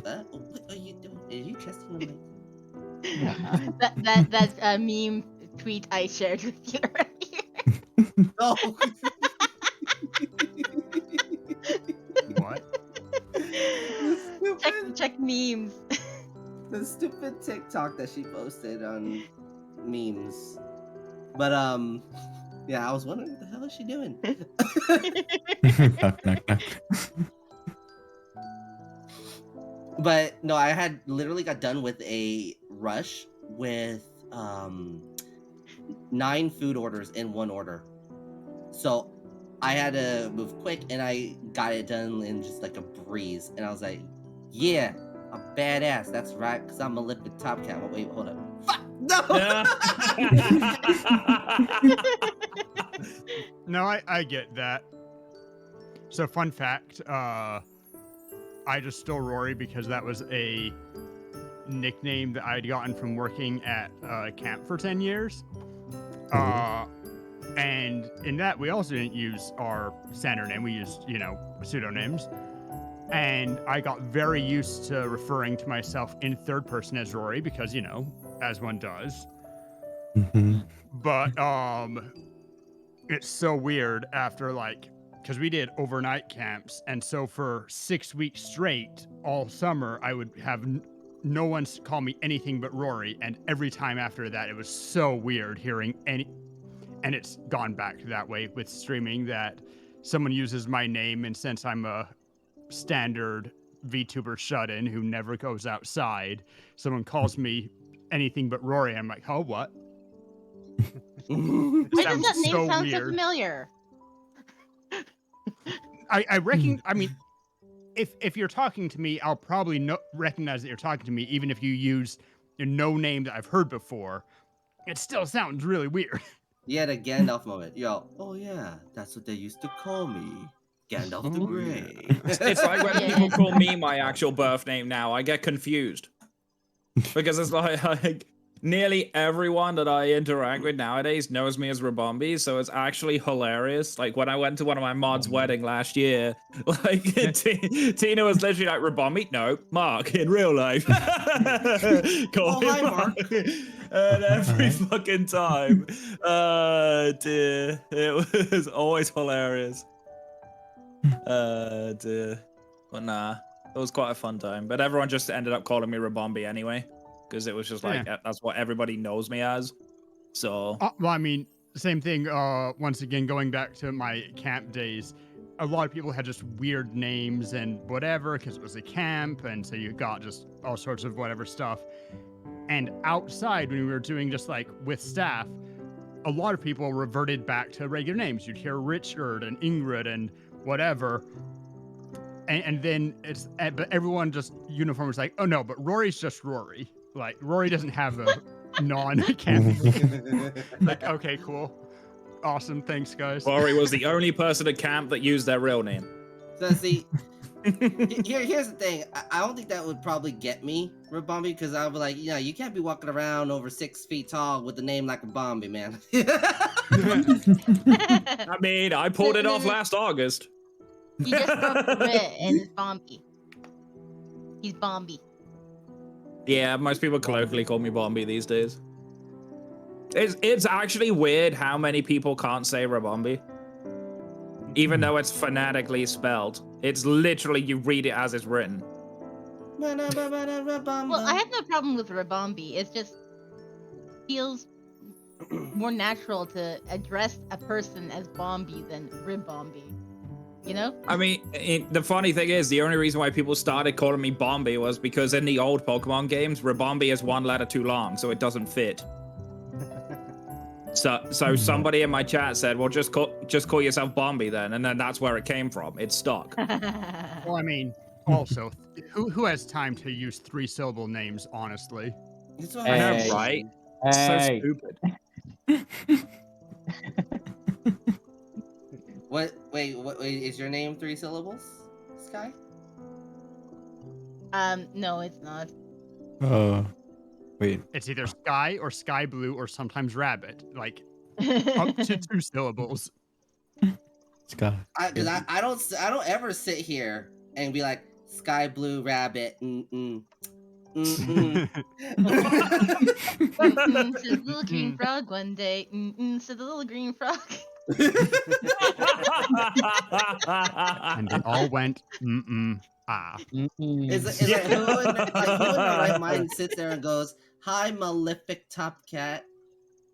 What are you doing? Are you testing the mic? That's a meme tweet I shared with you earlier. No. What? check memes. The stupid TikTok that she posted on memes. But yeah, I was wondering what the hell is she doing? Knock, knock, knock. But no, I had literally got done with a rush with 9 food orders in one order. So I had to move quick and I got it done in just like a breeze. And I was like, yeah, I'm badass. That's right, because I'm a lipid top cat. Wait, hold up. Fuck! No! No, I get that. So fun fact, I just stole Rory because that was a nickname that I'd gotten from working at camp for 10 years. And in that, we also didn't use our standard name. We used, pseudonyms. And I got very used to referring to myself in third person as Rory because, as one does. Mm-hmm. But it's so weird after because we did overnight camps, and so for 6 weeks straight, all summer, I would have no one call me anything but Rory, and every time after that, it was so weird hearing and it's gone back that way with streaming that someone uses my name, and since I'm a standard VTuber shut-in who never goes outside, someone calls me anything but Rory, I'm like, oh, what? Why does that name so sound weird. so familiar? I reckon. I mean, if you're talking to me, I'll probably recognize that you're talking to me, even if you use no name that I've heard before. It still sounds really weird. Yeah, the Gandalf moment. Yo, oh yeah, that's what they used to call me. Gandalf the Grey. It's like when people call me my actual birth name now, I get confused. Because it's like nearly everyone that I interact with nowadays knows me as Rabombi, so it's actually hilarious. Like when I went to one of my mods' wedding last year, like Tina was literally like, Rabombi? No, Mark in real life. Call him hi, Mark. And every fucking time. Dear. It was always hilarious. Dear. But nah, it was quite a fun time. But everyone just ended up calling me Rabombi anyway. Because it was just like, that's what everybody knows me as. So. Well, I mean, same thing. Once again, going back to my camp days, a lot of people had just weird names and whatever because it was a camp. And so you got just all sorts of whatever stuff. And outside, when we were doing just like with staff, a lot of people reverted back to regular names. You'd hear Richard and Ingrid and whatever. And then but everyone just uniform was like, oh no, but Rory's just Rory. Like, Rory doesn't have a non-camp name. Like, okay, cool. Awesome, thanks, guys. Rory was the only person at camp that used their real name. So see, here's the thing. I don't think that would probably get me, Rabombi, because I would be like, you can't be walking around over 6 feet tall with a name like Rabombi, man. I mean, I pulled it off last August. He just broke the bit and it's Bombi. He's Bombi. Yeah, most people colloquially call me Bombi these days. It's actually weird how many people can't say Rabombi. Even though it's phonetically spelled. It's literally, you read it as it's written. Well, I have no problem with Rabombi. It just feels more natural to address a person as Bombi than Ribombi. You know? I mean, the funny thing is, the only reason why people started calling me Bombi was because in the old Pokemon games, Rabombi is 1 letter too long, so it doesn't fit. So somebody in my chat said, well, just call yourself Bombi then, and then that's where it came from. It's stuck. Well, I mean, also, who has time to use 3-syllable names, honestly? I know, right? So stupid. What? Wait, is your name 3 syllables, Sky? No, it's not. Wait. It's either Sky or Sky Blue or sometimes Rabbit. Like, up to 2 syllables. Sky. Because I don't ever sit here and be like, Sky blue rabbit. Mm-mm. Mm-mm. Said the little green frog one day. Said the little green frog. And they all went, ah. Is like who in their right mind sits there and goes, "Hi, Malefic Top Cat."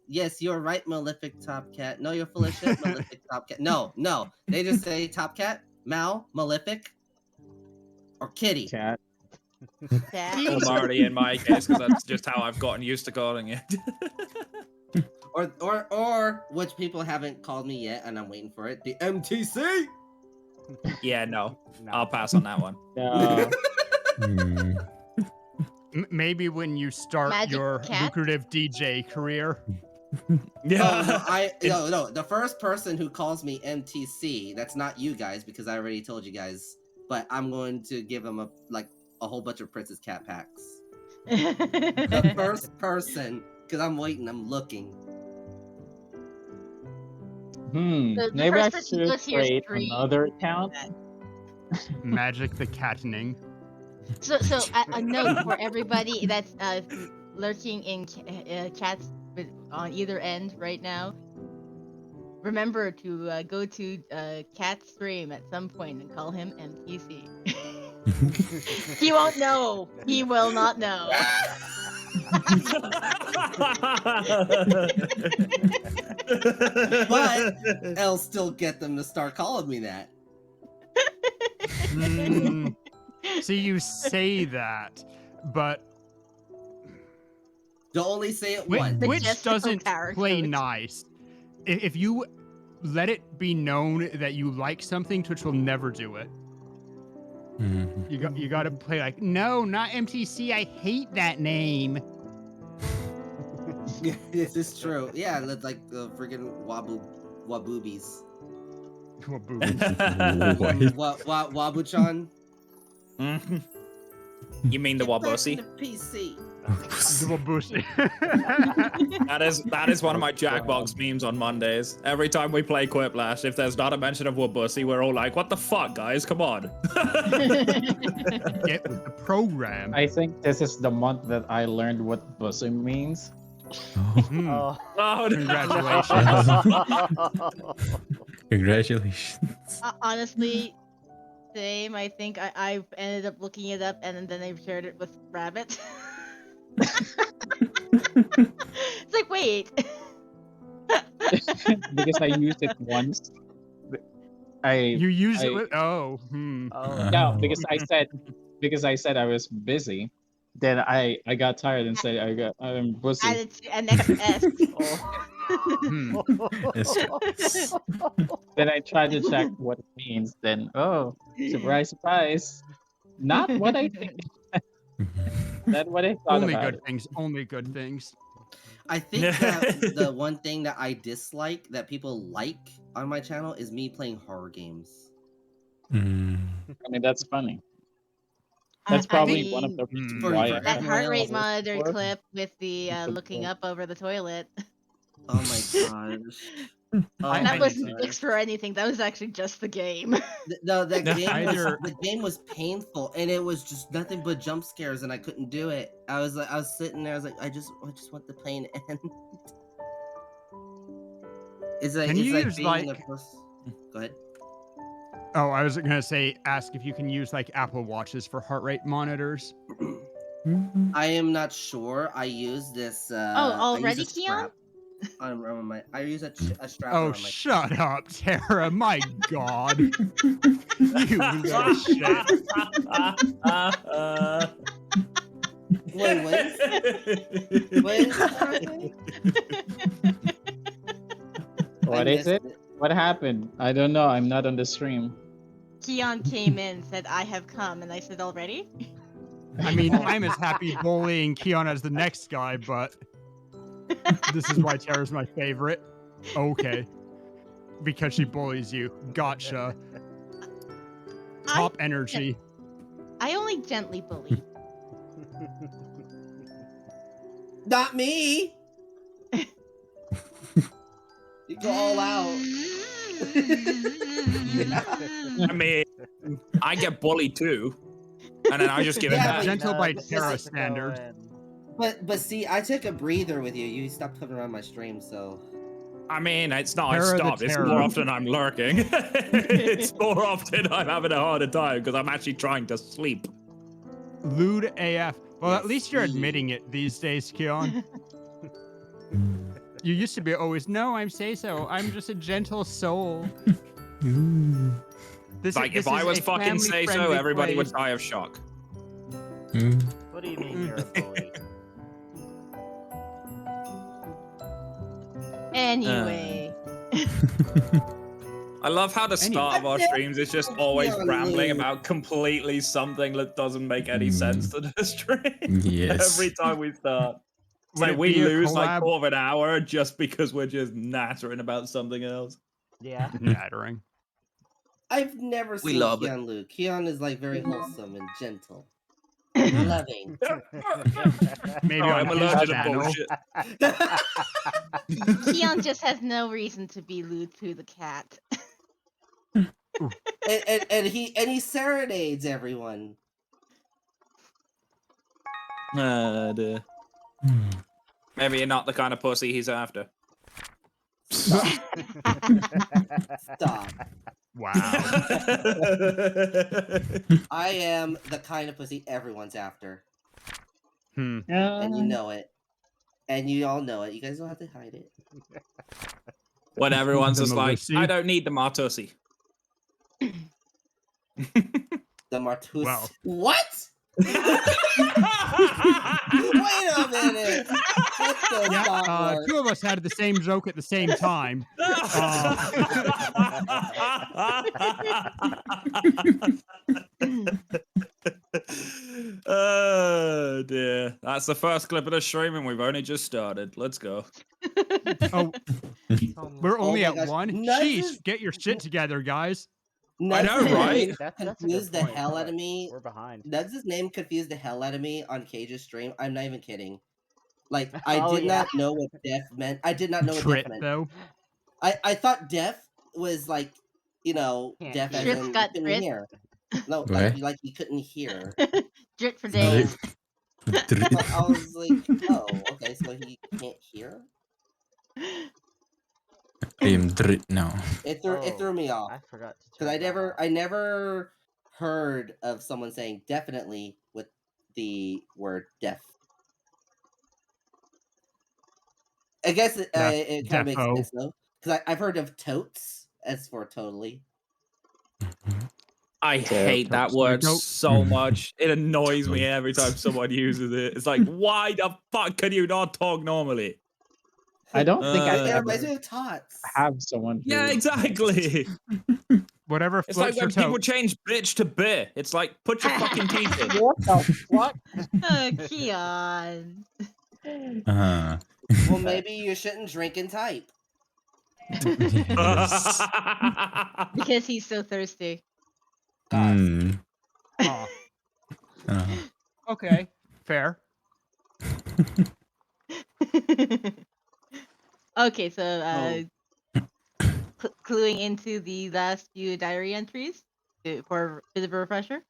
Yes, you're right, Malefic Top Cat. No, you're full of shit, Malefic Top Cat. No. They just say Top Cat, Mal, Malefic, or Kitty. Cat. Or Marty in my case, because that's just how I've gotten used to calling it. Or which people haven't called me yet, and I'm waiting for it. The MTC. Yeah, no. I'll pass on that one. No. Maybe when you start Magic your cat? lucrative DJ career. No. The first person who calls me MTC, that's not you guys, because I already told you guys. But I'm going to give him a whole bunch of Princess Cat packs. The first person, because I'm waiting, I'm looking. The Maybe I first person who should goes to your create stream. another account. Magic the cattening. So a note for everybody that's lurking in chats on either end right now. Remember to go to Cat's stream at some point and call him MTC. He won't know. He will not know. But I'll still get them to start calling me that. See, you say that, but Don't only say it Wait, once. which Majestical doesn't play characters. nice. If you let it be known that you like something, Twitch will never do it. You got to play like, no, not MTC. I hate that name. This is true. Yeah, that's like the freaking Waboobies. Wabuchan? You mean the Wabosi? PC. That is one of my Jackbox memes on Mondays. Every time we play Quiplash, if there's not a mention of Wabusi, we're all like, what the fuck, guys? Come on. Get with the program. I think this is the month that I learned what bosom means. Oh, no. Congratulations. Congratulations. Honestly, same. I think I ended up looking it up and then I shared it with Rabbit. It's like, wait. Because I used it once. You use it I- with No, because I said I was busy. Then I got tired and said I'm busy. Added to an XS. Then I tried to check what it means. Then surprise, surprise, not what I think. Not what I thought Only about good it. things. Only good things. I think that the one thing that I dislike that people like on my channel is me playing horror games. I mean, that's funny. That's probably one of the reasons For- why for I That everyone heart rate else. monitor before. clip with the looking up over the toilet. Oh my gosh. Oh I- That my wasn't gosh. fixed for anything. That was actually just the game. No, that game Either- the game was painful, and it was just nothing but jump scares, and I couldn't do it. I was sitting there. I was like, I just want the plane to end. It's like Can it's you like use, being in like- a first. Go ahead. Oh, I was gonna say, ask if you can use like Apple Watches for heart rate monitors. I am not sure. I use this. already, Keon? I use a strap. Oh, on my shut up, Tara! My God, you little shit. Wait, wait. What is it? What happened? I don't know. I'm not on the stream. Keon came in, said, I have come, and I said, already? I mean, I'm as happy bullying Keon as the next guy, but this is why Tara's my favorite. Okay. Because she bullies you. Gotcha. Top energy. I only gently bully. Not me. You go all out. I mean, I get bullied too. And then I just give it Yeah, back. but- Gentle by this Terra has to go standards. in. But see, I took a breather with you. You stopped coming around my stream, so I mean, it's not I Terror the stopped. It's terror. more often I'm lurking. It's more often I'm having a harder time because I'm actually trying to sleep. Lewd AF. Well, at Yes, least you're he- admitting it these days, Keon. You used to be always, no, I'm say so. I'm just a gentle soul. This Like, this if I is was a fucking say so, family-friendly everybody would place. die of shock. What do you mean you're a bully? Anyway. I love how the start of our streams is just always Yeah, rambling Lou. about completely something that doesn't make any sense to the stream. Yes. Every time we start. It's Would like it we be a lose like collab? quarter of an hour just because we're just nattering about something else. Yeah. Nattering. I've never We seen love it. Keon Luke. Keon is like very wholesome and gentle, loving. Maybe Sorry, on I'm his allergic to channel. bullshit. Keon just has no reason to be lewd to the cat. and he serenades everyone. Dear. Maybe you're not the kind of pussy he's after. Stop. Wow. I am the kind of pussy everyone's after, Hmm. and you know it, and you all know it. You guys don't have to hide it. When everyone's The just like, Melusi. I don't need the Martussi. The Martus. Wow. What? Wait a minute. That's the Yeah, not work. two of us had the same joke at the same time. Oh dear. That's the first clip of the stream and we've only just started. Let's go. Oh, we're only my at gosh. one? Nuts Sheesh, is- get your shit together, guys. I know, Nuts' right? name That's a good confused the point, hell out but of me. We're behind. Nuts' name confused the hell out of me on Cage's stream. I'm not even kidding. Like, I Oh, did yeah. not know what deaf meant. I did not know what Trit, deaf meant. though. I thought deaf was like, you know, Can't deaf as hear. in you Got couldn't Drit. hear. No, What? like you couldn't hear. Drit for days. So I was like, oh, okay, so he can't hear? I am Drit now. It Oh, threw me off. I forgot to Because turn that off. I never heard of someone saying definitely with the word deaf. I guess it kind of makes defo. sense though, because I've heard of totes as for totally. I hate that toast. word Nope. so much. It annoys me every time someone uses it. It's like, why the fuck can you not talk normally? I don't think I It ever reminds me of tots. have someone. Who, Yeah, exactly. Whatever It's like floats your when people tote. change bitch to beer. It's like, put your fucking teeth in. What the fuck? Oh, Keon. Uh, Well, maybe you shouldn't drink and type. yes. Because he's so thirsty. God. Mm, Aw, uh, okay, fair. Okay, so cluing into the last few diary entries for a bit of a refresher.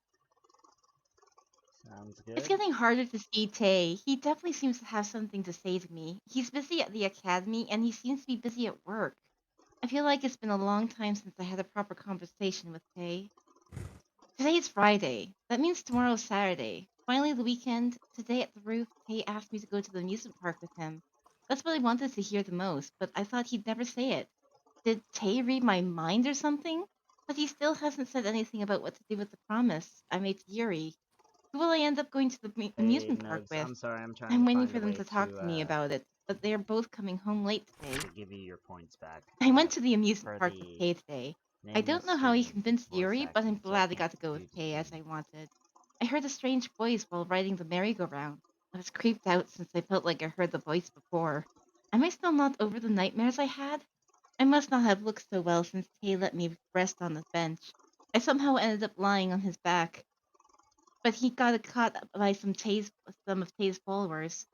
Sounds good. It's getting harder to see Tay. He definitely seems to have something to say to me. He's busy at the academy, and he seems to be busy at work. I feel like it's been a long time since I had a proper conversation with Tay. Today is Friday. That means tomorrow's Saturday. Finally the weekend. Today at the roof, Tay asked me to go to the amusement park with him. That's what I wanted to hear the most, but I thought he'd never say it. Did Tay read my mind or something? But he still hasn't said anything about what to do with the promise I made to Yuri. Who will I end up going to the amusement park Nerds, with? I'm sorry, I'm trying I'm to waiting find for a them way to talk to me about it, but they are both coming home late today. to give you your points back. I went to the amusement for park with the Tay today. I Nameless don't know how he stream convinced voice Yuri, but I'm acting, so glad I can't got to go with do Tay as I stream. wanted. I heard a strange voice while riding the merry-go-round. I was creeped out since I felt like I heard the voice before. Am I still not over the nightmares I had? I must not have looked so well since Tay let me rest on the bench. I somehow ended up lying on his back. But he got caught by some of Tay's followers.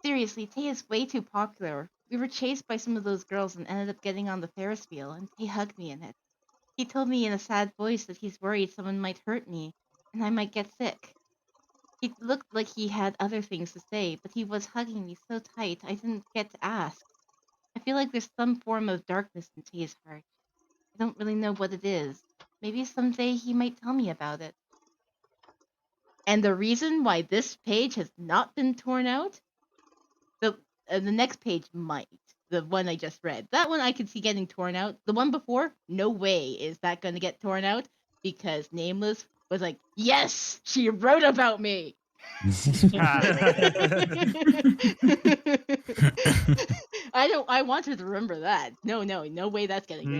Seriously, Tay is way too popular. We were chased by some of those girls and ended up getting on the Ferris wheel, and Tay hugged me in it. He told me in a sad voice that he's worried someone might hurt me. and I might get sick. He looked like he had other things to say, but he was hugging me so tight I didn't get to ask. I feel like there's some form of darkness in Tay's heart. I don't really know what it is. Maybe someday he might tell me about it. And the reason why this page has not been torn out, the next page might. The one I just read. That one I could see getting torn out. The one before, no way is that going to get torn out because Nameless was like, yes, she wrote about me. I want her to remember that. No way that's gonna get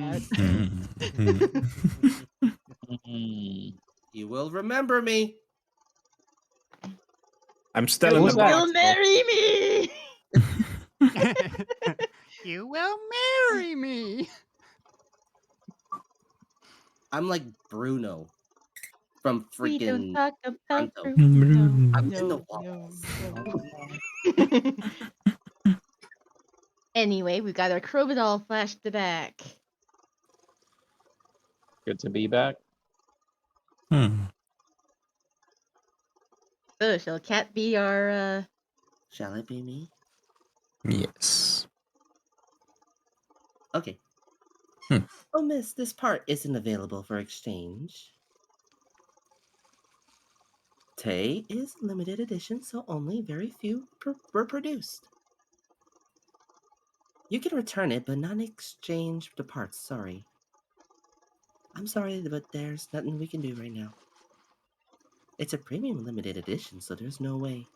out. You will remember me. I'm still in the Who's that? box. You'll marry me. You will marry me. I'm like Bruno from We don't freaking talk about Encanto. Bruno. I'm in the No, walls. no. Anyway, we got our Crobidol flashback. Good to be back. So, shall Cat be our, Shall it be me? Yes. Okay. Hmm. Oh, miss, this part isn't available for exchange. Tay is limited edition, so only very few were produced. You can return it, but not exchange the parts, sorry. I'm sorry, but there's nothing we can do right now. It's a premium limited edition, so there's no way.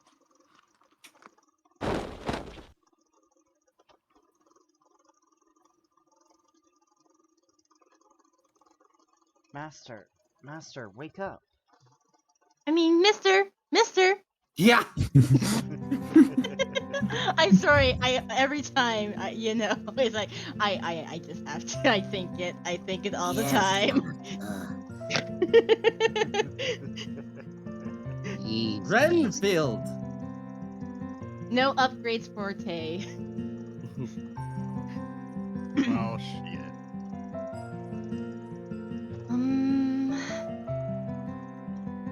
Master, wake up. I mean, Mister. Yeah! I'm sorry. Every time, it's like I just have to. I think it all the Yes. time. Renfield! No upgrades for Tay. Well, shit.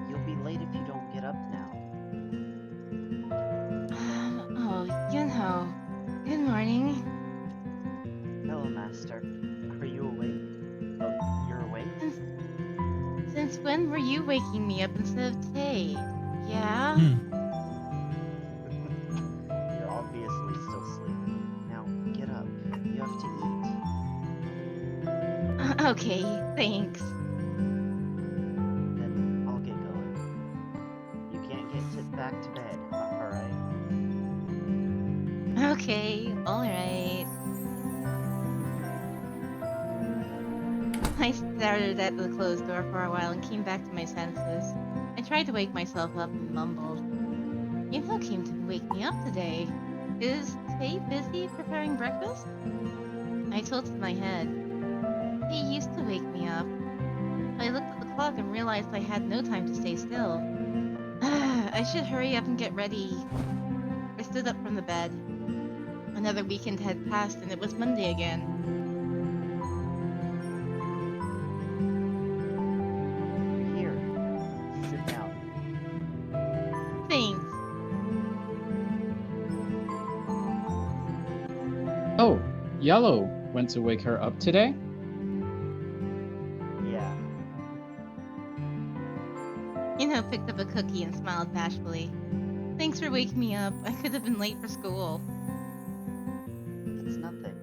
You'll be late if you don't get up now. Good morning. Hello, Master. Are you awake? Oh, you're awake? Since when were you waking me up instead of Tay? Yeah? You're obviously still sleeping. Now, get up. You have to eat. Okay, thanks. Then I'll get going. You can't get back to bed, alright? Okay, alright. I stared at the closed door for a while and came back to my senses. I tried to wake myself up and mumbled. Yinho came to wake me up today. Is Tay busy preparing breakfast? I tilted my head. He used to wake me up. I looked at the clock and realized I had no time to stay still. I should hurry up and get ready. I stood up from the bed. Another weekend had passed and it was Monday again. Here, sit down. Thanks. Oh, Yellow went to wake her up today? Yeah. Yinho picked up a cookie and smiled bashfully. Thanks for waking me up. I could have been late for school. It's nothing.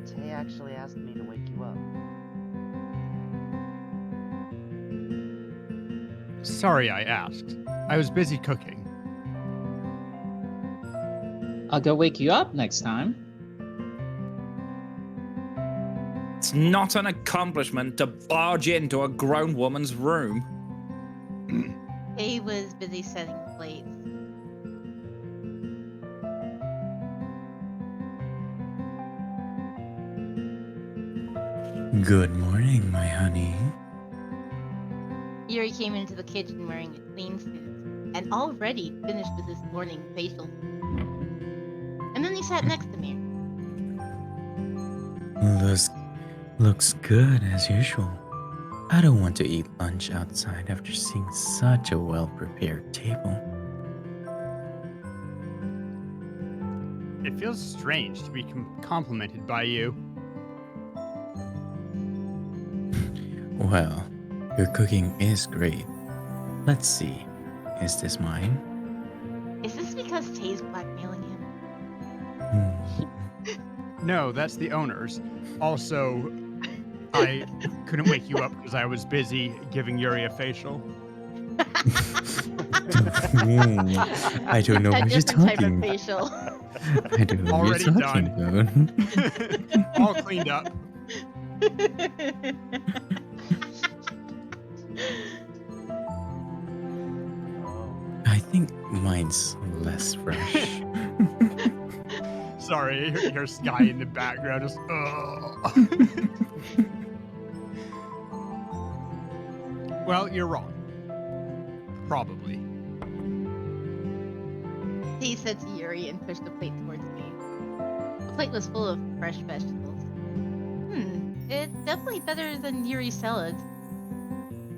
Tay actually asked me to wake you up. Sorry I asked. I was busy cooking. I'll go wake you up next time. It's not an accomplishment to barge into a grown woman's room. Tay was busy setting the plates. Good morning, my honey. Yuri came into the kitchen wearing a clean suit and already finished with his morning facial. And then he sat next to me. Looks good as usual. I don't want to eat lunch outside after seeing such a well-prepared table. It feels strange to be complimented by you. Well, your cooking is great. Let's see. Is this mine? Is this because Tay's blackmailing him? Hmm. No, that's the owner's. Also, I couldn't wake you up because I was busy giving Yuri a facial. I don't know A what you're different type of talking. facial. I don't know what Already you're talking about. All cleaned up. I think mine's less fresh. Sorry, here's Sky in the background just. Ugh. Well, you're wrong. Probably. Tay said to Yuri and pushed the plate towards me. The plate was full of fresh vegetables. It's definitely better than Yuri's salad.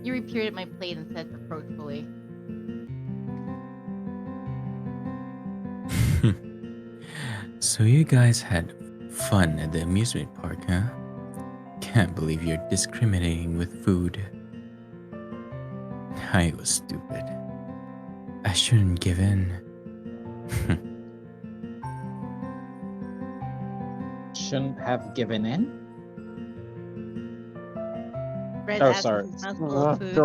Yuri peered at my plate and said reproachfully, So you guys had fun at the amusement park, huh? Can't believe you're discriminating with food. I was stupid. I shouldn't give in. Shouldn't have given in. Red Oh, asked sorry. with his mouth full of food.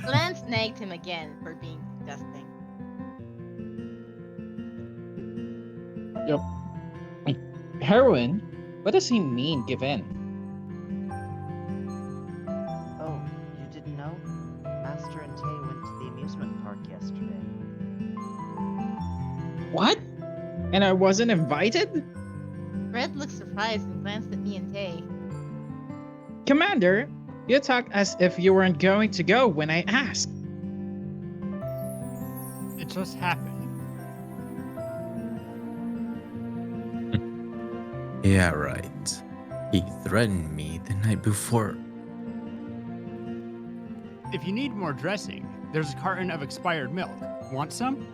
Lance nagged him again for being disgusting. Heroin? What does he mean, give in? Oh, you didn't know? Master and Tay went to the amusement park yesterday. What? And I wasn't invited? Red looked surprised and glanced at me and Tay. Commander, you talk as if you weren't going to go when I asked. It just happened. Yeah, right. He threatened me the night before. If you need more dressing, there's a carton of expired milk. Want some?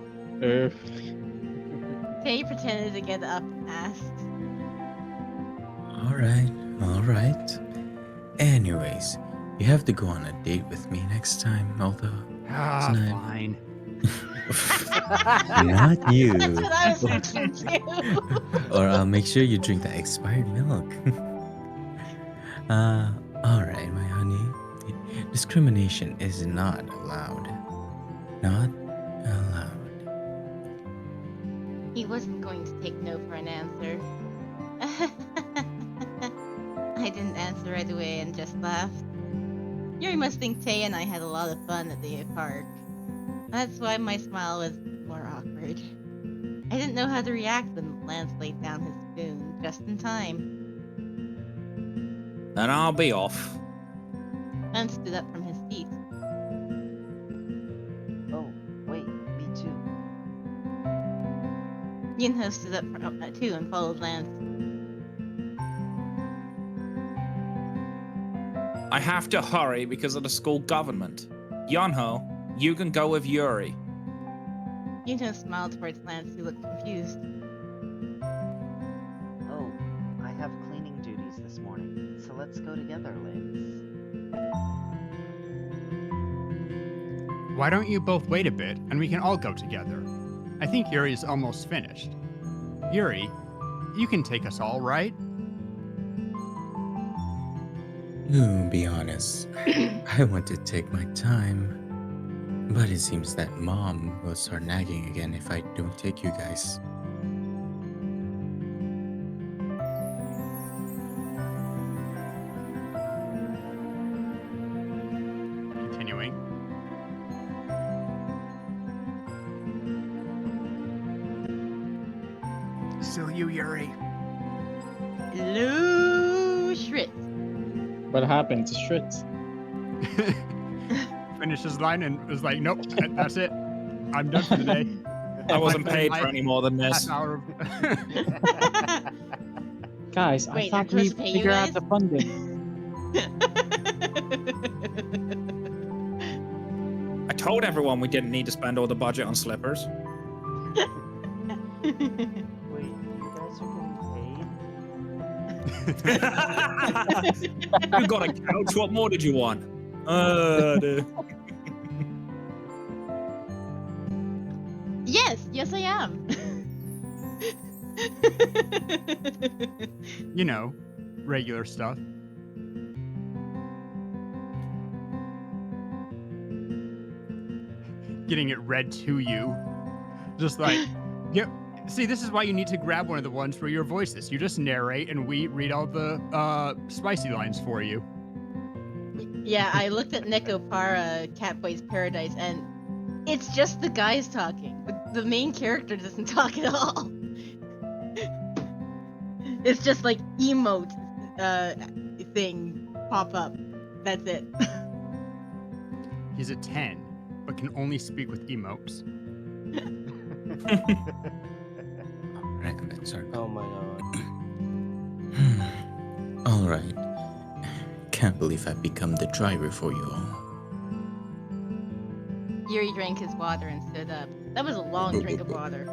Tay pretended to get up and asked. Alright. Anyways, you have to go on a date with me next time, although Ah, It's not- fine. not you. That's what I was thinking too. Or I'll make sure you drink the expired milk. Alright, my honey. Discrimination is not allowed. Not allowed. He wasn't going to take no for an answer. I didn't answer right away and just laughed. Yuri must think Tay and I had a lot of fun at the park. That's why my smile was more awkward. I didn't know how to react when Lance laid down his spoon just in time. Then I'll be off. Lance stood up from his seat. Oh, wait, me too. Yunho stood up too and followed Lance. I have to hurry because of the school government. Yunho, you can go with Yuri. Yunho smiled towards Lance, who looked confused. Oh, I have cleaning duties this morning, so let's go together, Lance. Why don't you both wait a bit and we can all go together? I think Yuri's almost finished. Yuri, you can take us all, right? To be honest, I want to take my time. But it seems that Mom will start nagging again if I don't take you guys. Continuing. Still you, Yuri. Hello, Shrit. What happened to Shritz? Finished his line and was like, nope, that's it. I'm done for the day. I wasn't Like, paid I- for any more than this. Half hour of... Guys, I Wait, I'm thought we supposed to pay you figure out guys? the funding. I told everyone we didn't need to spend all the budget on slippers. Wait, you guys are getting paid? You got a couch. What more did you want? Dude. Yes, I am. You know, regular stuff. Getting it read to you. Just like, yeah. See, this is why you need to grab one of the ones where your voice is. You just narrate and we read all the spicy lines for you. Yeah, I looked at Nekopara, Catboy's Paradise, and it's just the guys talking. The main character doesn't talk at all. It's just like emote thing pop up. That's it. He's a 10, but can only speak with emotes. Right, I'm in circle. Oh my god. All right. Can't believe I've become the driver for you all. Yuri drank his water and stood up. That was a long drink of water.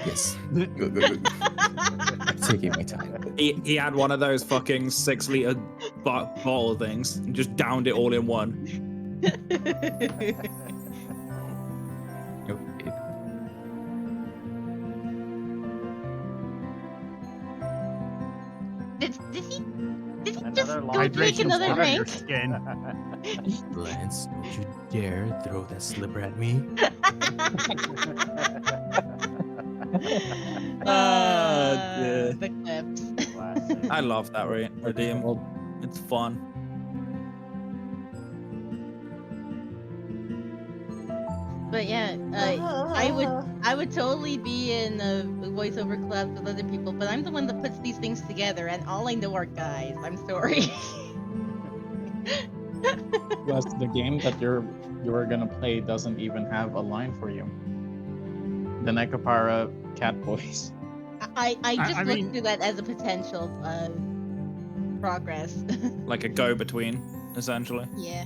Yes. Go, go, go, go. I'm taking my time. He had one of those fucking 6-liter bottle things and just downed it all in one. Nope, it- Did he just Another go long drink Hydration's another part of your drink? skin. Lance, don't you dare throw that slipper at me. Dear. The clips. Classic. I love that redeem. It's fun. But yeah, I would totally be in a voiceover club with other people, but I'm the one that puts these things together, and all I know are guys. I'm sorry. Plus, the game that you're gonna play doesn't even have a line for you. The Nekopara Cat Boys. I just I look mean- through that as a potential progress. Like a go-between, essentially. Yeah.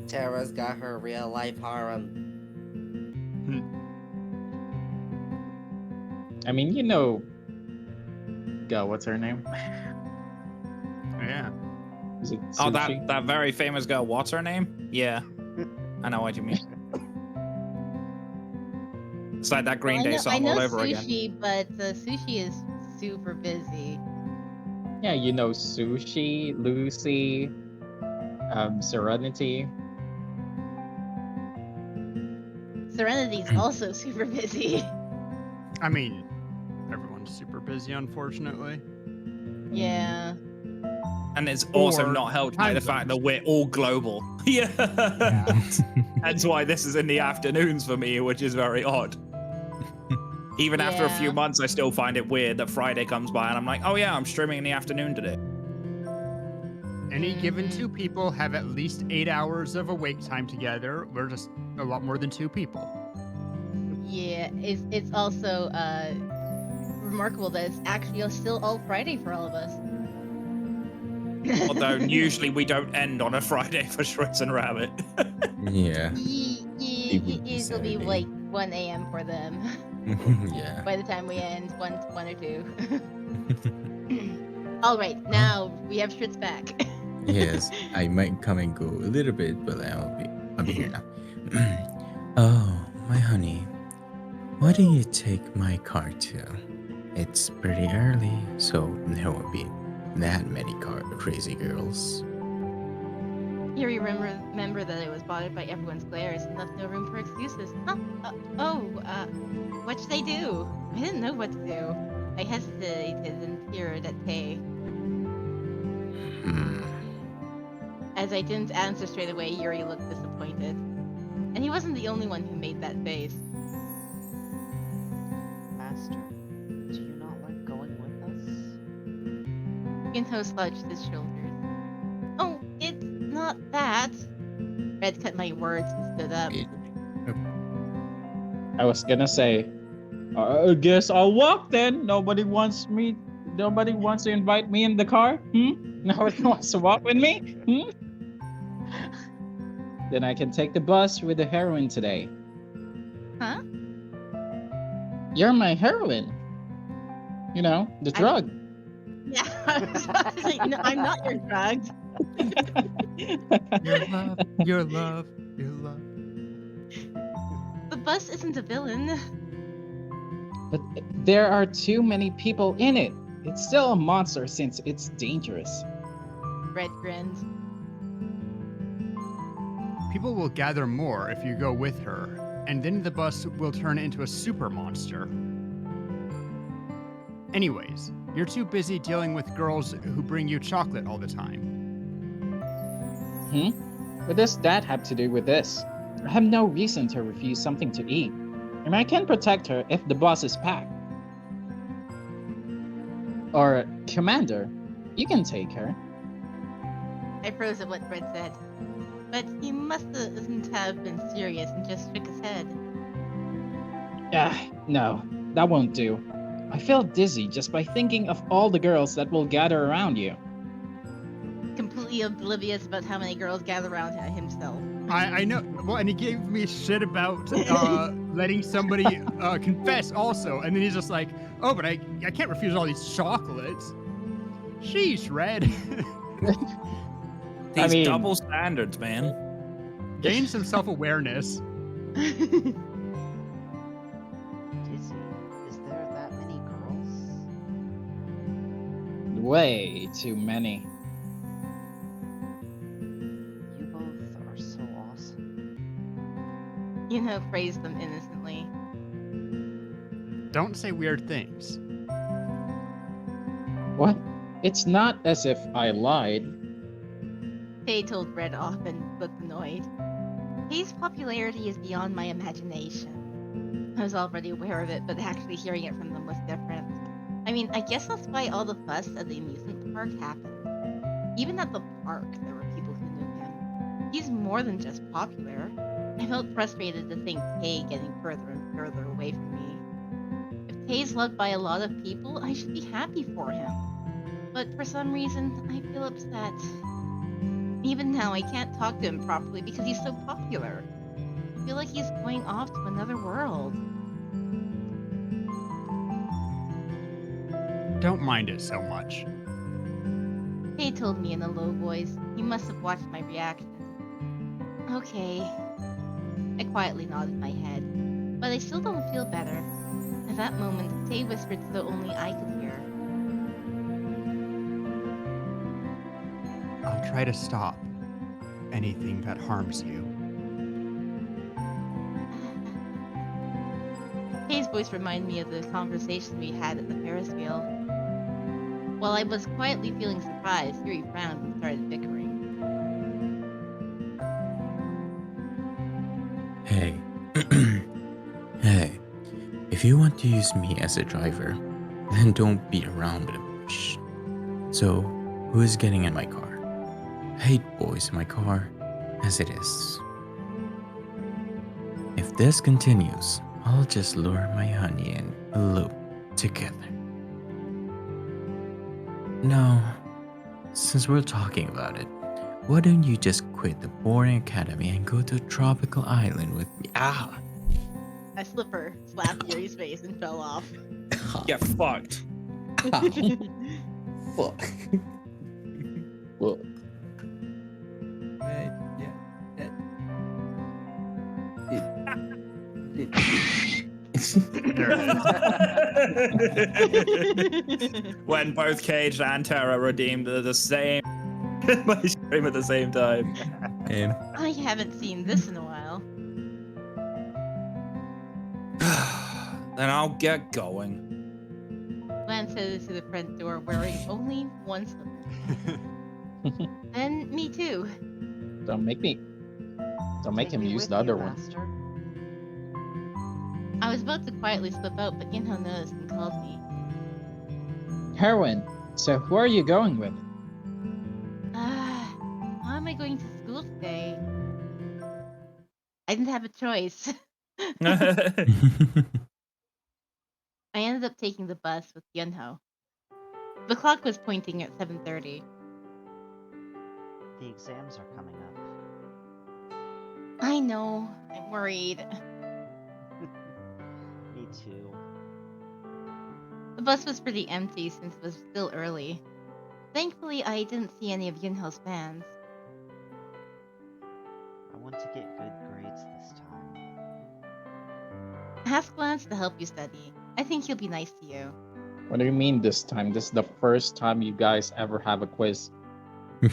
Tara's got her real life harem. I mean, you know, go. What's her name? Yeah. Is it Oh, Sushi? that very famous girl. What's her name? Yeah, I know what you mean. It's like that Green Day I song know all over Sushi, again. but Sushi is super busy. Yeah, you know, Sushi, Lucy, Serenity. Serenity's also super busy. I mean, everyone's super busy, unfortunately. Yeah. And it's also Or not helped by the time fact that zones. we're all global. Yeah. That's why this is in the afternoons for me, which is very odd. Even after a few Yeah. months, I still find it weird that Friday comes by and I'm like, oh yeah, I'm streaming in the afternoon today. Any given two people have at least 8 hours of awake time together. We're just a lot more than two people. Yeah, it's also remarkable that it's actually still all Friday for all of us. Although usually we don't end on a Friday for Shreds and Rabbit. Yeah. It'll be Saturday. like 1 a.m. for them Yeah. by the time we end, one or two. All right, now we have Shrit's back. Yes, I might come and go a little bit, but I'll be here now. Oh, my honey, why don't you take my car too? It's pretty early, so there won't be that many crazy girls. Here you remember that it was bothered by everyone's glares and left no room for excuses. Huh? What should I do? I didn't know what to do. I hesitated and peered at Tay. As I didn't answer straight away, Yuri looked disappointed. And he wasn't the only one who made that face. Master, do you not like going with us? Ginto slouched his shoulders. Oh, it's not that. Red cut my words and stood up. I was gonna say, I guess I'll walk then. Nobody wants me Nobody wants to invite me in the car? Nobody wants to walk with me? Then I can take the bus with the heroine today. Huh? You're my heroine. You know, the I don't- drug. Yeah, I was about to say, no, I'm not your drug. Your love, your love, your love. The bus isn't a villain. But there are too many people in it. It's still a monster since it's dangerous. Red grins. People will gather more if you go with her, and then the bus will turn into a super monster. Anyways, you're too busy dealing with girls who bring you chocolate all the time. What does that have to do with this? I have no reason to refuse something to eat. And I can protect her if the bus is packed. Or, Commander, you can take her. I froze at what Fred said. But he mustn't have been serious and just shook his head. No, that won't do. I feel dizzy just by thinking of all the girls that will gather around you. Completely oblivious about how many girls gather around himself. I know. Well, and he gave me shit about letting somebody confess also, and then he's just like, "Oh, but I can't refuse all these chocolates." Sheesh, Red. These double standards, man. Gain some self-awareness. Dizzy, is there that many girls? Way too many. You both are so awesome. Praised them innocently. Don't say weird things. What? It's not as if I lied. Tay told Red off and looked annoyed. Tay's popularity is beyond my imagination. I was already aware of it, but actually hearing it from them was different. I mean, I guess that's why all the fuss at the amusement park happened. Even at the park, there were people who knew him. He's more than just popular. I felt frustrated to think Tay getting further and further away from me. If Tay's loved by a lot of people, I should be happy for him. But for some reason, I feel upset. Even now, I can't talk to him properly because he's so popular. I feel like he's going off to another world. Don't mind it so much. Tay told me in a low voice. He must have watched my reaction. Okay. I quietly nodded my head, but I still don't feel better. At that moment, Tay whispered so only I could hear. I'll try to stop anything that harms you. Tay's voice reminded me of the conversation we had at the Ferris wheel. While I was quietly feeling surprised, Yuri frowned and started bickering. Hey. Hey. If you want to use me as a driver, then don't beat around with the bush. So, who is getting in my car? I hate boys in my car, as it is. If this continues, I'll just lure my honey and elope together. No, since we're talking about it, why don't you just quit the boring academy and go to a tropical island with me? Ah! A slipper slapped Yuri's face and fell off. Get fucked. Fuck. Well, When both Cage and Terra redeemed the same my stream at the same time. And I haven't seen this in a while. Then I'll get going. Lance headed to the front door wearing only one slipper. And me too. don't make Take him me use with the you, other one. Master. I was about to quietly slip out, but Yinho noticed and called me. Heroine, so who are you going with? How am I going to school today? I didn't have a choice. I ended up taking the bus with Yunho. The clock was pointing at 7:30. The exams are coming up. I know. I'm worried. Me too. The bus was pretty empty since it was still early. Thankfully, I didn't see any of Yunho's fans. I want to get good grades this time. Ask Lance to help you study. I think he'll be nice to you. What do you mean this time? This is the first time you guys ever have a quiz. I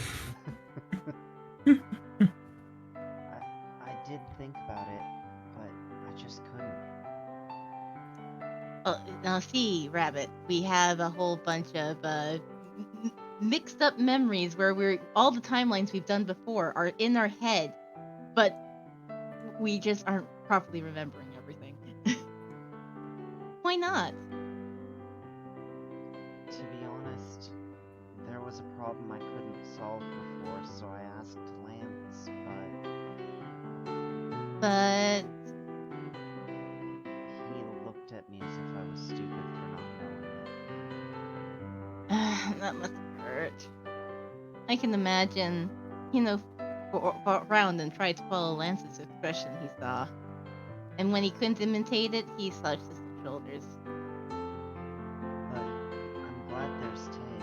did think about it, but I just couldn't. Oh, now see, Rabbit, we have a whole bunch of mixed up memories where all the timelines we've done before are in our head, but we just aren't properly remembering everything. Why not? To be honest, there was a problem I couldn't solve before, so I asked Lance, But he looked at me as if I was stupid for not knowing it. that must hurt. I can imagine, fought around and tried to follow Lance's expression he saw. And when he couldn't imitate it, he slouched his shoulders. But I'm glad there's Tay.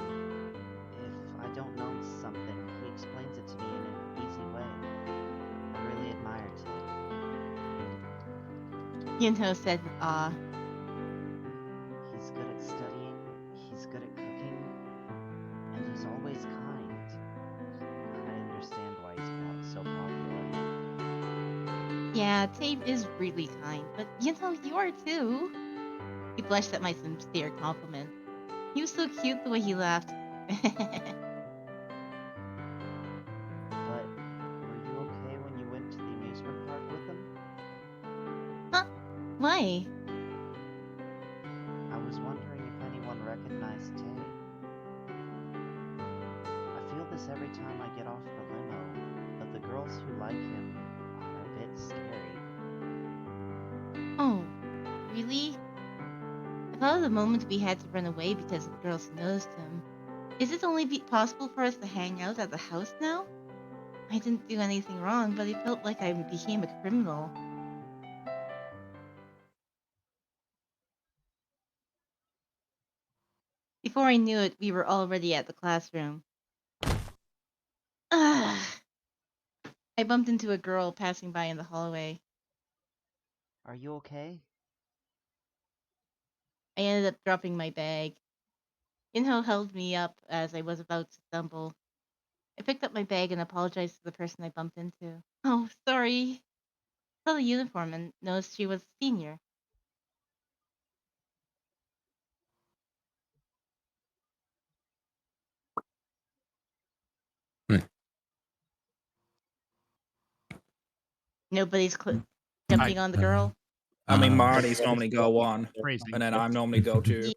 If I don't know something, he explains it to me in an easy way. I really admire Tay. Yunho said with awe. He's good at studying, he's good at cooking, and he's always kind. I understand why he's so popular. Yeah, Tape is really kind, but you are too. He blushed at my sincere compliment. He was so cute the way he laughed. But were you okay when you went to the amusement park with him? Huh? Why? I was wondering if anyone recognized Tay. I feel this every time I get off the limo, but the girls who like him are a bit scary. Oh, really? I thought of the moment we had to run away because of the girls who noticed him. Is it only possible for us to hang out at the house now? I didn't do anything wrong, but it felt like I became a criminal. Before I knew it, we were already at the classroom. Ugh. I bumped into a girl passing by in the hallway. Are you okay? I ended up dropping my bag. Inho held me up as I was about to stumble. I picked up my bag and apologized to the person I bumped into. Oh, sorry. I saw the uniform and noticed she was a senior. Hmm. Nobody's jumping on the girl. I mean, Uh, Marty's normally go one, Crazy. and then I'm normally go two.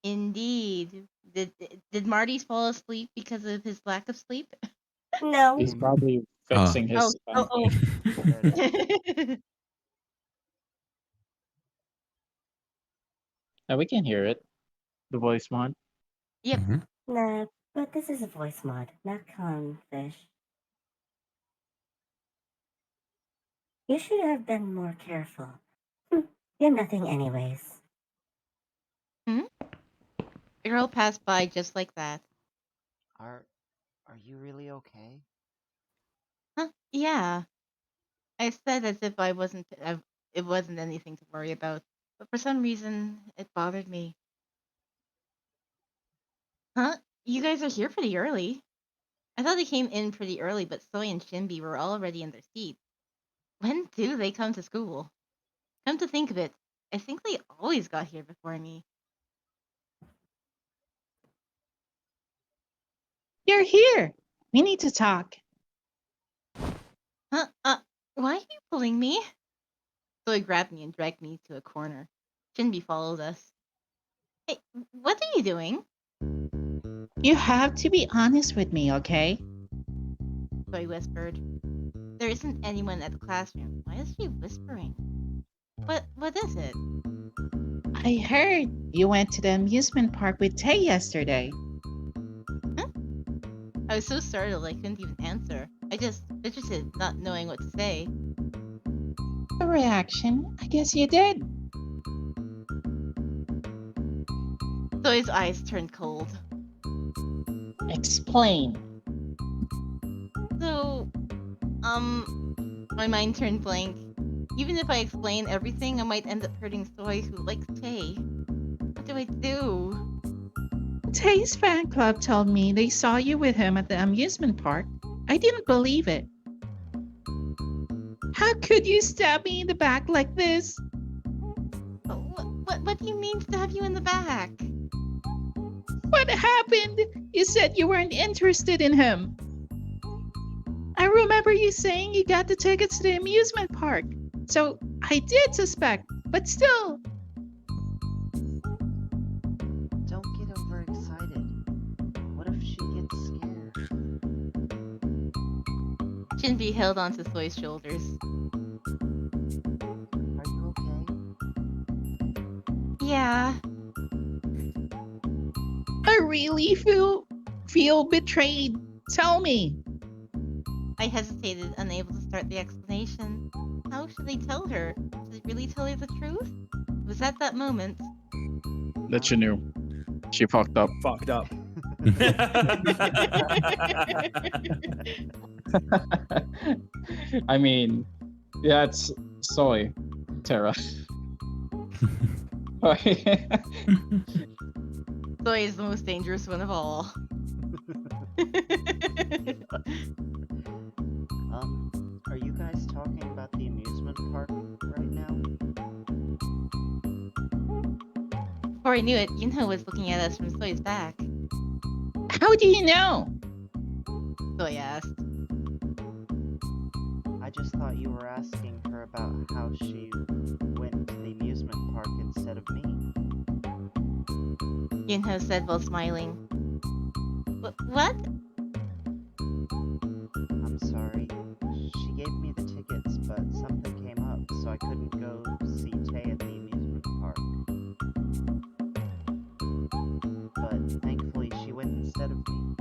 Indeed. Did Marty fall asleep because of his lack of sleep? No. He's probably fixing Oh, his. Oh. There it is. We can hear it. The voice mod. Yep. Mhm. Nah, but this is a voice mod, not Confish. You should have been more careful. You're nothing anyways. The girl passed by just like that. Are you really okay? Huh? Yeah. I said as if it wasn't anything to worry about, but for some reason it bothered me. Huh? You guys are here pretty early. I thought they came in pretty early, but Soy and Shinbi were already in their seats. When do they come to school? Come to think of it, I think they always got here before me. You're here. We need to talk. Huh? Why are you pulling me? Soy grabbed me and dragged me to a corner. Shinbi followed us. Hey, what are you doing? You have to be honest with me, okay? Soy whispered. There isn't anyone at the classroom. Why is she whispering? What is it? I I heard you went to the amusement park with Tay yesterday. I was so startled I couldn't even answer. I just fidgeted, not knowing what to say. A reaction? I guess you did. Zoe's eyes turned cold. Explain. So, my mind turned blank. Even if I explain everything, I might end up hurting Zoe, who likes Tay. What do I do? Tay's fan club told me they saw you with him at the amusement park. I didn't believe it. How could you stab me in the back like this? What do you mean stab you in the back? What happened? You said you weren't interested in him. I remember you saying you got the tickets to the amusement park. So I did suspect, but still. Don't get overexcited. What if she gets scared? Shinbi held onto Zoe's shoulders. Are you okay? Yeah. I really feel betrayed. Tell me. I hesitated, unable to start the explanation. How should I tell her? Should I really tell her the truth? It was at that moment. That you knew. She fucked up. Fucked up. I mean, yeah, it's soy, Tara. Zoe is the most dangerous one of all. Are you guys talking about the amusement park right now? Before I knew it, Yunho was looking at us from Zoe's back. How do you know? Zoe asked. I just thought you were asking her about how she went to the amusement park instead of me. Yunho said while smiling. What? I'm sorry. She gave me the tickets, but something came up, so I couldn't go see Tay at the amusement park. But thankfully, she went instead of me.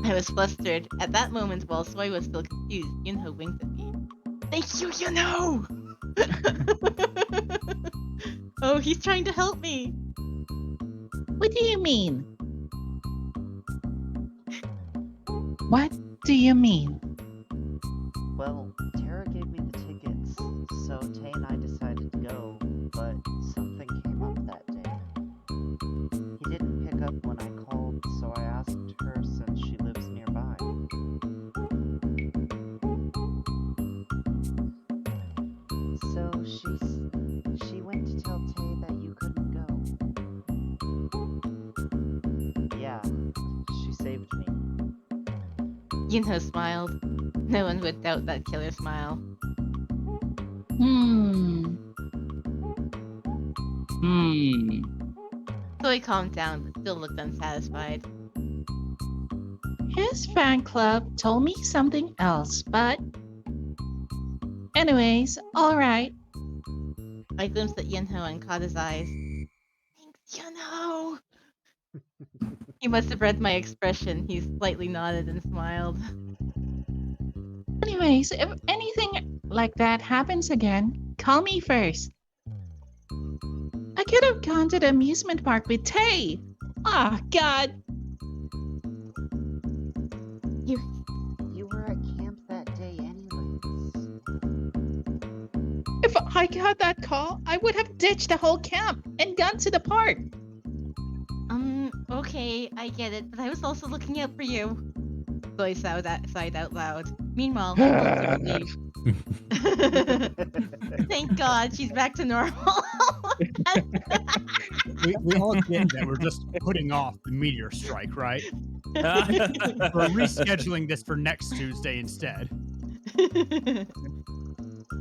I was flustered. At that moment, while Zoe was still confused, Yunho winked at me. Thank you, Yunho! Oh, he's trying to help me. What do you mean? What do you mean? Well, Tara gave me the tickets, so Tay and I decided to go, but something came up that day. He didn't pick up when I called, so I asked her since she lives nearby. So she went to tell Tay that you couldn't go. Yeah, she saved me. Yunho smiled. No one would doubt that killer smile. Zoe calmed down, but still looked unsatisfied. His fan club told me something else, but... Anyways, alright. I glimpsed at Yunho and caught his eyes. Thanks, Yunho! He must have read my expression. He slightly nodded and smiled. Anyways, if anything like that happens again, call me first. I could have gone to the amusement park with Tay. Ah, God. You were at camp that day anyways. If I got that call, I would have ditched the whole camp and gone to the park. Okay, I get it, but I was also looking out for you. Zoe sighed out loud. Meanwhile, he looked relieved. Thank God, she's back to normal. we all get that we're just putting off the meteor strike, right? We're rescheduling this for next Tuesday instead.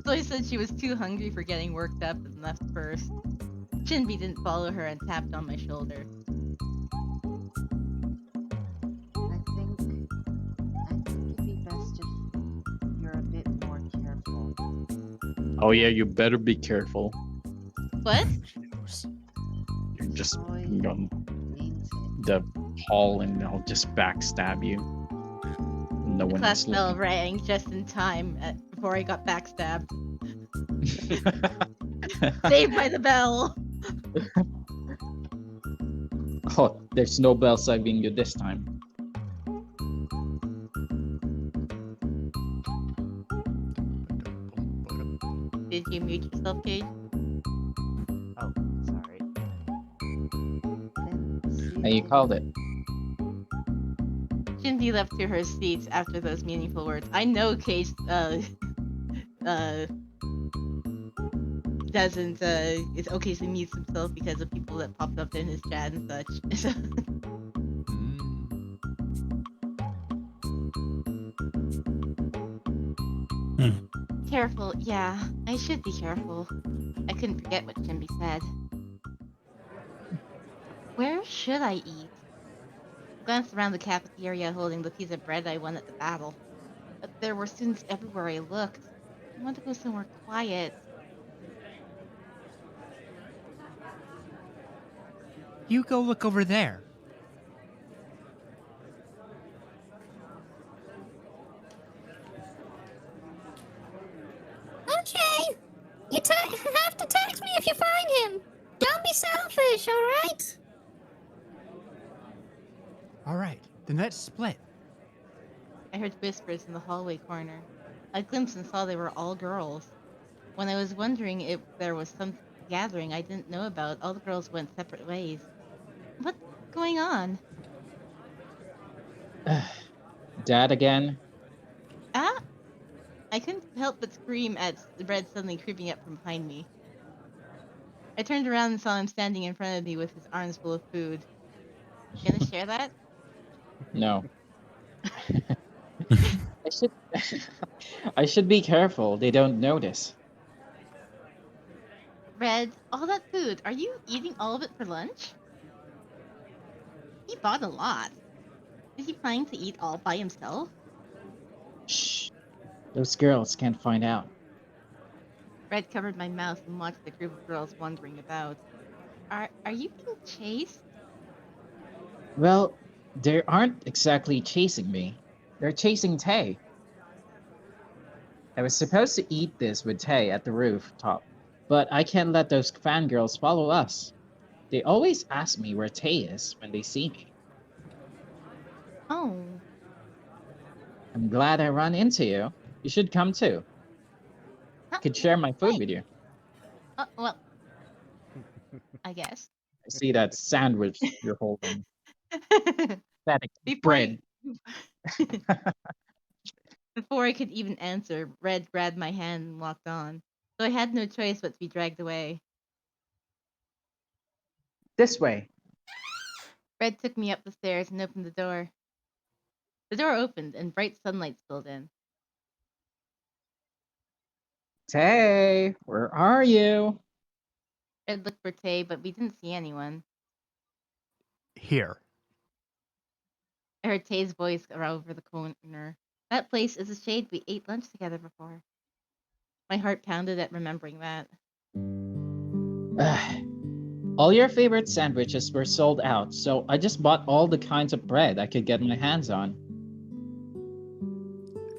Zoe said she was too hungry for getting worked up and left first. Shinbi didn't follow her and tapped on my shoulder. I think it'd be best if you're a bit more careful. Oh yeah, you better be careful. What? You're just Boy on means it. the hall and they'll just backstab you. No The one class is bell looking. rang just in time before I got backstabbed. Saved by the bell. Oh, there's no bell saving you this time. Did you mute yourself, Cage? Oh, sorry. Then see And you later. called it. Shindy left to her seat after those meaningful words. I know Cage doesn't is occasionally mutes himself because of people that popped up in his chat and such. Careful, yeah. I should be careful. I couldn't forget what Shindy said. Where should I eat? I glanced around the cafeteria holding the piece of bread I won at the battle. But there were students everywhere I looked. I want to go somewhere quiet. You go look over there. Okay. You have to text me if you find him. Don't be selfish, alright? All right, then let's split. I heard whispers in the hallway corner. I glimpsed and saw they were all girls. When I was wondering if there was some gathering I didn't know about, all the girls went separate ways. What's going on? Dad again? Ah! I couldn't help but scream at Red suddenly creeping up from behind me. I turned around and saw him standing in front of me with his arms full of food. Gonna share that? No. I should I should be careful. They don't notice. Red, all that food, are you eating all of it for lunch? He bought a lot. Is he planning to eat all by himself? Shh. Those girls can't find out. Red covered my mouth and watched the group of girls wandering about. Are you being chased? Well, they aren't exactly chasing me. They're chasing Tay. I was supposed to eat this with Tay at the rooftop, but I can't let those fangirls follow us. They always ask me where Tay is when they see me. Oh. I'm glad I ran into you. You should come too. I could share my food with you. Well, I guess. I see that sandwich you're holding. That Before bread. Before I could even answer, Red grabbed my hand and walked on. So I had no choice but to be dragged away. This way. Red took me up the stairs and opened the door. The door opened and bright sunlight spilled in. Tay, where are you? Red looked for Tay, but we didn't see anyone. Here. I heard Tay's voice over the corner. That place is a shade we ate lunch together before. My heart pounded at remembering that. All your favorite sandwiches were sold out, so I just bought all the kinds of bread I could get my hands on.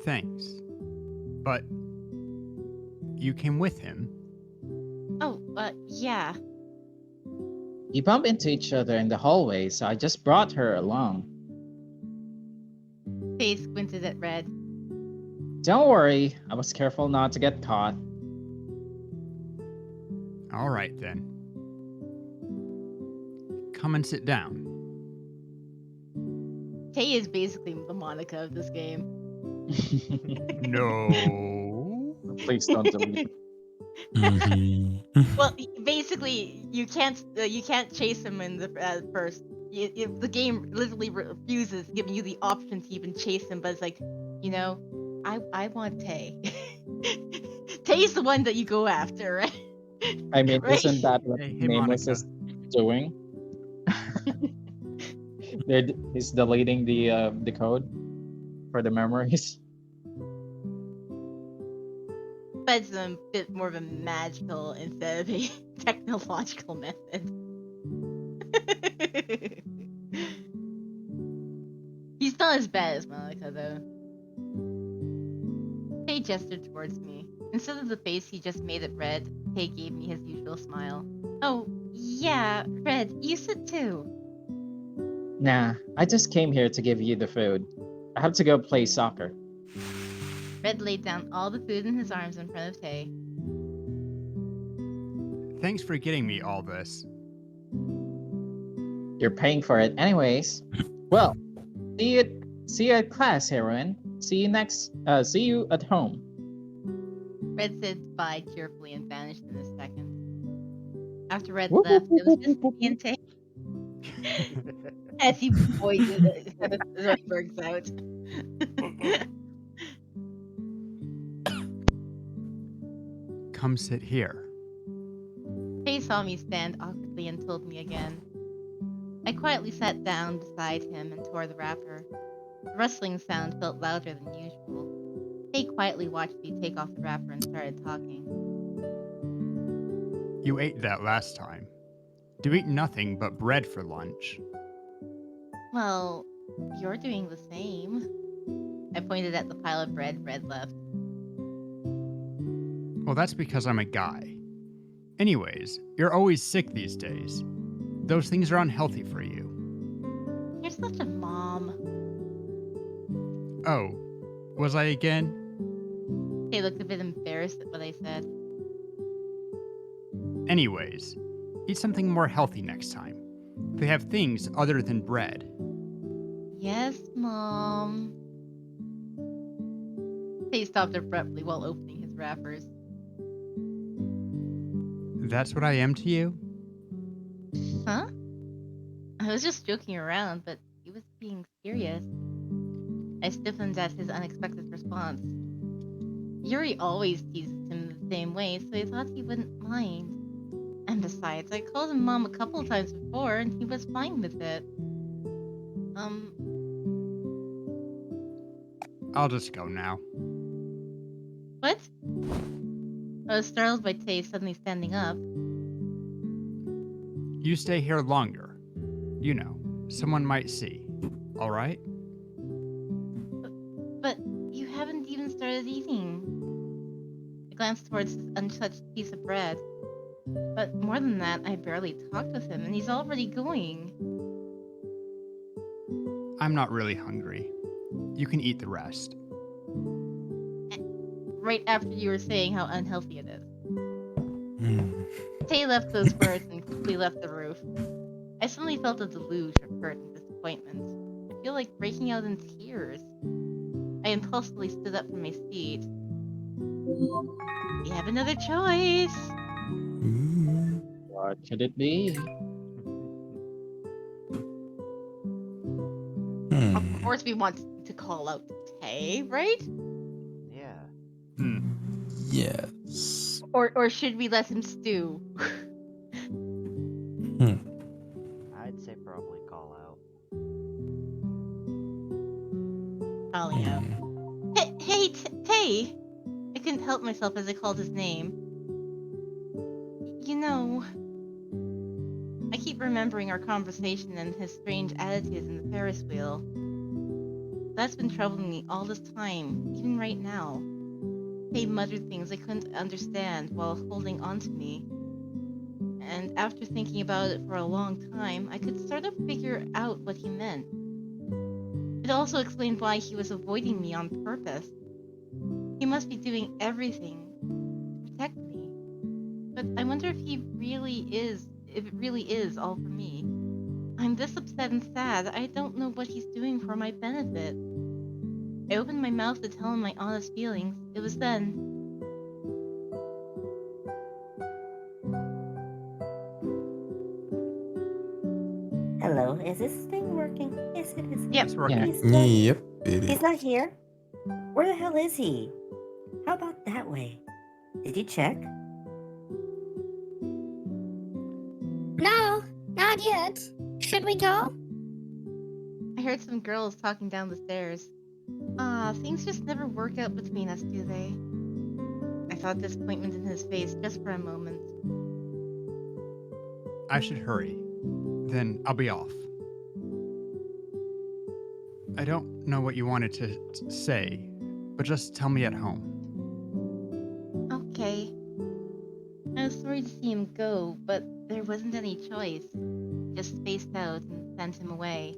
Thanks. But you came with him? Oh, yeah. We bumped into each other in the hallway, so I just brought her along. Tay squinted at Red. Don't worry, I was careful not to get caught. All right, then. Come and sit down. Tay is basically the Monica of this game. No. Please don't delete it. Well, basically, you can't chase him in the first. The game literally refuses giving you the option to even chase him, but it's like, I want Tay. Tay's the one that you go after, right? I mean, Right? isn't that what Hey, Nameless Monica. is doing? He's deleting the code for the memories. sympathize with him a bit more of a magical instead of a technological method. He's not as bad as Monica, though. Tay gestured towards me. Instead of the face he just made it red, Tay gave me his usual smile. Oh, yeah, Red, you sit too. Nah, I just came here to give you the food. I have to go play soccer. Red laid down all the food in his arms in front of Tay. Thanks for getting me all this. You're paying for it anyways. Well, see you at class, heroine. See you at home. Red said bye cheerfully and vanished in a second. After Red left, it was just me and Tay. As he voices Zoidberg's out. Come sit here. Tay saw me stand awkwardly and told me again. I quietly sat down beside him and tore the wrapper. The rustling sound felt louder than usual. Tay quietly watched me take off the wrapper and started talking. You ate that last time. To eat nothing but bread for lunch. Well, you're doing the same. I pointed at the pile of bread Red left. Well, that's because I'm a guy. Anyways, you're always sick these days. Those things are unhealthy for you. You're such a mom. Oh, was I again? Tay looked a bit embarrassed at what I said. Anyways, eat something more healthy next time. They have things other than bread. Yes, Mom. Tay stopped abruptly while opening his wrappers. That's what I am to you? Huh? I was just joking around, but he was being serious. I stiffened at his unexpected response. Yuri always teases him the same way, so I thought he wouldn't mind. And besides, I called him Mom a couple times before, and he was fine with it. I'll just go now. What? I was startled by Tay suddenly standing up. You stay here longer. You know, someone might see. All right? But you haven't even started eating. I glanced towards his untouched piece of bread. But more than that, I barely talked with him, and he's already going. I'm not really hungry. You can eat the rest. Right after you were saying how unhealthy it is. Hmm. Tay left those words and quickly left the roof. I suddenly felt a deluge of hurt and disappointment. I feel like breaking out in tears. I impulsively stood up from my seat. You have another choice. What could it be? Of course we want to call out Tay, right? Yeah. Yes. Or should we let him stew? I'd say probably call out. Calling out. Hey, Tay! I couldn't help myself as I called his name. You know, I keep remembering our conversation and his strange attitudes in the Ferris wheel. That's been troubling me all this time, even right now. Tay muttered things I couldn't understand while holding on to me. And after thinking about it for a long time, I could sort of figure out what he meant. It also explained why he was avoiding me on purpose. He must be doing everything to protect me. But I wonder if it really is all for me. I'm this upset and sad, I don't know what he's doing for my benefit. I opened my mouth to tell him my honest feelings. It was then. Hello, is this thing working? Yes, it is. Yep. It's working. Yep, it He's is. not here. Where the hell is he? How about that way? Did you check? No, not yet. Should we go? I heard some girls talking down the stairs. Things just never work out between us, do they? I saw disappointment in his face just for a moment. I should hurry. Then I'll be off. I don't know what you wanted to say, but just tell me at home. Okay. I was sorry to see him go, but there wasn't any choice. Just spaced out and sent him away.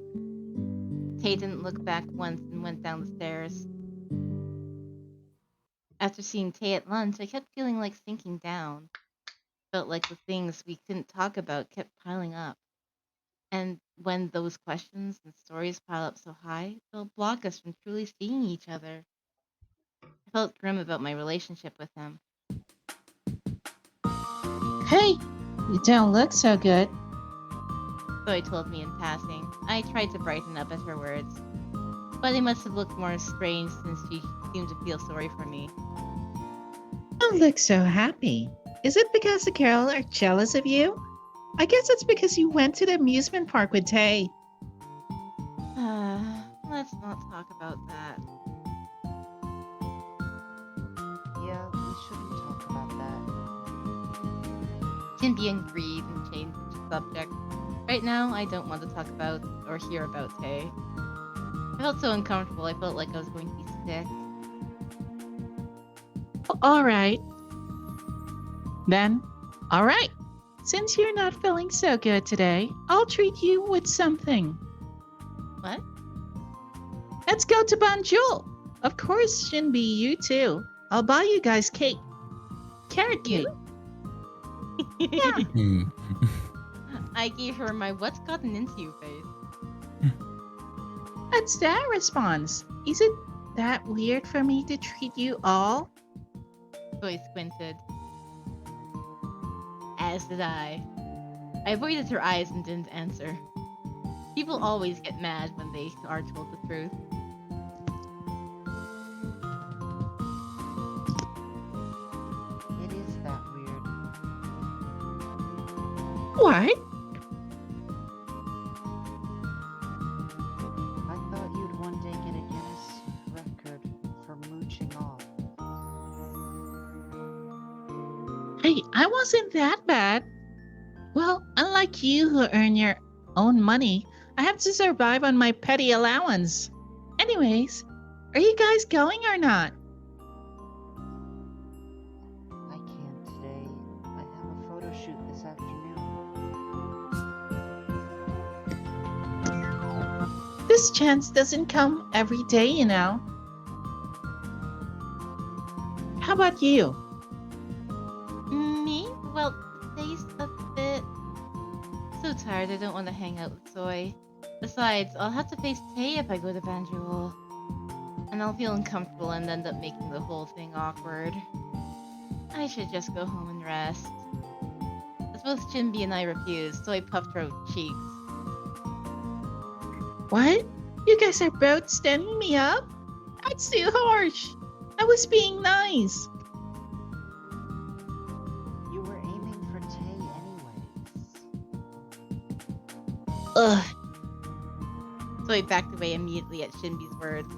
Tay didn't look back once and went down the stairs. After seeing Tay at lunch, I kept feeling like sinking down. Felt like the things we couldn't talk about kept piling up. And when those questions and stories pile up so high, they'll block us from truly seeing each other. I felt grim about my relationship with him. Hey, you don't look so good. Zoe told me in passing. I tried to brighten up at her words. But they must have looked more strange since she seemed to feel sorry for me. You don't look so happy. Is it because the girls are jealous of you? I guess it's because you went to the amusement park with Tay. Let's not talk about that. Yeah, we shouldn't talk about that. Jinbian agreed and changed the subject. Right now, I don't want to talk about or hear about Tay. I felt so uncomfortable, I felt like I was going to be sick. All right. Then, all right. Since you're not feeling so good today, I'll treat you with something. What? Let's go to Banjul. Of course, Shinbi, you too. I'll buy you guys cake. Carrot cake. Yeah. Hmm. I gave her my what's gotten into you face. That's that response. Is it that weird for me to treat you all? Zoe squinted. As did I. I avoided her eyes and didn't answer. People always get mad when they are told the truth. It is that weird. What? I thought you'd one day get a Guinness record for mooching off. Hey, I wasn't that bad. Well, unlike you who earn your own money, I have to survive on my petty allowance. Anyways, are you guys going or not? I can't today. I have a photo shoot this afternoon. This chance doesn't come every day, you know. How about you? Me? Well, today's a bit... So tired, I don't want to hang out with Zoe. Besides, I'll have to face Tay if I go to Banjul. And I'll feel uncomfortable and end up making the whole thing awkward. I should just go home and rest. As both Jinbi and I refused, Zoe puffed her cheeks. What? You guys are both standing me up? That's too harsh. I was being nice. You were aiming for Tay anyways. Ugh. Zoe backed away immediately at Shinbi's words.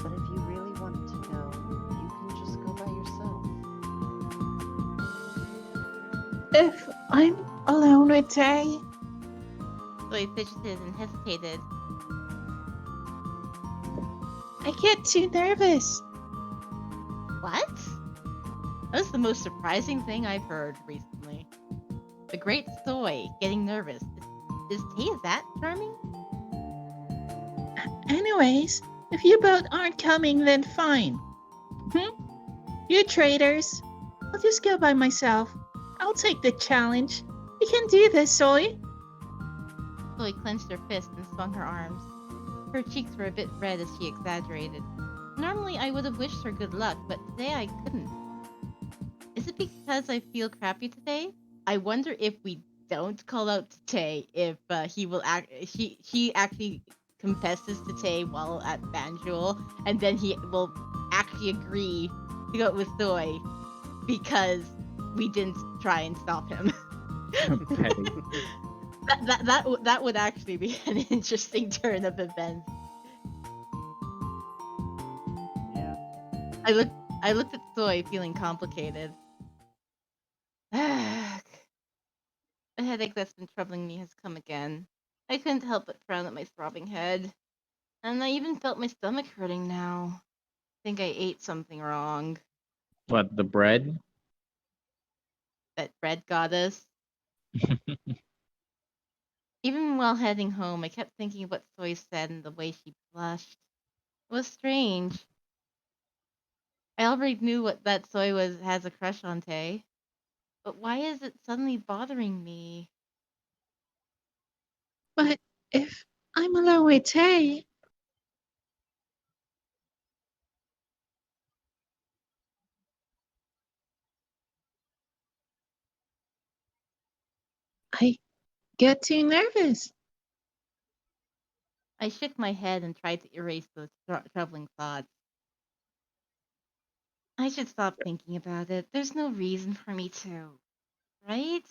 But if you really want to go, you can just go by yourself. If I'm alone with Tay, Zoe fidgeted and hesitated. I get too nervous. What? That was the most surprising thing I've heard recently. The great Zoe getting nervous. Is Tay that charming? Anyways, if you both aren't coming, then fine. You traitors. I'll just go by myself. I'll take the challenge. You can do this, Zoe. Zoe clenched her fist and swung her arms. Her cheeks were a bit red as she exaggerated. Normally I would have wished her good luck, but today I couldn't. Is it because I feel crappy today? I wonder if we don't call out to Tay, if he actually confesses to Tay while at Banjul, and then he will actually agree to go with Zoe because we didn't try and stop him. Petty. That would actually be an interesting turn of events. Yeah. I looked at Soy, feeling complicated. The headache that's been troubling me has come again. I couldn't help but frown at my throbbing head. And I even felt my stomach hurting now. I think I ate something wrong. What, the bread? That bread goddess. Even while heading home, I kept thinking of what Soy said and the way she blushed. It was strange. I already knew what that Soy has a crush on Tay. But why is it suddenly bothering me? But if I'm alone with Tay, I get too nervous. I shook my head and tried to erase those troubling thoughts. I should stop thinking about it. There's no reason for me to, right?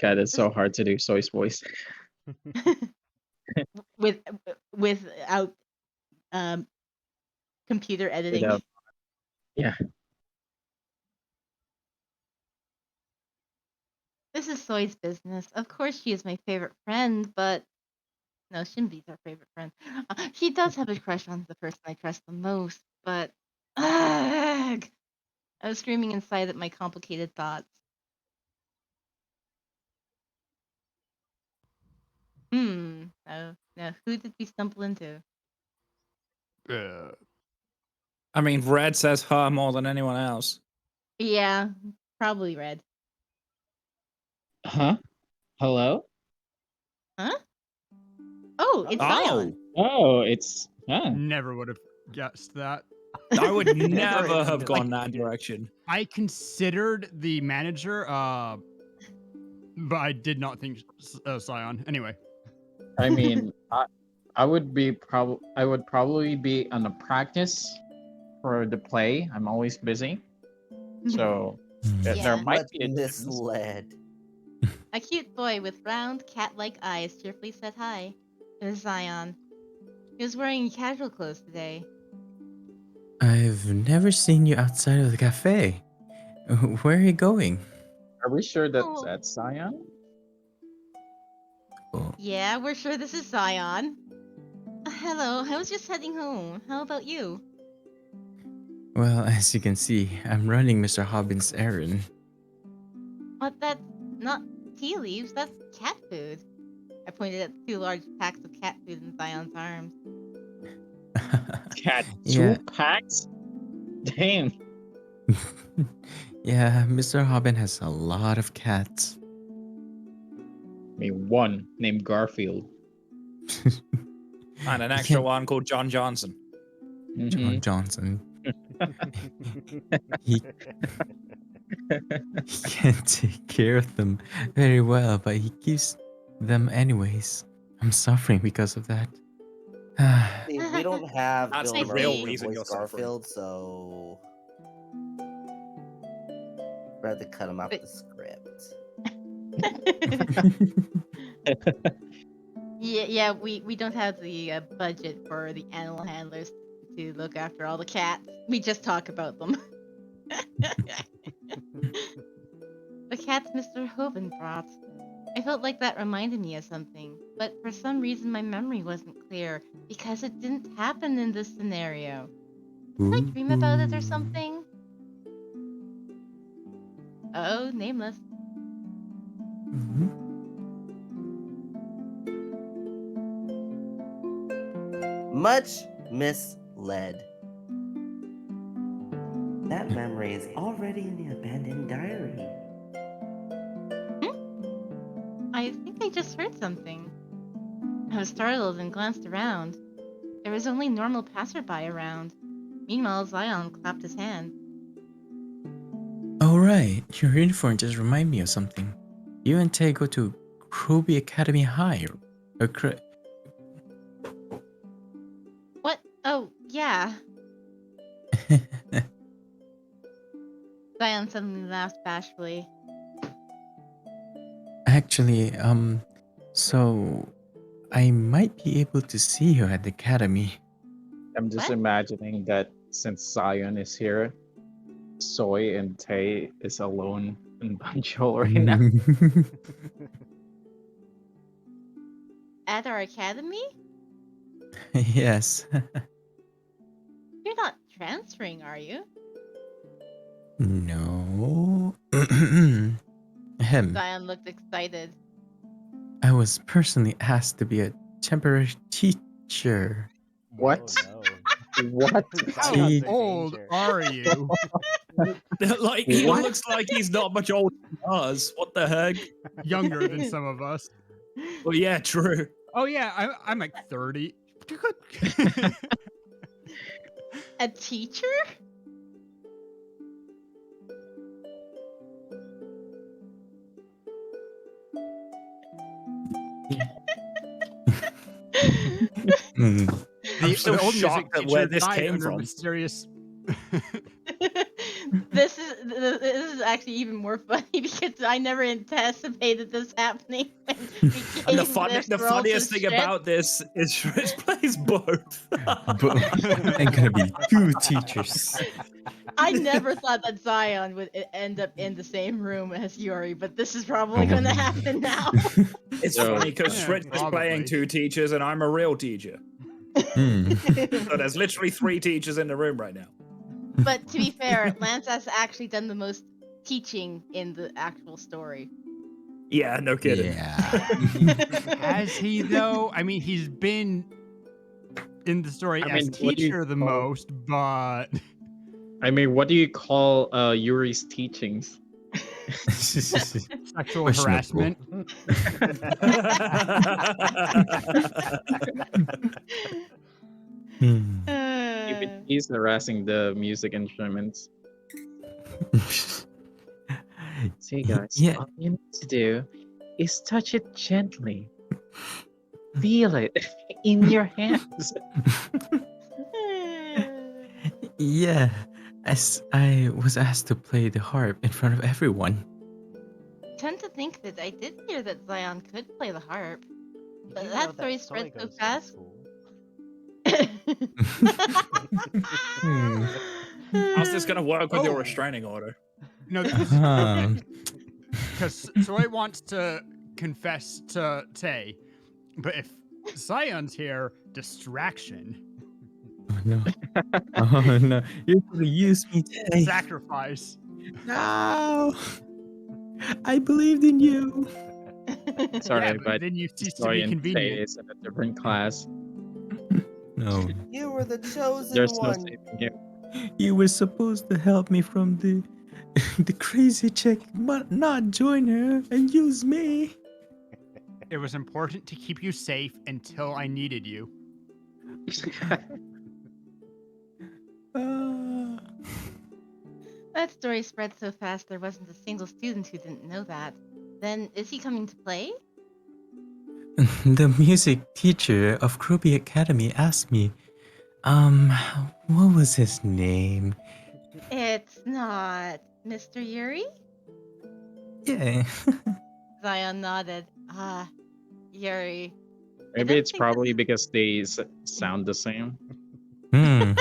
God, it's This- so hard to do Soy's voice. with without um computer editing. Without, yeah. This is Soy's business. Of course, she is my favorite friend, but no, Shinbi's our favorite friend. She does have a crush on the person I trust the most, but ugh, I was screaming inside at my complicated thoughts. Oh, no, who did we stumble into? I mean, Red says her more than anyone else. Yeah, probably Red. Huh? Hello? Huh? Oh, it's Zion. Oh, it's Never would have guessed that. I would Never never in a have gone million that direction. I considered the manager, but I did not think Scion. Anyway. I mean, I would probably be on a practice for the play. I'm always busy. So there Yeah. might be a difference. Misled. A cute boy with round, cat-like eyes cheerfully said hi. It was Zion. He was wearing casual clothes today. I've never seen you outside of the cafe. Where are you going? Are we sure Oh. that's Zion? Oh, Yeah, we're sure this is Zion. Hello, I was just heading home. How about you? well, as you can see, I'm running Mr. Hobbins' errand. But that's not tea leaves, that's cat food. I pointed at 2 large packs of cat food in Zion's arms. Cat Yeah. 2 packs? Damn. Yeah, Mr. Hobbin has a lot of cats. I mean, one named Garfield. And an extra one called John Johnson. John Johnson. He can't take care of them very well, but he keeps them anyways. I'm suffering because of that. See, we don't have That's Bill the Murray real to reason voice you're suffering. Garfield, so we had to cut him out But- the script. Yeah, we don't have the budget for the animal handlers to look after all the cats. We just talk about them. The cats Mr. Hoven brought. I felt like that reminded me of something, but for some reason my memory wasn't clear because it didn't happen in this scenario. Did I dream about it or something? Oh, Nameless. Much misled. That memory is already in the abandoned diary. I think I just heard something. I was startled and glanced around. There was only normal passerby around. Meanwhile, Zion clapped his hands. Oh right, your uniform just remind me of something. You and Tay go to Ruby Academy High. Or What? Oh, yeah. Zion suddenly laughed bashfully. Actually, so I might be able to see you at the academy. I'm just What? imagining that since Zion is here, Soy and Tay is alone in Banjul right now. At our academy? Yes. You're not transferring, are you? No. Ahem. Zion looked excited. I was personally asked to be a temporary teacher. What? Oh, What? How Zion's in old danger. are you? Like, he What? looks like he's not much older than us. What the heck? Younger than some of us. Well, yeah, true. Oh yeah, I'm like 30. A teacher? Hmm. I'm The still old music shocked at where teacher this died came under from. mysterious. this is actually even more funny because I never anticipated this happening. When we And gave this the role to funniest thing Shred. about this is Shred's plays both. And gonna be 2 teachers. I never thought that Zion would end up in the same room as Yuri, but this is probably going to happen now. It's So- funny because Yeah, Shred's just playing probably. 2 teachers and I'm a real teacher. Hmm. So there's literally 3 teachers in the room right now. But to be fair, Lance has actually done the most teaching in the actual story. Yeah, no kidding. Yeah. Has he though? I mean, he's been in the story I as mean, what do you teacher the call- most, but I mean, what do you call Yuri's teachings? sexual Questionable. harassment. Hmm. Even he's harassing the music instruments. See, guys, Yeah. all you need to do is touch it gently. Feel it in your hands. Yeah. As I was asked to play the harp in front of everyone. Tend to think that I did hear that Zion could play the harp. You But do that know story Soy spread so goes to fast. school. How's this gonna work with your Oh. restraining order? No, this is Huh. because Soy wants to confess to Tay, but if Zion's here, distraction, Oh no. Oh no. You're gonna use me today. sacrifice. No. I believed in you. Sorry, Yeah, but then you cease to Soy be and Tay convenient. is in a different class. No. You were the chosen There's no one. saving you. You were supposed to help me from the the crazy chick, but not join her and use me. It was important to keep you safe until I needed you. Ah. That story spread so fast there wasn't a single student who didn't know that. Then, is he coming to play? The music teacher of Kruby Academy asked me, what was his name? It's not Mr. Yuri? Yeah. Zion nodded. Ah, Yuri. Maybe don't it's think probably because they sound the same. Hmm.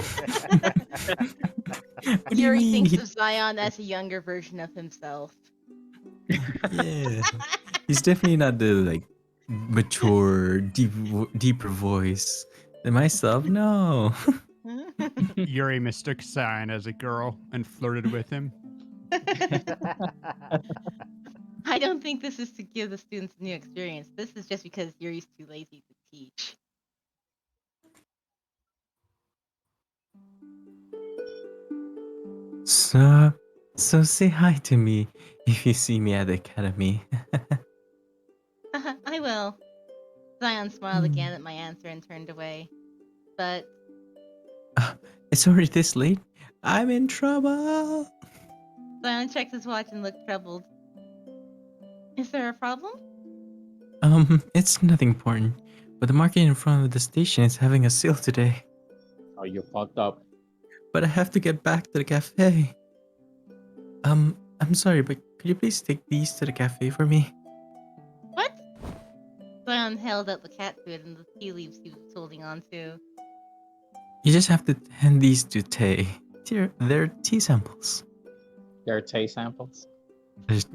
What do you Yuri mean? thinks of Zion as a younger version of himself. Yeah. He's definitely not the like mature, deeper voice than myself. No. Yuri mistook Zion as a girl and flirted with him. I don't think this is to give the students a new experience. This is just because Yuri's too lazy to teach. So say hi to me if you see me at the academy. I will. Zion smiled again at my answer and turned away. But It's already this late. I'm in trouble. Zion checked his watch and looked troubled. Is there a problem? It's nothing important, but the market in front of the station is having a sale today. Oh, you fucked up. But I have to get back to the cafe. I'm sorry, but could you please take these to the cafe for me? What? Zion held out the cat food and the tea leaves he was holding on to. You just have to hand these to Tay. They're tea samples. There are Tay samples. There's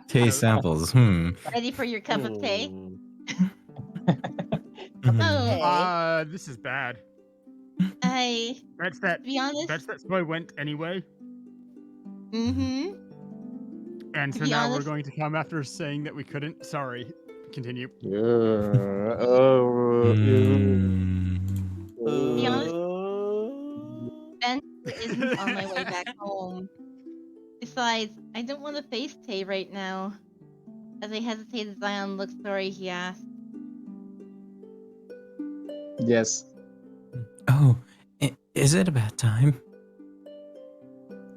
tea samples. Ready for your cup of tea? Mhm. This is bad. To be honest. That's that boy went anyway. Mm-hmm. And To so be now we're honest- going to come after saying that we couldn't. Sorry. Continue. To be honest, Ben isn't on my way back home. Besides, I don't want to face Tay right now. As I hesitate as Zion looks sorry, he asked. Yes. Oh, is it a bad time?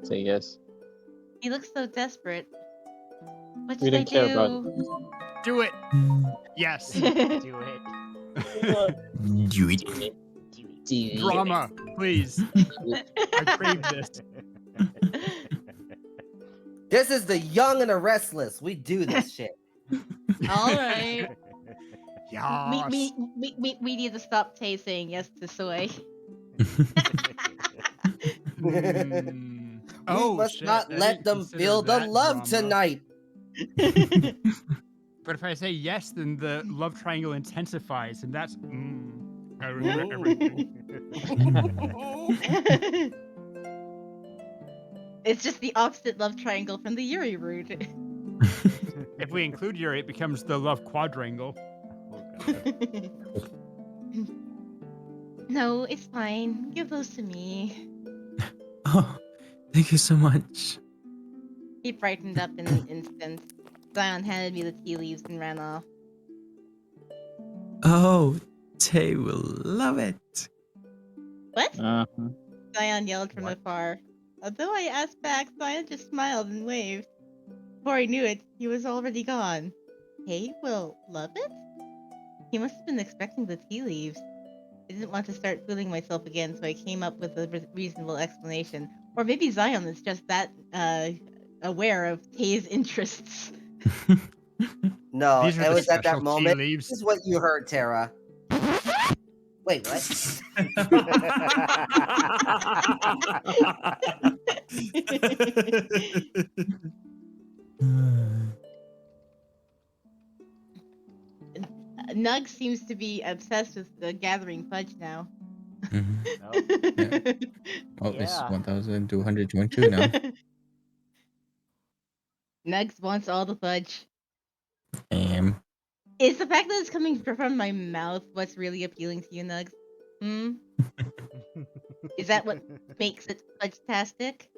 Say yes. He looks so desperate. What We should I don't care about do? Do it. Yes. Do it. Do it. Drama, please. I crave this. This is the young and the restless. We do this shit. All right. Yes. We need to stop Tay saying yes to soy. Mm. We Oh, must shit, not I let didn't them consider feel the that love drama. tonight. But if I say yes, then the love triangle intensifies, and that's I regret everything. It's just the opposite love triangle from the Yuri route. If we include Yuri, it becomes the love quadrangle. No, it's fine. Give those to me. Oh, thank you so much. He brightened up in an instant. Zion handed me the tea leaves and ran off. Oh, Tay will love it. What? Uh-huh. Zion yelled from afar. Although I asked back, Zion just smiled and waved. Before I knew it, he was already gone. Hey, will love it? He must have been expecting the tea leaves. I didn't want to start fooling myself again, so I came up with a reasonable explanation. Or maybe Zion is just that aware of Tay's interests. No, These are it the was at special that tea moment. leaves. This is what you heard, Tara. Wait, what? Nug seems to be obsessed with gathering fudge now. Yeah. Oh, it's Yeah. 1,222 now. Nugs wants all the fudge. Damn. Is the fact that it's coming from my mouth what's really appealing to you, Nugs? Is that what makes it fudge-tastic?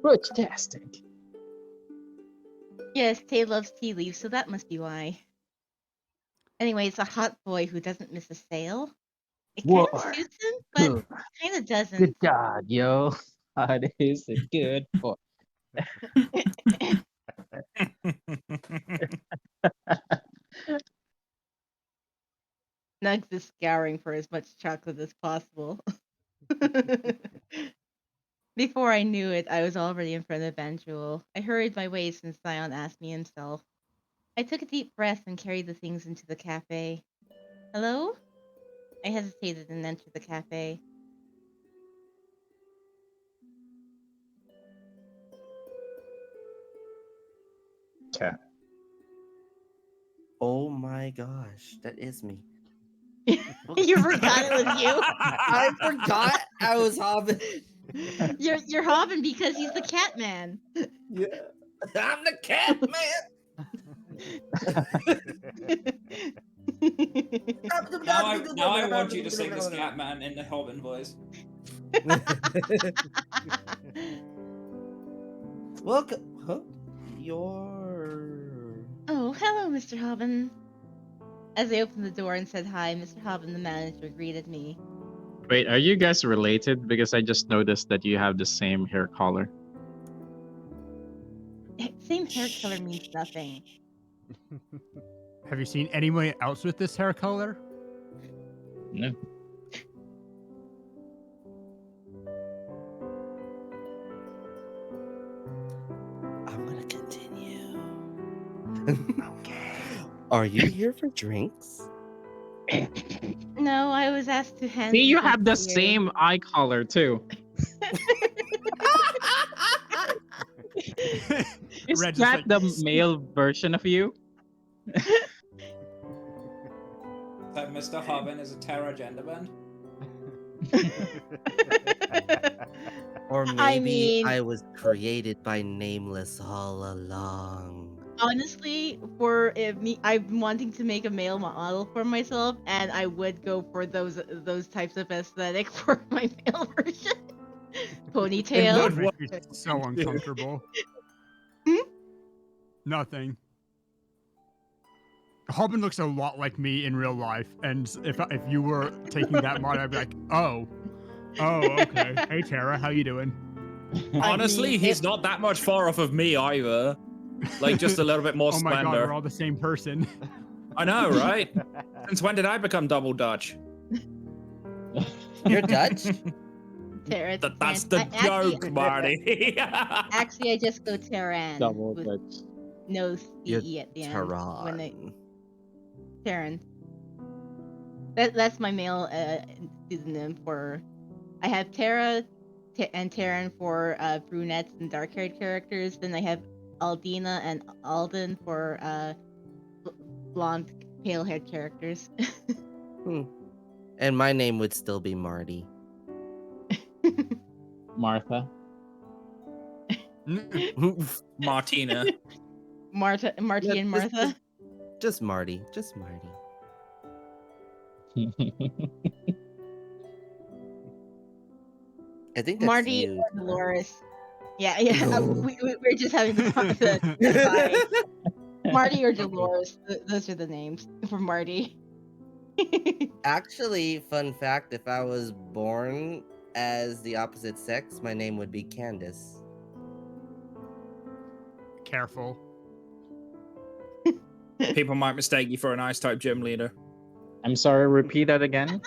Fudge-tastic. Yes, Tay loves tea leaves, so that must be why. Anyway, it's a hot boy who doesn't miss a sale. It kind of War. suits him, but kind of doesn't. Good God, yo. God is a good boy. Nugs is scouring for as much chocolate as possible. Before I knew it, I was already in front of Banjul. I hurried my way since Zion asked me himself. I took a deep breath and carried the things into the cafe. Hello? I hesitated and entered the cafe. Cat. Oh my gosh, that is me. You forgot it was you? I forgot I was Hobbit. You're Hobbin because he's the cat man. Yeah. I'm the cat man. Now I want you to sing this Catman in the Hobbin voice. Welcome. Huh? Your. Oh, hello, Mr. Hobbin. As I opened the door and said hi, Mr. Hobbin, the manager, greeted me. Wait, are you guys related? Because I just noticed that you have the same hair color. Same hair color means nothing. Have you seen anyone else with this hair color? No. I'm gonna continue. Okay. Are you here for drinks? No, I was asked to hand. See, you something have the here. same eye color too. Is Red just that like, the male version of you? That Mr. Hobbin is a Terra gender bend. Or maybe I mean, I was created by Nameless all along. honestly, for if me, I've been wanting to make a male model for myself, and I would go for those types of aesthetic for my male version. it Ponytail. would make me so uncomfortable. Hmm? Nothing. Hobbin looks a lot like me in real life, and if you were taking that mod, I'd be like, oh, okay. Hey Tara, how you doing? Honestly, mean, he's not that much far off of me either. Like, just a little bit more Oh my god, slender. we're all the same person. I know, right? Since when did I become double Dutch? You're Dutch? Tara. That's the joke, Marty. Actually, I just go Terran Double with Dutch. no You're CE at the end. When I Tehran. Terran. That's my male pseudonym for. I have Terra and Terran for brunettes and dark-haired characters. Then I have Aldina and Alden for blonde, pale-haired characters. And my name would still be Marty. Martha. Martina. Marty and Martha. Just Marty. Just Marty. I think that's Marty you. or Dolores. Yeah. We're just having the Marty or Dolores. Those are the names for Marty. Actually, fun fact, if I was born as the opposite sex, my name would be Candace. Careful. People might mistake you for an ice-type gym leader. I'm sorry, repeat that again.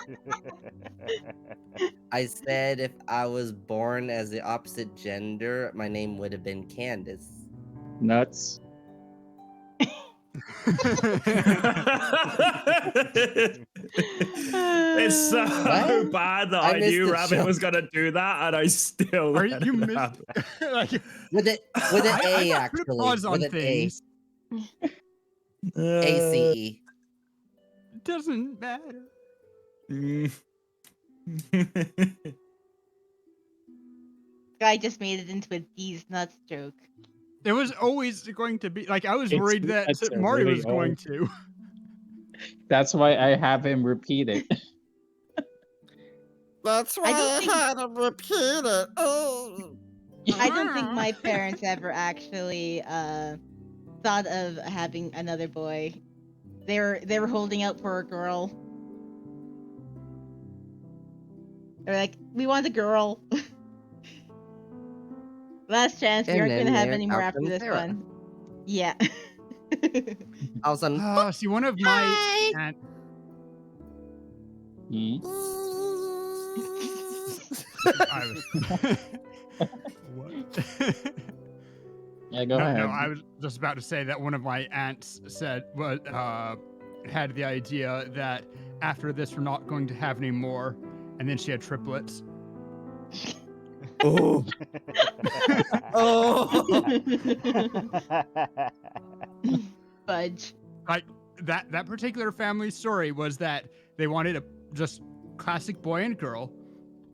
I said if I was born as the opposite gender, my name would have been Candace. Nuts. It's so What? bad that I I missed knew the Rabbit joke. was gonna do that, and I still Are let you it missed? happen. Like, With an I A, got put a actually. pause on With an A. things. ACE. It doesn't matter. Guy just made it into a D's nuts joke. It was always going to be like I was It's worried that nuts are Marty really was going old. to. That's why I have him repeat it. That's why don't I think- had to repeat it. Oh. I don't think my parents ever actually thought of having another boy. They were holding out for a girl. They're like, we want a girl. Last chance. We And aren't then gonna have there any more out after comes this Sarah. one. Yeah. All of a sudden, See, one of my Hi. Hmm? I was... what? Yeah, go ahead. No, I was just about to say that one of my aunts said had the idea that after this we're not going to have any more, and then she had triplets. oh, oh, Fudge. Like that particular family story was that they wanted a just classic boy and girl.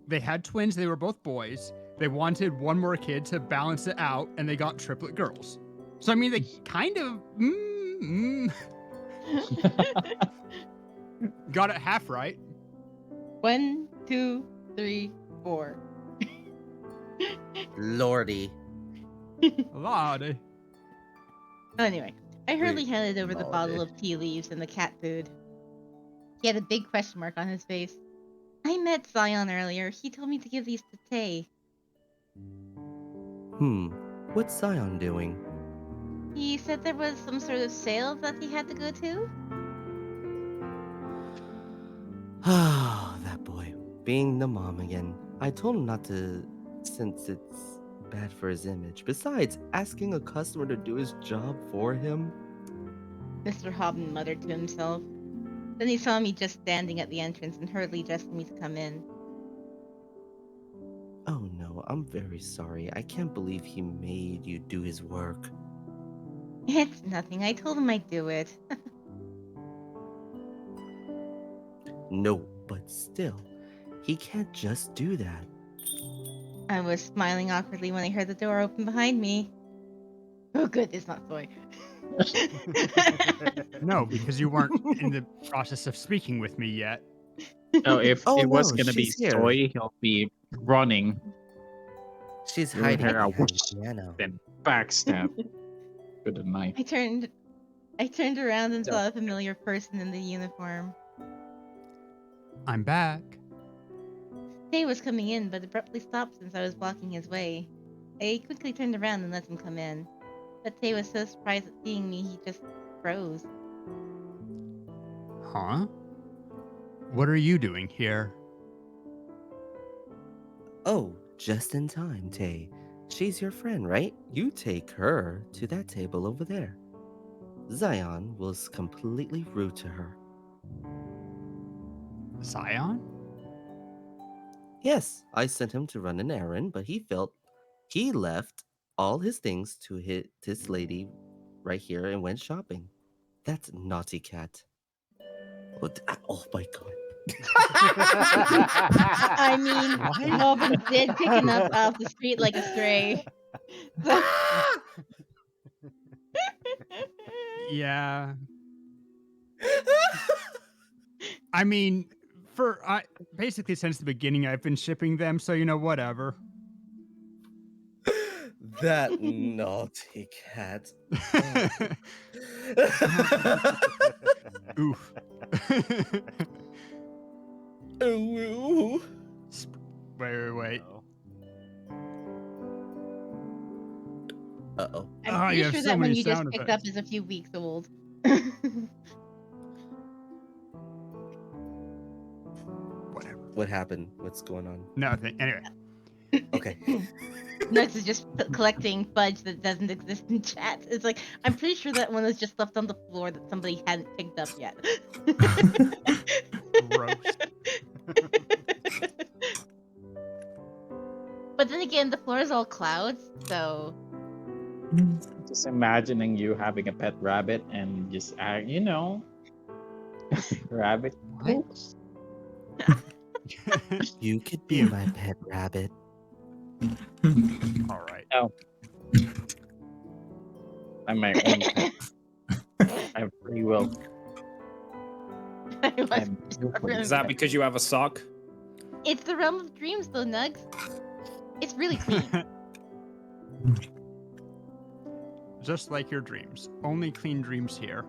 They had twins. They were both boys. They wanted one more kid to balance it out, and they got triplet girls. So I mean, they kind of got it half right. 1, 2, 3, 4. Lordy. Lordy. Anyway, I hurriedly Wait, handed over the bottle Lordy. of tea leaves and the cat food. He had a big question mark on his face. I met Zion earlier. He told me to give these to Tay. What's Zion doing? He said there was some sort of sale that he had to go to. Ah, that boy. Being the mom again. I told him not to, since it's bad for his image. Besides, asking a customer to do his job for him? Mr. Hobbin muttered to himself. Then he saw me just standing at the entrance and hurriedly gestured me to come in. Oh no, I'm very sorry. I can't believe he made you do his work. It's nothing. I told him I'd do it. No, but still, he can't just do that. I was smiling awkwardly when I heard the door open behind me. Oh, good, it's not Soy. No, because you weren't in the process of speaking with me yet. Oh, if Oh it was no, gonna be she's here. Soy, he'll be running. She's Giving hiding her a behind whoosh, the piano. then backstab with a knife. I turned around and Yeah. saw a familiar person in the uniform. I'm back. Tay was coming in, but abruptly stopped since I was blocking his way. I quickly turned around and let him come in. But Tay was so surprised at seeing me, he just froze. Huh? What are you doing here? Oh, just in time, Tay. She's your friend, right? You take her to that table over there. Zion was completely rude to her. Zion? Yes, I sent him to run an errand, but he left all his things to hit this lady right here and went shopping. That's naughty cat. Oh my god. I mean, Robin did pick him up off the street like a stray. Yeah. I mean, basically since the beginning I've been shipping them, so whatever. That naughty cat. Oof. Ooh. Wait. Uh-oh. I'm Oh, pretty you have sure so that one many you just sound picked effects. up is a few weeks old. Whatever. What happened? What's going on? Nothing. Anyway. Okay. Nuts is just collecting fudge that doesn't exist in chat. It's like, I'm pretty sure that one was just left on the floor that somebody hadn't picked up yet. Gross. But then again, the floor is all clouds, so... Just imagining you having a pet rabbit and just act, rabbit. Oops. You could be my pet rabbit. All right. No. I'm my own pet. I have free will. Is that because you have a sock? It's the realm of dreams, though, Nugs. It's really clean. Just like your dreams. Only clean dreams here.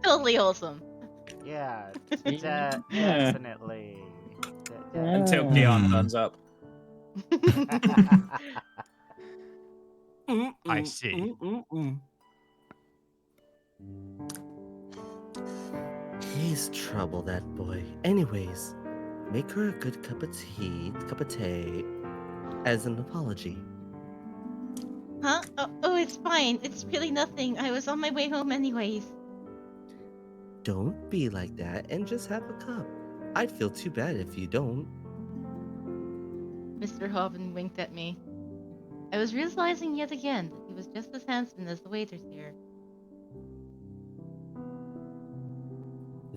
Totally wholesome. Yeah, Yeah. definitely. Until Keon turns up. I see. He's trouble, that boy. Anyways, make her a good cup of tea, as an apology. Huh? Oh, it's fine. It's really nothing. I was on my way home anyways. Don't be like that and just have a cup. I'd feel too bad if you don't. Mr. Hoven winked at me. I was realizing yet again that he was just as handsome as the waiters here.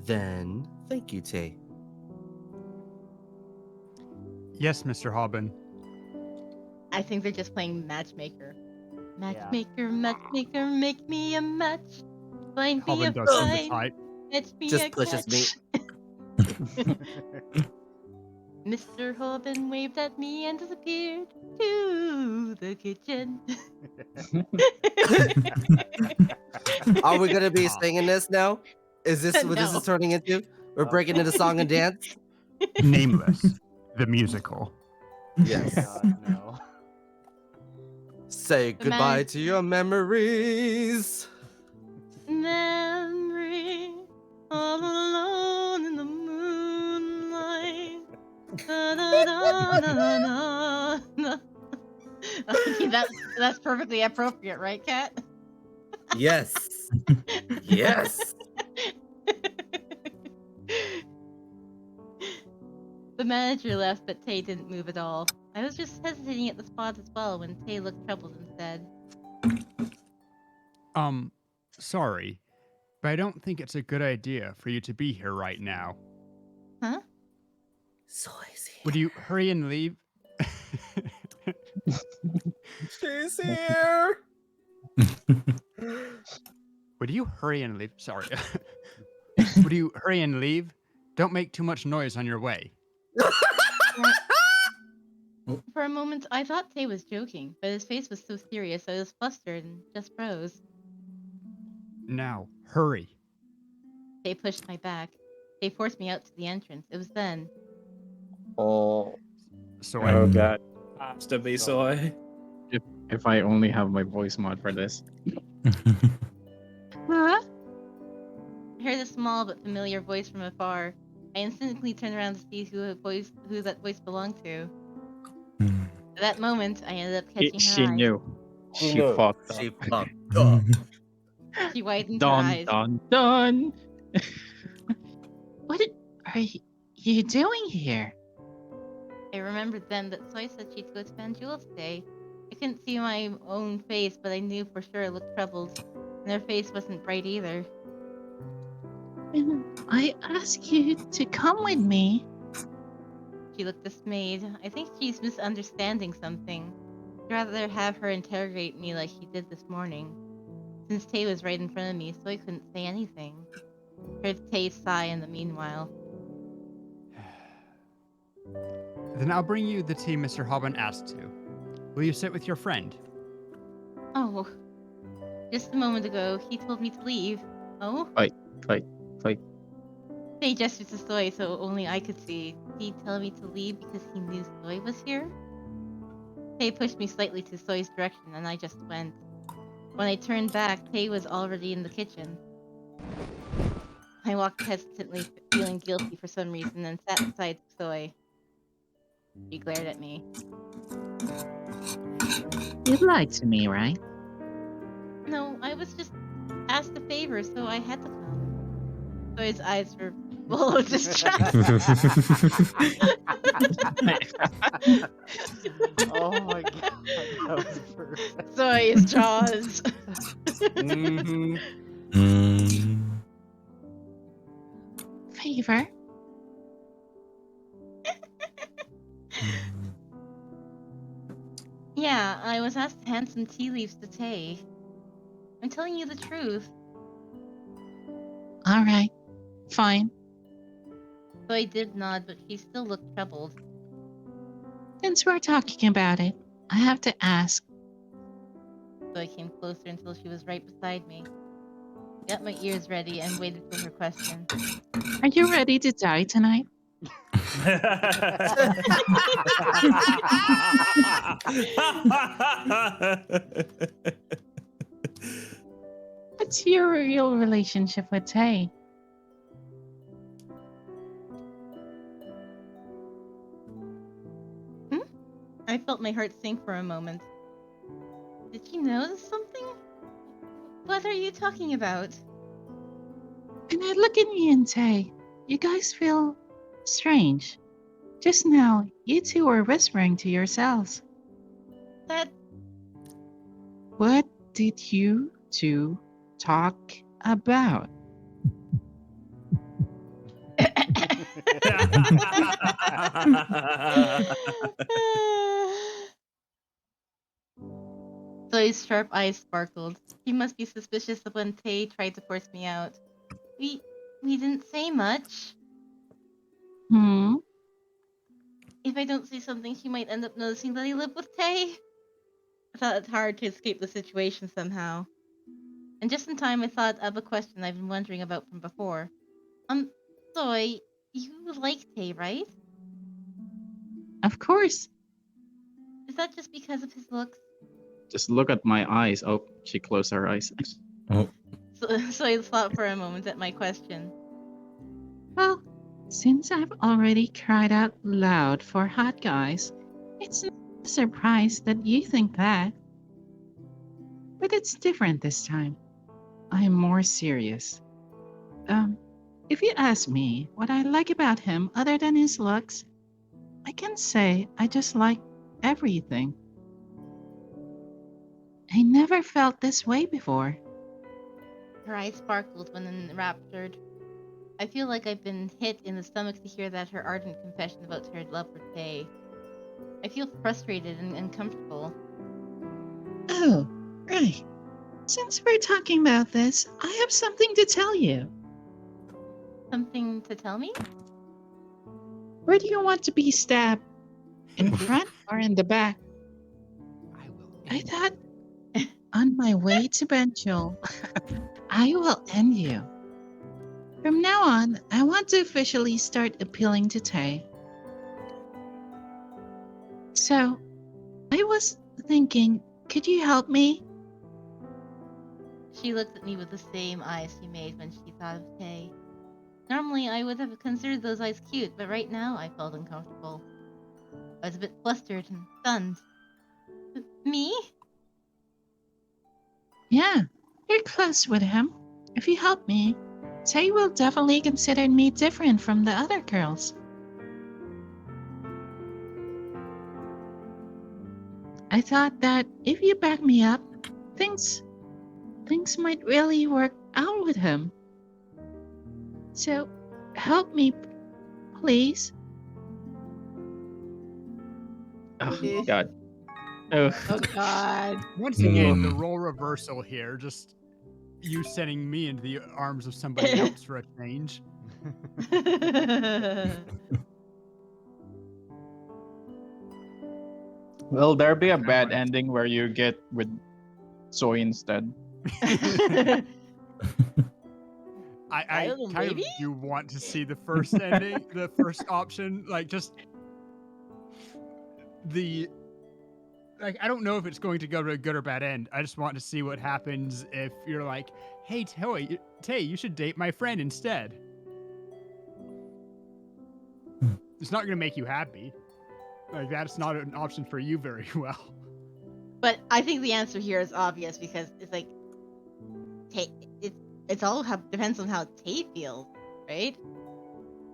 Then, thank you, Tay. Yes, Mr. Hobbin. I think they're just playing matchmaker. Matchmaker, matchmaker, make me a match. Find me a Hobbin does seem the find. type. Fetch me Just a pushes me. catch. Mr. Hobbin waved at me and disappeared to the kitchen. Are we gonna be singing this now? Is this what this No. is turning into? We're breaking into song and dance? Nameless, the musical. Yes. God, no. Say The goodbye man- to your memories. Memory, all alone in the moonlight. Da, da, da, da, da, da. Okay, that's perfectly appropriate, right, Kat? Yes. Yes. The manager left, but Tay didn't move at all. I was just hesitating at the spot as well when Tay looked troubled instead. Sorry, but I don't think it's a good idea for you to be here right now. Huh? Soy's here. Would you hurry and leave? She's here. Would you hurry and leave? Sorry. Would you hurry and leave? Don't make too much noise on your way. For a moment, I thought Tay was joking, but his face was so serious I was flustered and just froze. Now, hurry. Tay pushed my back. They forced me out to the entrance. It was then. Oh. So Oh god. Has to be soy. If I only have my voice mod for this. Huh? I heard a small but familiar voice from afar. I instantly turned around to see who that voice belonged to. At that moment, I ended up catching her She eye. knew. She No, fucked up. she fucked up. She widened her Dun eyes. dun dun. What are you doing here? I remembered then that Soy said she'd go to Van Jewel's today. I couldn't see my own face, but I knew for sure it looked troubled. And her face wasn't bright either. And I asked you to come with me. She looked dismayed. I think she's misunderstanding something. I'd rather have her interrogate me like she did this morning. Since Tay was right in front of me, so I couldn't say anything. Heard Tay sigh in the meanwhile. Then I'll bring you the tea Mr. Hobbin asked to. Will you sit with your friend? Oh. Just a moment ago, he told me to leave. Oh? Fight. Tay gestured to Soy so only I could see. Did he tell me to leave because he knew Soy was here? Tay pushed me slightly to Soy's direction and I just went. When I turned back, Tay was already in the kitchen. I walked hesitantly, feeling guilty for some reason, and sat beside Soy. She glared at me. You lied to me, right? No, I was just asked a favor, so I had to come. Soy's eyes were full of distress. Oh my god, that was perfect. Soy's jaws. Mm-hmm. Favor? Yeah, I was asked to hand some tea leaves to Tay. I'm telling you the truth. All right. Fine. Soy did nod, but she still looked troubled. Since we're talking about it, I have to ask. Soy came closer until she was right beside me. Got my ears ready and waited for her question. Are you ready to die tonight? What's your real relationship with Tay? I felt my heart sink for a moment. Did she notice something? What are you talking about? When I look at you and Tay, you guys feel strange. Just now, you two were whispering to yourselves. That What did you two talk about? Zoe's sharp eyes sparkled. She must be suspicious of when Tay tried to force me out. We didn't say much. Hmm? If I don't say something, she might end up noticing that I live with Tay. I thought it hard to escape the situation somehow. And just in time, I thought of a question I've been wondering about from before. Zoe, you like Tay, right? Of course. Is that just because of his looks? Just look at my eyes. Oh, she closed her eyes. Oh, So I thought for a moment at my question. Well, since I've already cried out loud for hot guys, it's not a surprise that you think that. But it's different this time. I'm more serious. If you ask me what I like about him other than his looks, I can say I just like everything. I never felt this way before. Her eyes sparkled when enraptured. I feel like I've been hit in the stomach to hear that her ardent confession about her love for Tay. I feel frustrated and uncomfortable. Oh, right. Since we're talking about this, I have something to tell you. Something to tell me? Where do you want to be stabbed? In front or in the back? I thought on my way to Benchel, I will end you. From now on, I want to officially start appealing to Tay. So, I was thinking, could you help me? She looked at me with the same eyes she made when she thought of Tay. Normally, I would have considered those eyes cute, but right now I felt uncomfortable. I was a bit flustered and stunned. Me? Yeah, you're close with him. If you help me, Tay will definitely consider me different from the other girls. I thought that if you back me up, things might really work out with him. So, help me, please. Oh God. Oh. Oh God. Once again, the Mm. role reversal here. Just you sending me into the arms of somebody else for a change. Will there be a bad ending where you get with Soy instead? I don't know, kind maybe? of do want to see the first ending, the first option, like just the like I don't know if it's going to go to a good or bad end. I just want to see what happens if you're like, "Hey, Tay, you should date my friend instead." It's not going to make you happy. Like that's not an option for you very well. But I think the answer here is obvious because it's like Tay. It's all depends on how Tay feels, right?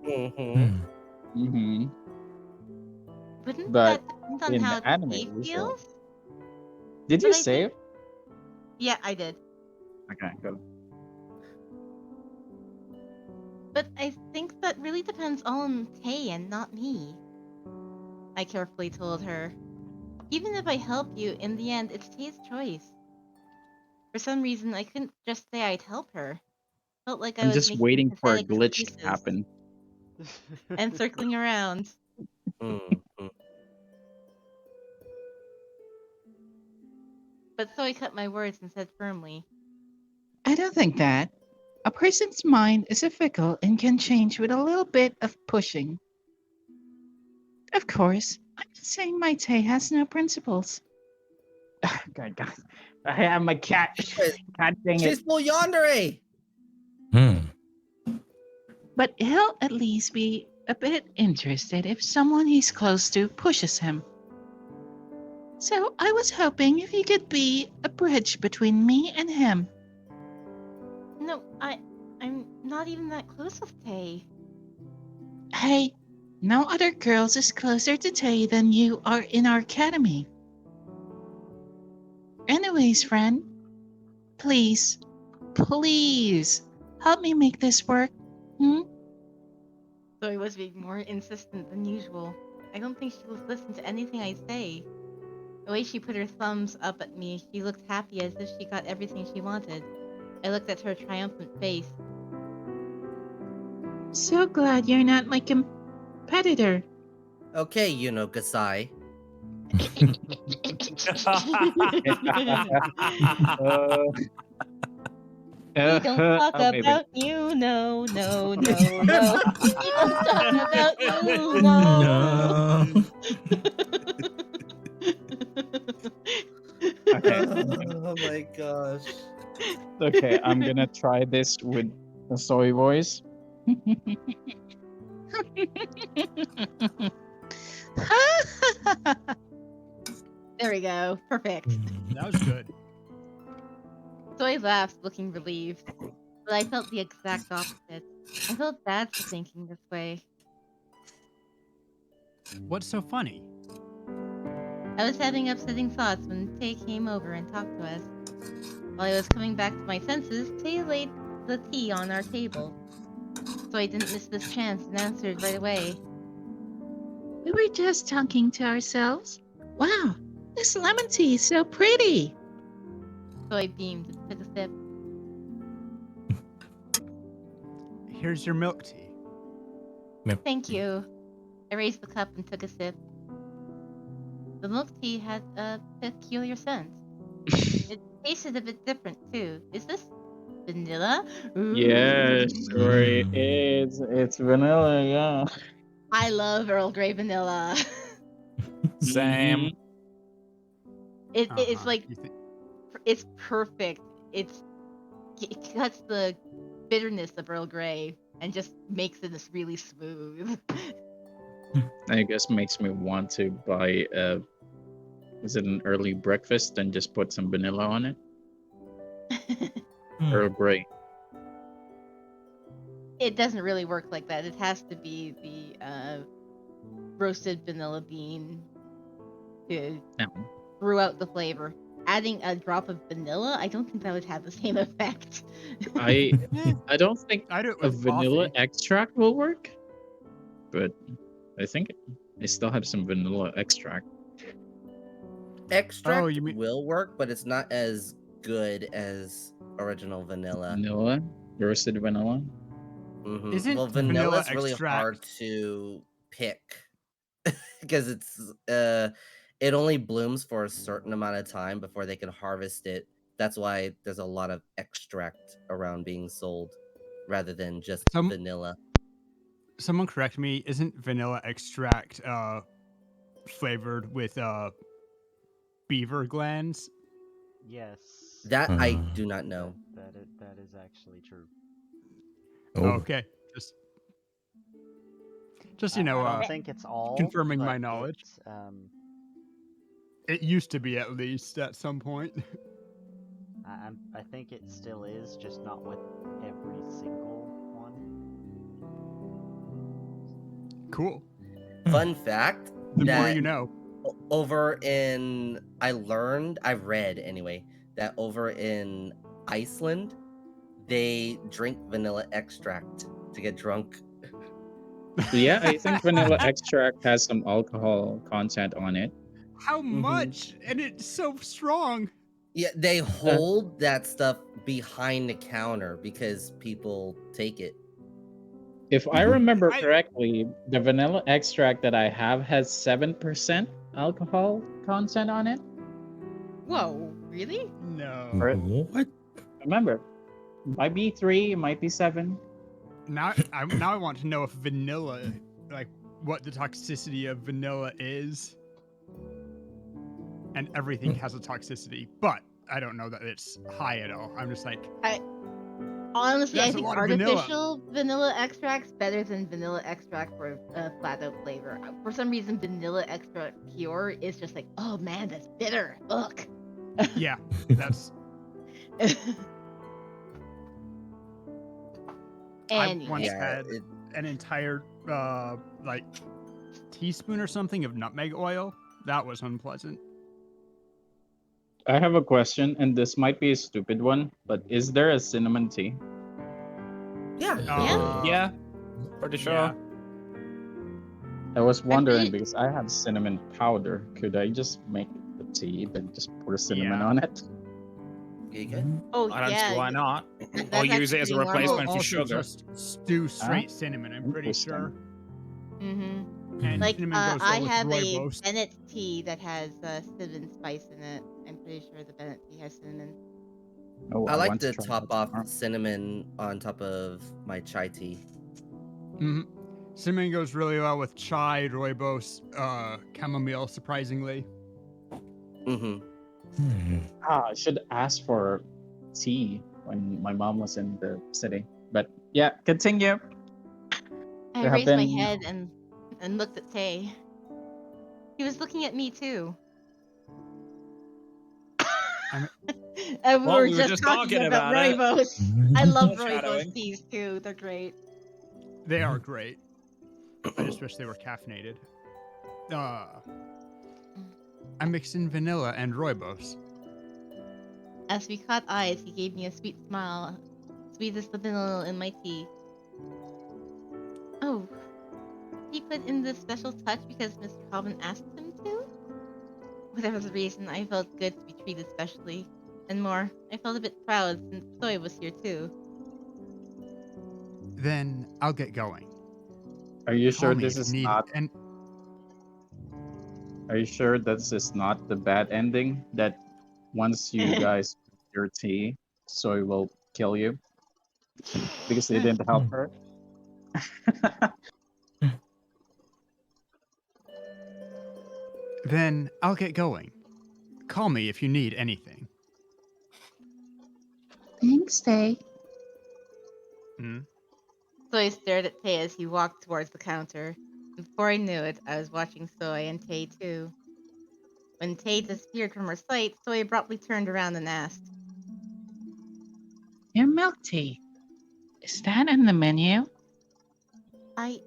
Mm-hmm. Mm-hmm. Wouldn't But that depend on in how the anime, Tay usually. feels? Did But you I think- save? Yeah, I did. Okay, go. But I think that really depends on Tay and not me. I carefully told her. Even if I help you, in the end, it's Tay's choice. For some reason, I couldn't just say I'd help her. Felt like I I'm was just making waiting for a pathetic glitch to excuses happen. and circling around. Mm-hmm. But so I cut my words and said firmly, I don't think that. A person's mind is fickle and can change with a little bit of pushing. Of course, I'm not saying my Tay has no principles. God, I have my cat. God dang it. She's full yandere. But he'll at least be a bit interested if someone he's close to pushes him. So I was hoping if he could be a bridge between me and him. no, I'm not even that close with Tay. Hey, no other girls is closer to Tay than you are in our academy. Anyways, friend, please, please help me make this work. So I was being more insistent than usual. I don't think she would listen to anything I say. The way she put her thumbs up at me, she looked happy as if she got everything she wanted. I looked at her triumphant face. So glad you're not my competitor. Okay, Gasai. We don't talk about you, no, no, no, no. We don't talk about you, no. Okay. Oh my gosh. Okay, I'm gonna try this with a soy voice. There we go. Perfect. That was good. So I laughed, looking relieved. But I felt the exact opposite. I felt bad for thinking this way. What's so funny? I was having upsetting thoughts when Tay came over and talked to us. While I was coming back to my senses, Tay laid the tea on our table. So I didn't miss this chance and answered right away. We were just talking to ourselves. Wow, this lemon tea is so pretty. So I beamed and took a sip. Here's your milk tea. Thank you. I raised the cup and took a sip. The milk tea had a peculiar scent. It tasted a bit different too. Is this vanilla? Yes, Ooh. right. It's vanilla, yeah. I love Earl Grey vanilla. Same. It's like You think- it's perfect. It cuts the bitterness of Earl Grey and just makes it this really smooth. I guess makes me want to buy is it an early breakfast and just put some vanilla on it? Earl Grey. It doesn't really work like that. It has to be the roasted vanilla bean to No. brew out the flavor. Adding a drop of vanilla, I don't think that would have the same effect. I don't think I do it a with vanilla coffee. extract will work, but I think I still have some vanilla extract. Extract Oh, you mean- will work, but it's not as good as original vanilla. Vanilla, roasted vanilla. Mhm. Isn't Well, vanilla vanilla is really extract- hard to pick because it only blooms for a certain amount of time before they can harvest it. That's why there's a lot of extract around being sold rather than just vanilla. Someone correct me. Isn't vanilla extract flavored with beaver glands? Yes. That I do not know. That is actually true. Oh, okay. Just you know, I don't think it's all confirming my but knowledge. It, It used to be at least at some point. I think it still is, just not with every single one. Cool. Fun fact. The more that you know. Over I read anyway, that over in Iceland, they drink vanilla extract to get drunk. Yeah, I think vanilla extract has some alcohol content on it. How much? And it's so strong. Yeah, they hold that stuff behind the counter because people take it. If I remember correctly, the vanilla extract that I have has 7% alcohol content on it. Whoa, really? No. What? Remember, it might be 3, it might be 7. Now I want to know if vanilla, like what the toxicity of vanilla is. And everything has a toxicity, but I don't know that it's high at all. I'm just like, Honestly, I That's a think lot of vanilla. artificial vanilla extract's better than vanilla extract for a flat out flavor. For some reason, vanilla extract pure is just like, oh man, that's bitter. Ugh. yeah, that's. I once had an entire like teaspoon or something of nutmeg oil. That was unpleasant. I have a question, and this might be a stupid one, but is there a cinnamon tea? Yeah. Yeah. Pretty sure. Yeah. I was wondering because I have cinnamon powder. Could I just make the tea, then just put cinnamon on it? You good? Oh, I don't yeah. see why not. That's Or use it as a actually normal. replacement for Also sugar. just stew straight cinnamon. I'm pretty sure. Mm-hmm. And Like, cinnamon goes I well with have a rooibos. Bennett tea that has cinnamon spice in it. I'm pretty sure the Bennett tea has cinnamon. Oh, I like want to try top that off tomorrow. cinnamon on top of my chai tea. Mm-hmm. Cinnamon goes really well with chai, rooibos, chamomile, surprisingly. I should ask for tea when my mom was in the city. But yeah, continue. I There have raised my been- head and looked at Tay. He was looking at me too. And Well, we were just talking about it. rooibos. I love Foreshadowing. rooibos teas too. They're great. They are great. I just wish they were caffeinated. I mixed in vanilla and rooibos. As we caught eyes, he gave me a sweet smile, sweet as the vanilla in my tea. Oh, he put in this special touch because Mr. Hobbin asked him to? Whatever the reason, I felt good to be treated specially. And more, I felt a bit proud since Soy was here too. Then I'll get going. Are you Call sure me this if is you need not? and Are you sure this is not the bad ending? That once you guys drink your tea, Soy will kill you because you didn't help her. Then I'll get going. Call me if you need anything. Thanks, Tay. Hmm? Soy stared at Tay as he walked towards the counter. Before I knew it, I was watching Soy and Tay too. When Tay disappeared from her sight, Soy abruptly turned around and asked, Your milk tea. Is that on the menu? I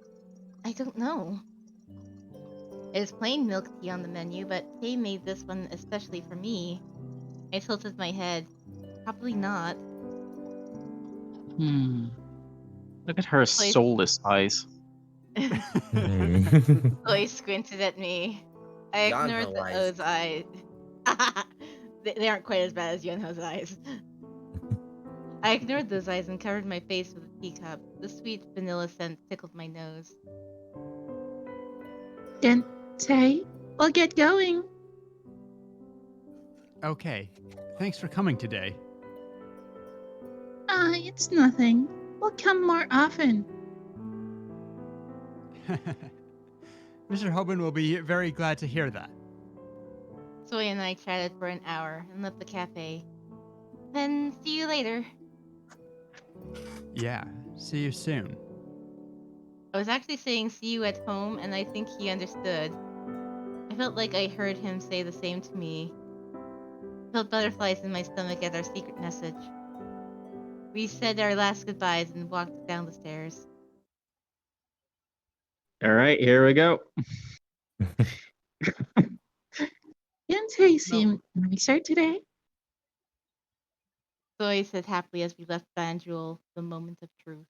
don't know. There's plain milk tea on the menu, but Tay made this one especially for me. I tilted my head. Probably not. Look at her Soy, soulless eyes. Soy squinted at me. I ignored Yonho the eyes. O's eyes. They aren't quite as bad as Yunho's eyes. I ignored those eyes and covered my face with a teacup. The sweet vanilla scent tickled my nose. Then, Tay, we'll get going. Okay. Thanks for coming today. It's nothing. We'll come more often. Mr. Hoban will be very glad to hear that. Soy and I chatted for an hour and left the cafe. Then, see you later. Yeah, see you soon. I was actually saying see you at home, and I think he understood. I felt like I heard him say the same to me. I felt butterflies in my stomach at our secret message. We said our last goodbyes and walked down the stairs. All right, here we go. Didn't Tay seem nicer today? Zoe said happily as we left Banjul, the moment of truth.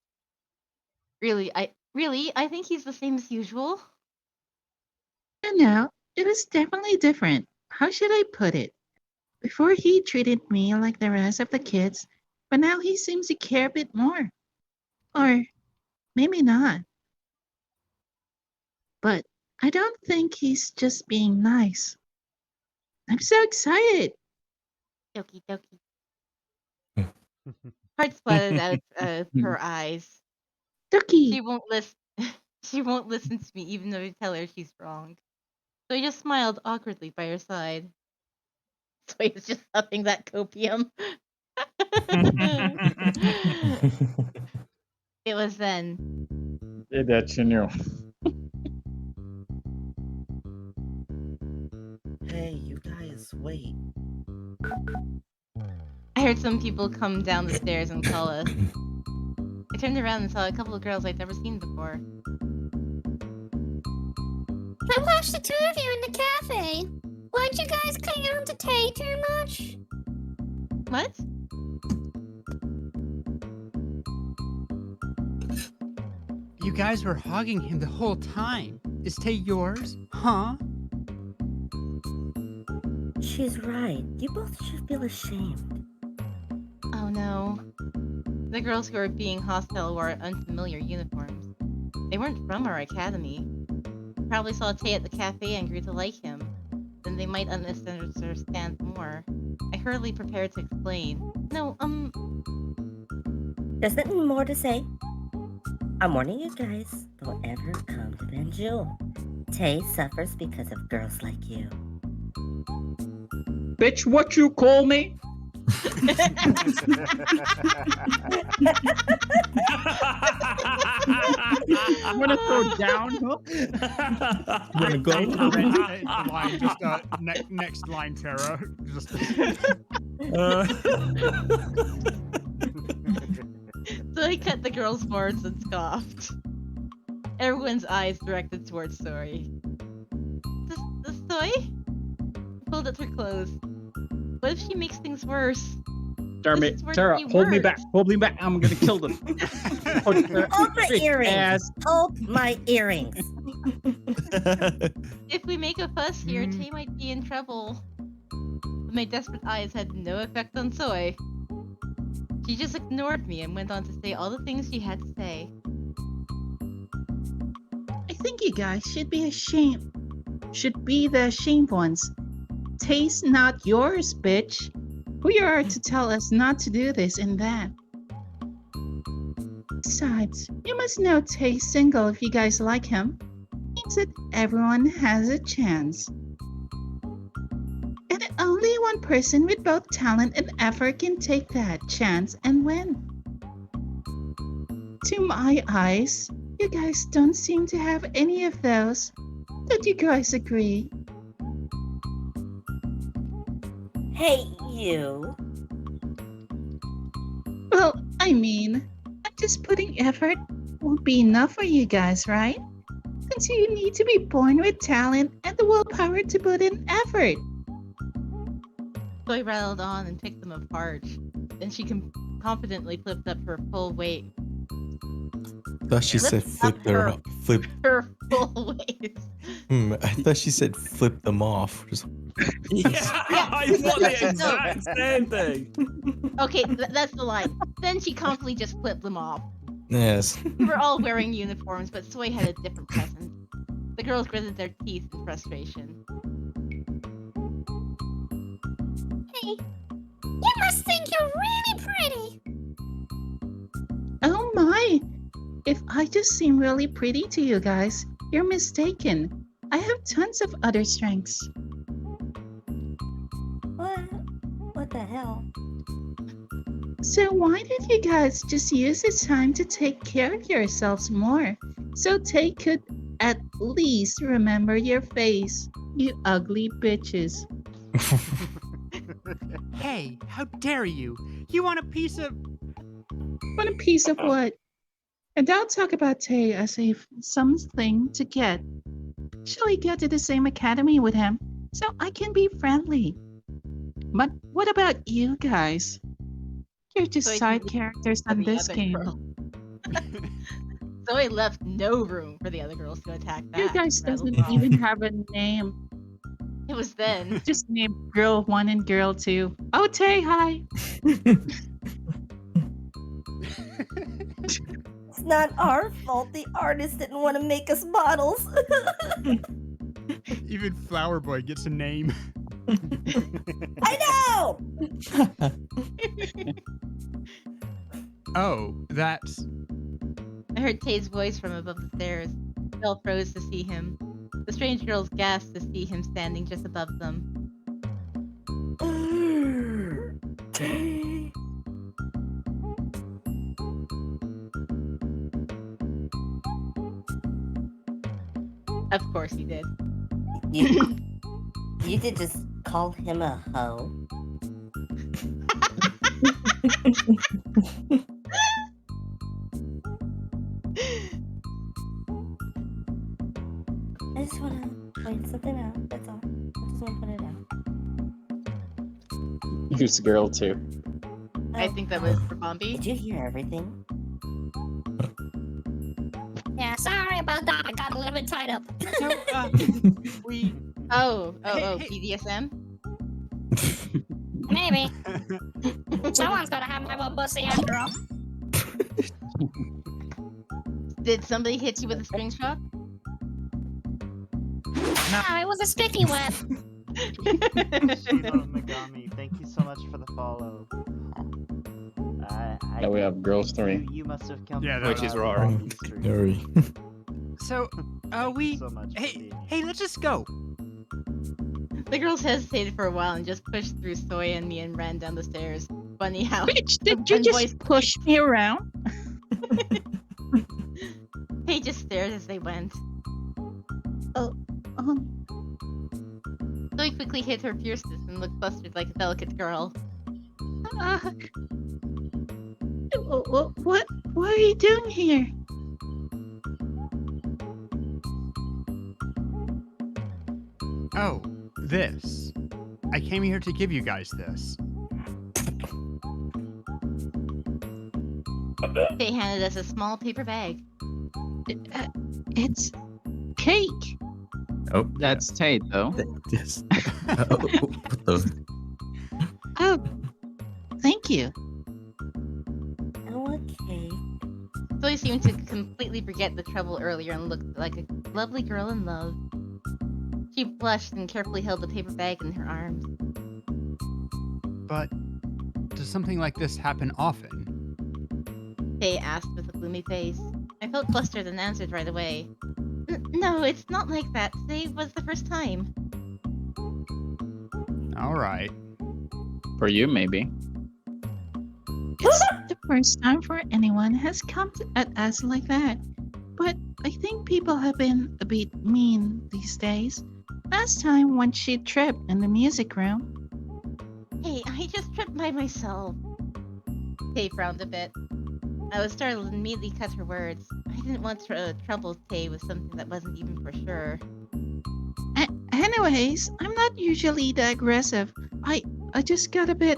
Really, I think he's the same as usual. No, it was definitely different. How should I put it? Before he treated me like the rest of the kids, but now he seems to care a bit more. Or maybe not. But I don't think he's just being nice. I'm so excited. Doki doki. Heart flooded out of her eyes. Ducky. She won't listen. She won't listen to me even though I tell her she's wrong. So I just smiled awkwardly by her side. So he's just upping that copium. It was then. That you knew. Hey, you guys, wait. I heard some people come down the stairs and call us. I turned around and saw a couple of girls I'd never seen before. I watched the two of you in the cafe. Weren't you guys clinging on to Tay too much? What? You guys were hogging him the whole time. Is Tay yours? Huh? She's right. You both should feel ashamed. Oh no. The girls who were being hostile wore unfamiliar uniforms. They weren't from our academy. Probably saw Tay at the cafe and grew to like him. Then they might understand more. I hurriedly prepared to explain. No, There's nothing more to say. I'm warning you guys, don't ever come to Banjul. Tay suffers because of girls like you. Bitch, what you call me? I'm gonna throw down. Wanna go? Line, just next line, Tara. Just. So he cut the girls' words and scoffed. Everyone's eyes directed towards Sori. Soy? Pulled at her clothes. What if she makes things worse? Damn This it, is where Tara, she hold me works. back. Hold me back. I'm gonna kill them. Hold my Bitch earrings. ass. Hold my earrings. If we make a fuss here, Tay might be in trouble. But my desperate eyes had no effect on Soy. She just ignored me and went on to say all the things she had to say. I think you guys should be ashamed. Should be the ashamed ones. Taste not yours, bitch. Who you are to tell us not to do this and that? Besides, you must know Tay's single if you guys like him. Means that everyone has a chance. And only one person with both talent and effort can take that chance and win. To my eyes, you guys don't seem to have any of those. Don't you guys agree? Hey, you. Well, I mean, just putting effort won't be enough for you guys, right? And so you need to be born with talent and the willpower to put in effort. Soy rattled on and picked them apart. Then she confidently flipped up her full weight. Thought she said flip up their her- flip. Her full weight. I thought she said flip them off. Just- Yeah, I thought the No. exact same thing. Okay, that's the line. Then she confidently just flipped them off. yes. We were all wearing uniforms, but Soy had a different presence. The girls gritted their teeth in frustration. Hey, you must think you're really pretty. Oh my! If I just seem really pretty to you guys, you're mistaken. I have tons of other strengths. What the hell? So why don't you guys just use this time to take care of yourselves more? So Tay could at least remember your face, you ugly bitches. Hey, how dare you? You want a piece of... Want a piece of what? And don't talk about Tay as if something to get. Shall we get to the same academy with him so I can be friendly? But what about you guys? You're just Soy side didn't characters for on the this other game. girl. Soy left no room for the other girls to attack back. You guys and rattle doesn't them off. even have a name. It was then. Just name Girl 1 and Girl 2. Oh, Tay, hi! It's not our fault the artist didn't want to make us models. Even Flower Boy gets a name. I know! Oh, that's... I heard Tay's voice from above the stairs. They all froze to see him. The strange girls gasped to see him standing just above them. Of course he did. You did just call him a hoe? I just want to point something out, that's all. I just want to put it out. Who's Girl 2? I think that was for Bombi. Did you hear everything? Yeah, sorry about that. I got a little bit tied up. So, we... Oh, Hey. BDSM? Maybe. Someone's gonna have my little pussy after all. Did somebody hit you with a screenshot? No, it was a sticky web. Shiva Megami, thank you so much for the follow. Now we have Girls 3. You must have come Yeah, from, which is the Rory. Bobby stream. Sorry. So, Thank we... you so much for Hey, being hey, let's just go. The girls hesitated for a while and just pushed through Soy and me and ran down the stairs. Funny how Bitch, did you one just voice- push me around? Tay just stared as they went. Soy quickly hid her fierceness and looked flustered like a delicate girl. What are you doing here? Oh, this. I came here to give you guys this. Tay handed us a small paper bag. It's cake. Oh, That's Tate, though. yes. What the? Oh, thank you. Oh, okay. Zoe seemed to completely forget the trouble earlier and looked like a lovely girl in love. She blushed and carefully held the paper bag in her arms. But does something like this happen often? Tay asked with a gloomy face. I felt flustered and answered right away. No, it's not like that. Today was the first time. All right. For you, maybe. It's not the first time for anyone has come at us like that. But I think people have been a bit mean these days. Last time when she tripped in the music room. Hey, I just tripped by myself. Tay frowned a bit. I was startled and immediately cut her words. I didn't want to trouble Tay with something that wasn't even for sure. Anyways, I'm not usually that aggressive. I just got a bit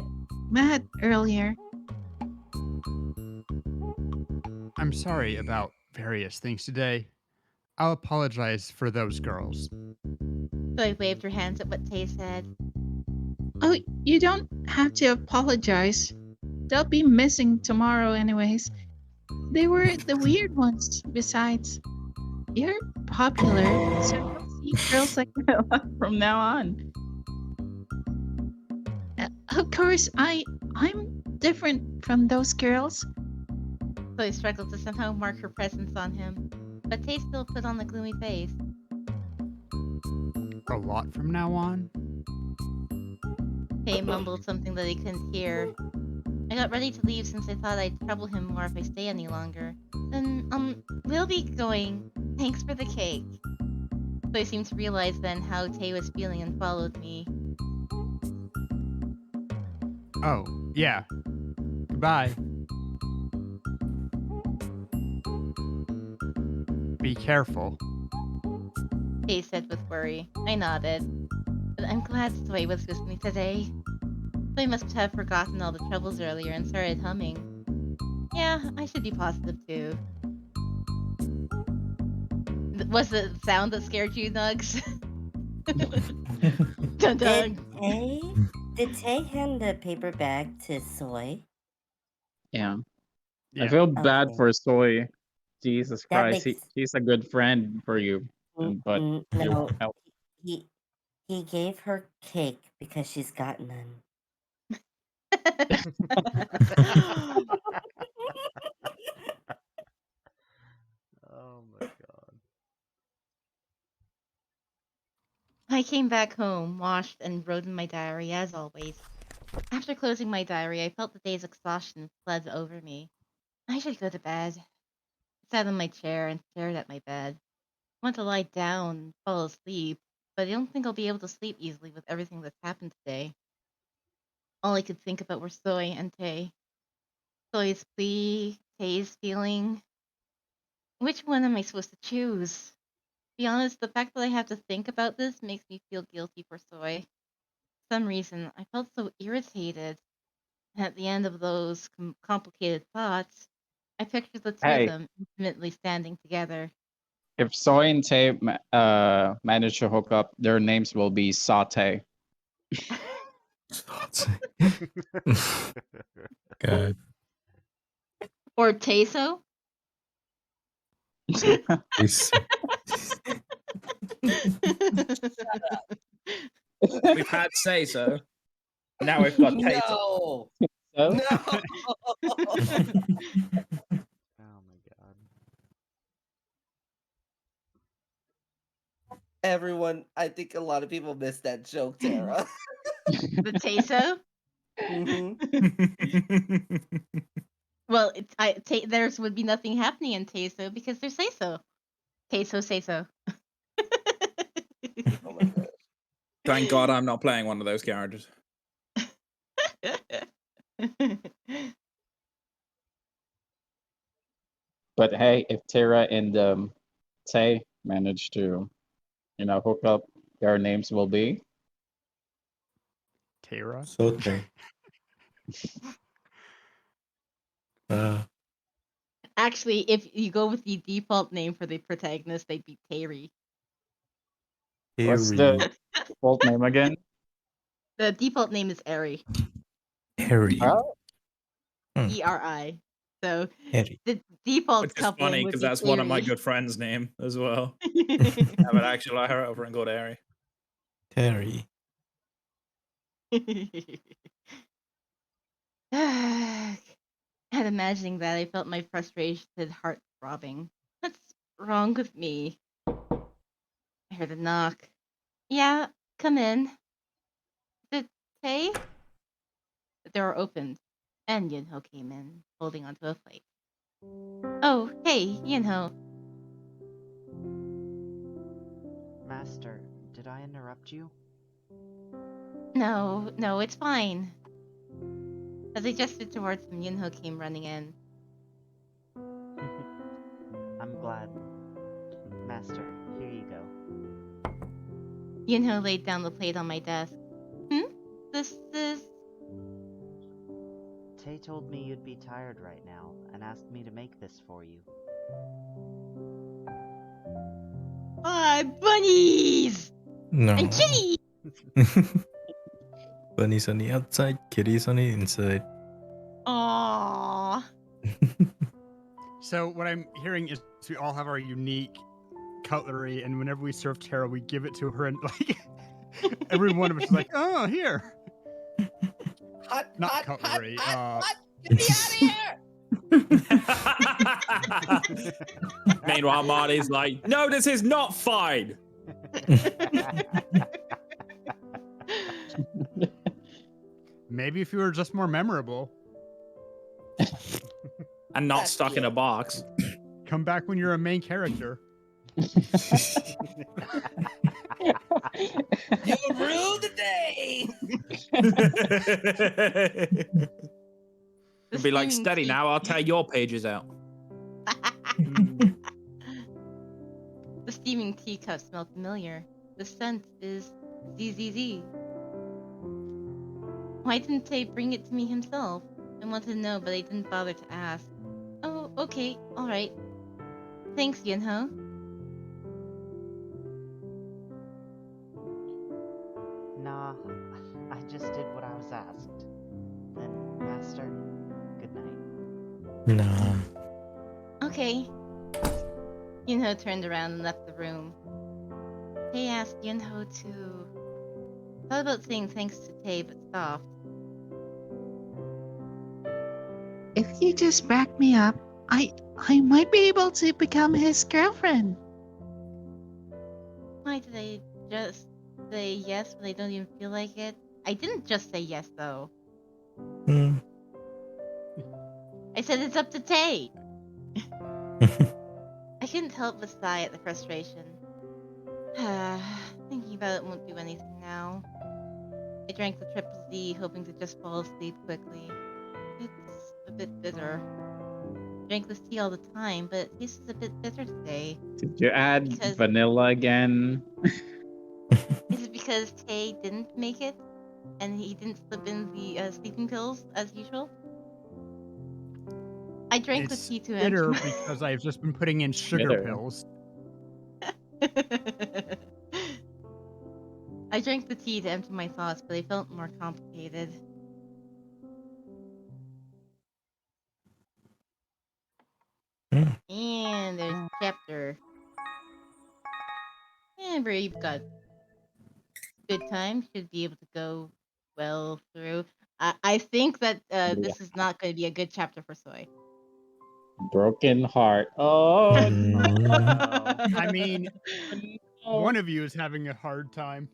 mad earlier. I'm sorry about various things today. I'll apologize for those girls. Zoe waved her hands at what Tay said. Oh, you don't have to apologize. They'll be missing tomorrow anyways. They were the weird ones, besides. You're popular, so you'll see girls like that a lot from now on. Of course, I'm different from those girls. Zoe struggled to somehow mark her presence on him, but Tay still put on the gloomy face. A lot from now on? Tay mumbled something that he couldn't hear. I got ready to leave since I thought I'd trouble him more if I stay any longer. Then, we'll be going. Thanks for the cake. So I seemed to realize then how Tay was feeling and followed me. Oh, yeah. Goodbye. Be careful. Tay said with worry. I nodded. But I'm glad Zoe was with me today. Zoe must have forgotten all the troubles earlier and started humming. Yeah, I should be positive too. Was it the sound that scared you, Nugs? Dun dun. Did Tay hand the paper bag to Soy? Yeah. Yeah. I feel bad Okay. for Soy. Jesus That Christ, makes he's a good friend for you, but you no. help. He gave her cake because she's got none. Oh my god. I came back home, washed, and wrote in my diary as always. After closing my diary, I felt the day's exhaustion flood over me. I should go to bed. I sat in my chair and stared at my bed. I want to lie down and fall asleep, but I don't think I'll be able to sleep easily with everything that's happened today. All I could think about were Soy and Tay. Soy's plea, Tay's feeling. Which one am I supposed to choose? To be honest, the fact that I have to think about this makes me feel guilty for Soy. For some reason, I felt so irritated. And at the end of those complicated thoughts, I pictured the two of Hey, them intimately standing together. if Soy and Tay manage to hook up, their names will be Saute. God. Or Tayso? It's- We've had say so. Now we've got Tate. No. So? No. Oh my god. Everyone, I think a lot of people missed that joke, Tara. The Tayso? Well, theirs would be nothing happening in Tayso because they're say so. Tayso say so. Oh my god. Thank God I'm not playing one of those characters. But hey, if Tara and Tay manage to, hook up, Their names will be. Tara. Sote. Actually, if you go with the default name for the protagonist, they'd be Terry. What's Harry. the default name again? The default name is Eri. Harry. Oh, Eri. So Harry. the default Which is coupling funny would because be that's one of my Terry. good friends' name as well. I would actually like her over and go to Harry. Terry. And imagining that, I felt my frustrated heart throbbing. What's wrong with me? I heard a knock. Yeah, come in. Is it Tay? The door opened, and Yunho came in, holding onto a plate. Oh, hey, Yunho. Master, did I interrupt you? No, it's fine. As I gestured towards him, Yunho came running in. I'm glad. Master, here you go. Yunho laid down the plate on my desk. This is... Tay told me you'd be tired right now and asked me to make this for you. bunnies! No. And kitty! Bunny's on the outside, kitty's on the inside. Aww. So what I'm hearing is we all have our unique cutlery, and whenever we serve Tara, we give it to her, and like every one of us is like, "Oh, here." Hot, Not hot, cutlery. hot, hot, get me out of here! Meanwhile, Marty's like, no, this is not fine. Maybe if you were just more memorable. And not That's stuck in cute. a box. Come back when you're a main character. You ruled the day! It'd be like, steaming steady tea- now, I'll tear your pages out. The steaming teacup smelled familiar. The scent is ZZZ. Why didn't Tay bring it to me himself? I wanted to know, but I didn't bother to ask. Oh, okay, alright. Thanks, Yunho. Nah, I just did what I was asked. Then, Master, good night. Nah. Okay. Yunho turned around and left the room. Tay asked Yunho to... Thought about saying thanks to Tay, but stopped. If you just back me up, I might be able to become his girlfriend. Why did I just say yes when I don't even feel like it? I didn't just say yes, though. Hmm. I said it's up to Tay. I couldn't help but sigh at the frustration. Thinking about it won't do anything now. I drank the triple Z, hoping to just fall asleep quickly. It's a bit bitter. Drank this tea all the time, but it tastes a bit bitter today. Did you add Because- vanilla again? Is it because Tay didn't make it? And he didn't slip in the sleeping pills as usual? I drank It's the tea to bitter him. because I've just been putting in sugar Bitter. pills. I drank the tea to empty my thoughts, but they felt more complicated. And there's chapter. And where you've got good time, should be able to go well through. I think that this is not going to be a good chapter for Soy. Broken heart. Oh no. I mean, No. one of you is having a hard time.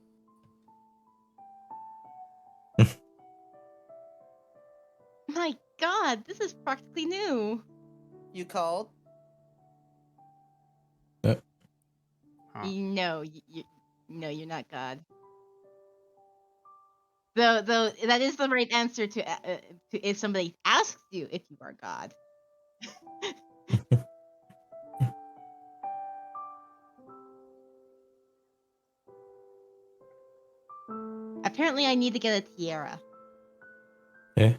My God, this is practically new. You called? Huh. No, no, you're not God. Though that is the right answer to if somebody asks you if you are God. Apparently, I need to get a tiara. Yeah.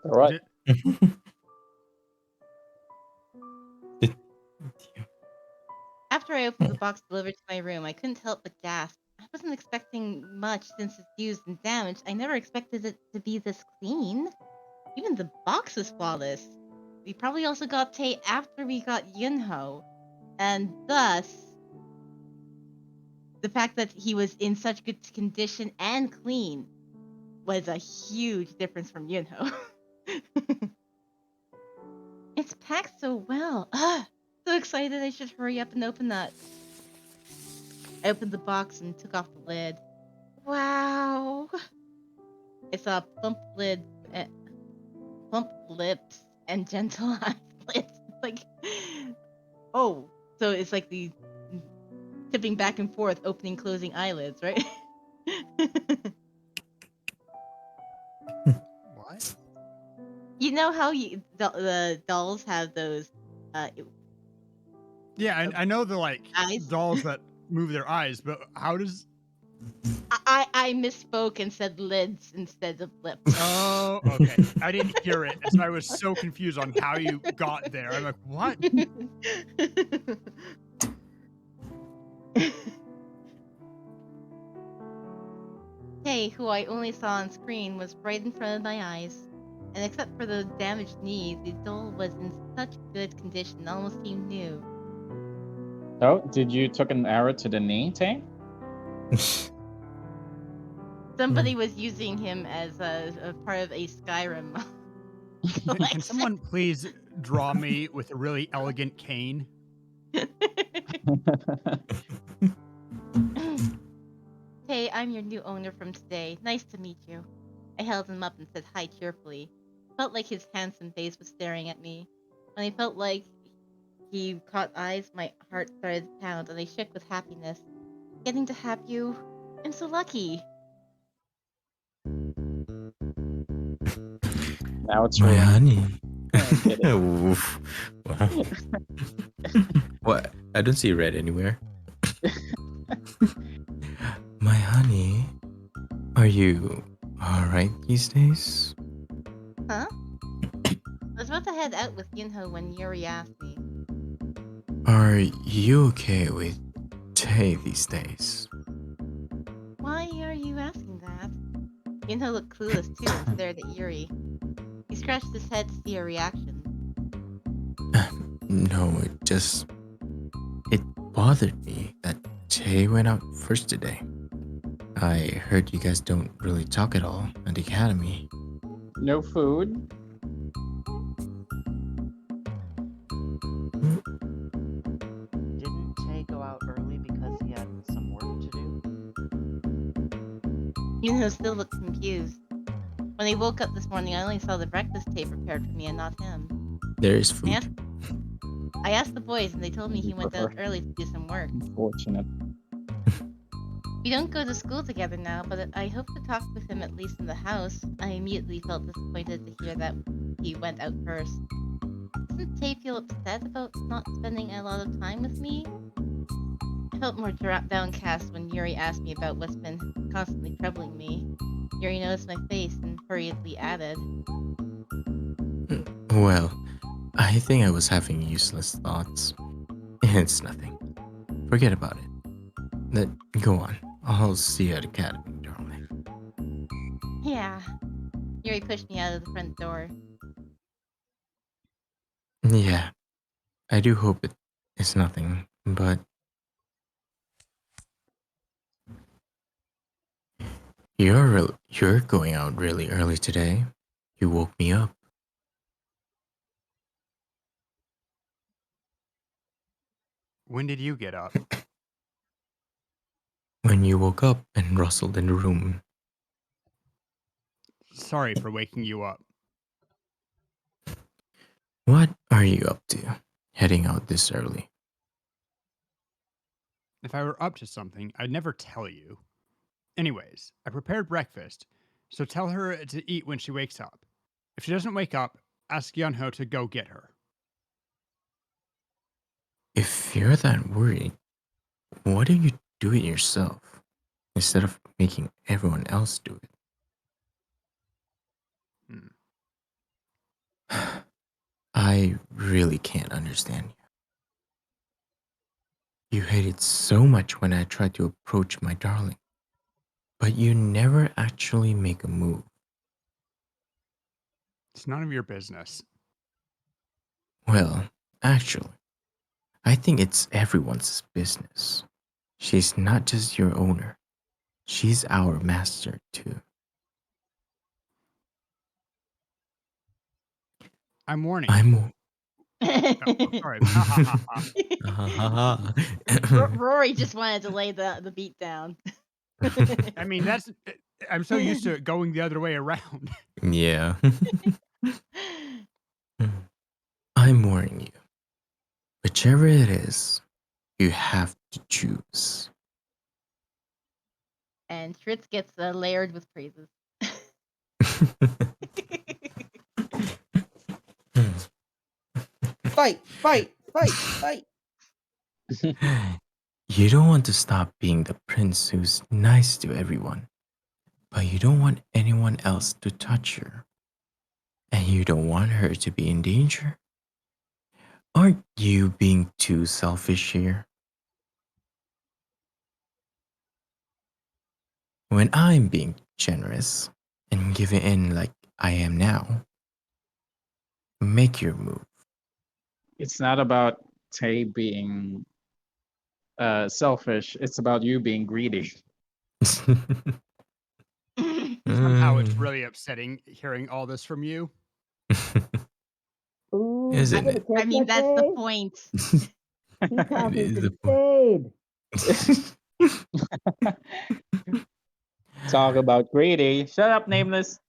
All right. After I opened the box delivered to my room, I couldn't help but gasp. I wasn't expecting much since it's used and damaged. I never expected it to be this clean. Even the box is flawless. We probably also got Tay after we got Yunho, and thus the fact that he was in such good condition and clean was a huge difference from Yunho. It's packed so well. So excited I should hurry up and open that. I opened the box and took off the lid. Wow. It's a plump lid, plump lips, and gentle eyelids. Like, oh, so it's like the tipping back and forth, opening, closing eyelids, right? What? You know how the dolls have those Yeah, I know the like eyes? dolls that move their eyes, but how does? I misspoke and said lids instead of lips. Oh, okay. I didn't hear it, and so I was so confused on how you got there. I'm like, what? Tay, who I only saw on screen, was right in front of my eyes. And except for the damaged knee, the doll was in such good condition, it almost seemed new. Oh, did you took an arrow to the knee, Tay? Somebody was using him as a part of a Skyrim. Can someone please draw me with a really elegant cane? Hey, I'm your new owner from today. Nice to meet you. I held him up and said hi cheerfully. Felt like his handsome face was staring at me. When I felt like he caught eyes, my heart started to pound and I shook with happiness. Getting to have you. I'm so lucky. Now it's My ruined. honey. I get it. Oof. Wow. What? I don't see red anywhere. My honey, are you alright these days? Huh? I was about to head out with Yunho when Yuri asked me. Are you okay with Tay these days? Why are you asking that? Yunho looked clueless too and stared at Yuri. He scratched his head to see her reaction. No, it bothered me that Tay went out first today. I heard you guys don't really talk at all at the academy. No food? Didn't Tay go out early because he had some work to do? Yunho still looked confused. When I woke up this morning, I only saw the breakfast Tay prepared for me and not him. There is food. I asked the boys and they told me he went out early to do some work. Unfortunate. We don't go to school together now, but I hope to talk with him at least in the house. I immediately felt disappointed to hear that he went out first. Doesn't Tay feel upset about not spending a lot of time with me? I felt more downcast when Yuri asked me about what's been constantly troubling me. Yuri noticed my face and hurriedly added, Well, I think I was having useless thoughts. It's nothing. Forget about it. Go on. I'll see you at academy, darling. yeah. Yuri pushed me out of the front door. Yeah, I do hope it's nothing, but you're going out really early today. You woke me up. When did you get up? When you woke up and rustled in the room. Sorry for waking you up. What are you up to, heading out this early? If I were up to something, I'd never tell you. Anyways, I prepared breakfast, so tell her to eat when she wakes up. If she doesn't wake up, ask Yunho to go get her. If you're that worried, why don't you do it yourself? instead of making everyone else do it. I really can't understand you. You hate it so much when I try to approach my darling, but you never actually make a move. It's none of your business. Well, actually, I think it's everyone's business. She's not just your owner, she's our master too. I'm warning you. I'm. Oh, sorry. Rory just wanted to lay the beat down. I mean, that's. I'm so used to it going the other way around. Yeah. I'm warning you. Whichever it is, you have to choose. And Tritz gets layered with praises. Fight, fight, fight, fight. You don't want to stop being the prince who's nice to everyone, but you don't want anyone else to touch her. And you don't want her to be in danger. Aren't you being too selfish here? When I'm being generous and giving in like I am now, make your move. It's not about Tay being selfish. It's about you being greedy. Somehow it's really upsetting hearing all this from you. Ooh, Isn't you gonna it? I catch mean, that that's the day? point. He It talking is to the the shade. Talk about greedy. Shut up, Nameless.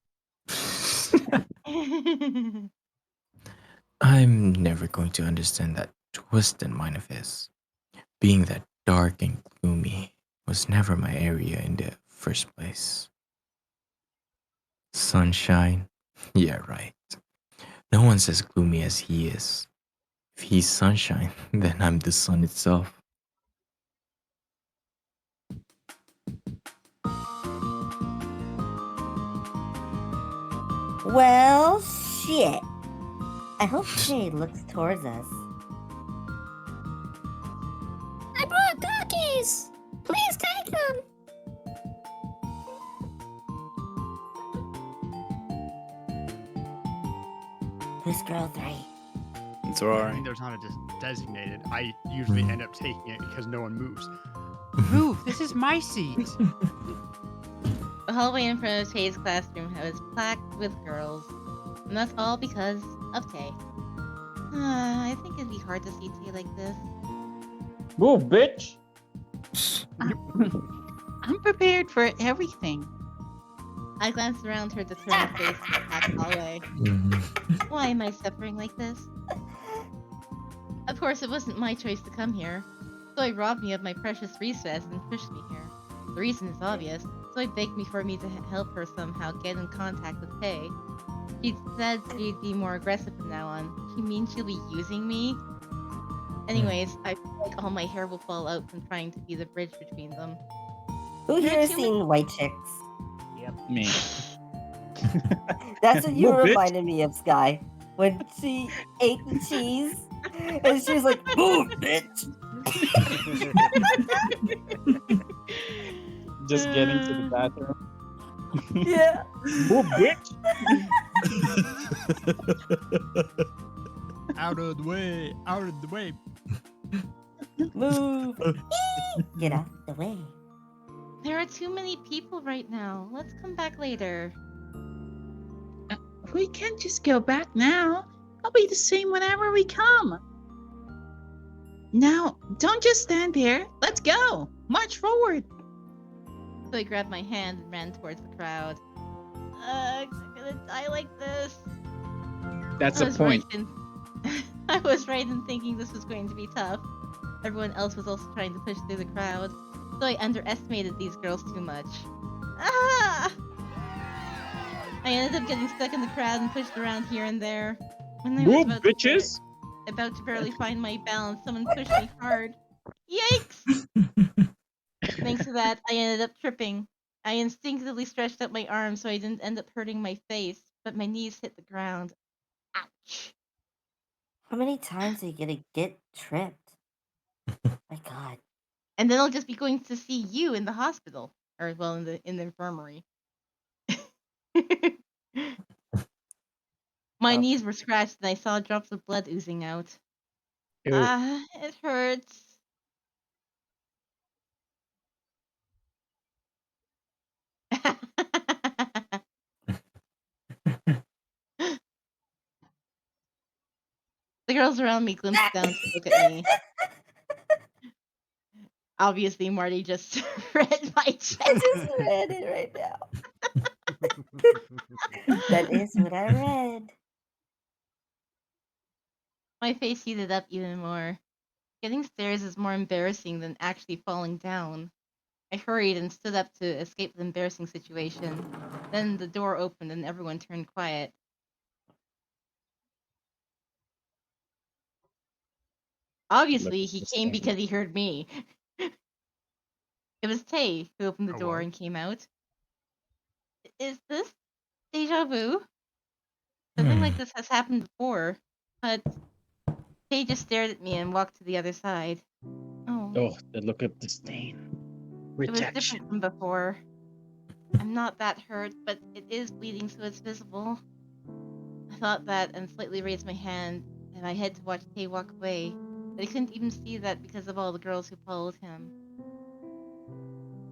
I'm never going to understand that twisted mind of his. Being that dark and gloomy was never my area in the first place. Sunshine? Yeah, right. No one's as gloomy as he is. If he's sunshine, then I'm the sun itself. Well, shit. I hope Tay looks towards us. I brought cookies. Please take them. Who's girl 3? It's I alright. mean, there's not a designated. I usually end up taking it because no one moves. Move, this is my seat. The hallway in front of Tay's classroom was packed with girls, and that's all because of Tay. I think it'd be hard to see Tay like this. Move, bitch. I'm prepared for everything. I glanced around toward the thrilling face in the packed hallway. Why am I suffering like this? Of course, it wasn't my choice to come here. Zoe robbed me of my precious recess and pushed me here. The reason is obvious. Zoe begged me for me to help her somehow get in contact with Tay. She said she'd be more aggressive from now on. She means she'll be using me? Anyways, I feel like all my hair will fall out from trying to be the bridge between them. Who There are here too seen White Chicks? Me. That's what you Move, bitch. reminded me of, Sky. When she ate the cheese, and she was like, "Move, bitch!" Just getting to the bathroom. Yeah. Move, bitch. Out of the way! Out of the way! Move. Get out the way. There are too many people right now. Let's come back later. We can't just go back now. I'll be the same whenever we come. Now, don't just stand there. Let's go. March forward. Zoe grabbed my hand and ran towards the crowd. I'm gonna die like this. That's I the was point. right I was right in thinking this was going to be tough. Everyone else was also trying to push through the crowd, so I underestimated these girls too much. Ah! I ended up getting stuck in the crowd and pushed around here and there. When I was Move, about bitches. about to barely find my balance, someone pushed me hard. Yikes! Thanks to that, I ended up tripping. I instinctively stretched out my arm so I didn't end up hurting my face, but my knees hit the ground. Ouch. How many times are you gonna get tripped? My God. And then I'll just be going to see you in the hospital. Or, well, in the infirmary. My knees were scratched and I saw drops of blood oozing out. Ew. It hurts. The girls around me glimpsed down to look at me. Obviously, Marty just read my chat. I just read it right now. That is what I read. My face heated up even more. Getting stairs is more embarrassing than actually falling down. I hurried and stood up to escape the embarrassing situation. Then the door opened and everyone turned quiet. Look Obviously, at he this came thing. because he heard me. It was Tay who opened the Oh, door well. and came out. Is this deja vu? Something like this has happened before, but Tay just stared at me and walked to the other side. Oh, Oh, the look of the stain. it was Rejection. different from before. I'm not that hurt, but it is bleeding, so it's visible. I thought that and slightly raised my hand, and I had to watch Tay walk away. But I couldn't even see that because of all the girls who followed him.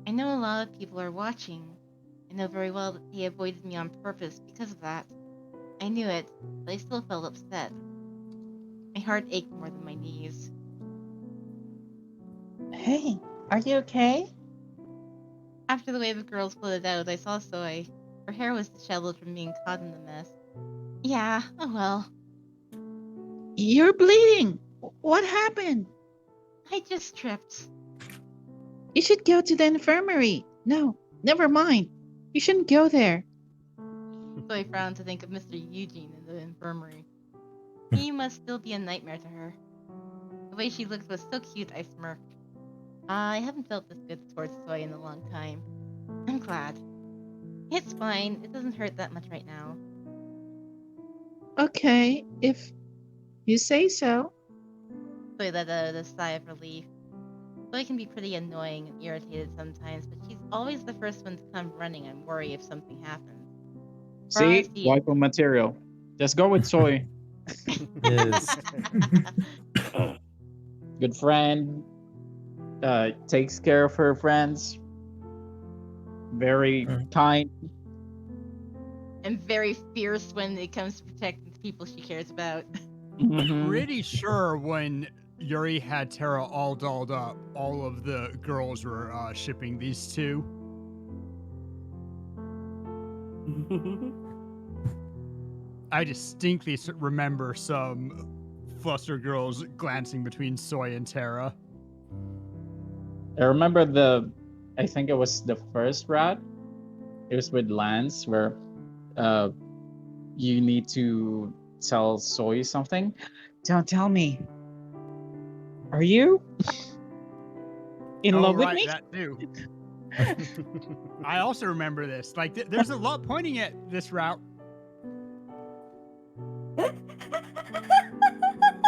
I know a lot of people are watching. I know very well that Tay avoided me on purpose because of that. I knew it, but I still felt upset. My heart ached more than my knees. Hey, are you okay? After the wave of girls floated out, I saw Soy. Her hair was disheveled from being caught in the mess. Yeah, oh well. You're bleeding. What happened? I just tripped. You should go to the infirmary. No, never mind. You shouldn't go there. Soy frowned to think of Mr. Eugene in the infirmary. He must still be a nightmare to her. The way she looked was so cute, I smirked. I haven't felt this good towards Soy in a long time. I'm glad. It's fine. It doesn't hurt that much right now. Okay, if you say so. Soy let out a sigh of relief. Soy can be pretty annoying and irritated sometimes, but she's always the first one to come running and worry if something happens. For See? honesty, Waifu material. Just go with soy. Yes. Good friend. Takes care of her friends. Very kind. and very fierce when it comes to protecting the people she cares about. Mhm. Pretty sure when Yuri had Terra all dolled up, all of the girls were shipping these two. I distinctly remember some fluster girls glancing between Soy and Terra. I remember I think it was the first rat. It was with Lance where uh you need to tell Soy something. Don't tell me. Are you in Oh, love with right, me? that too. I also remember this. Like, there's a lot pointing at this route.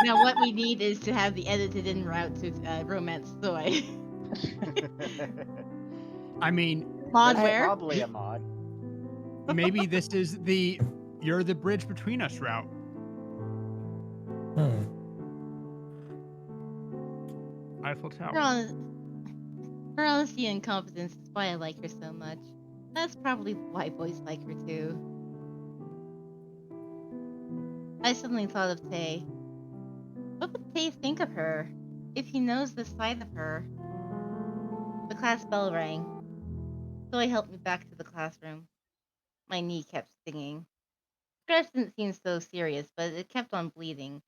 Now, what we need is to have the edited in route to romance Soy. I mean, Mod That's where? probably a mod. maybe this is the you're the bridge between us route. Eiffel Tower. Her honesty and competence is why I like her so much. That's probably why boys like her too. I suddenly thought of Tay. What would Tay think of her if he knows this side of her? The class bell rang. Zoe helped me back to the classroom. My knee kept stinging. Scratch didn't seem so serious, but it kept on bleeding.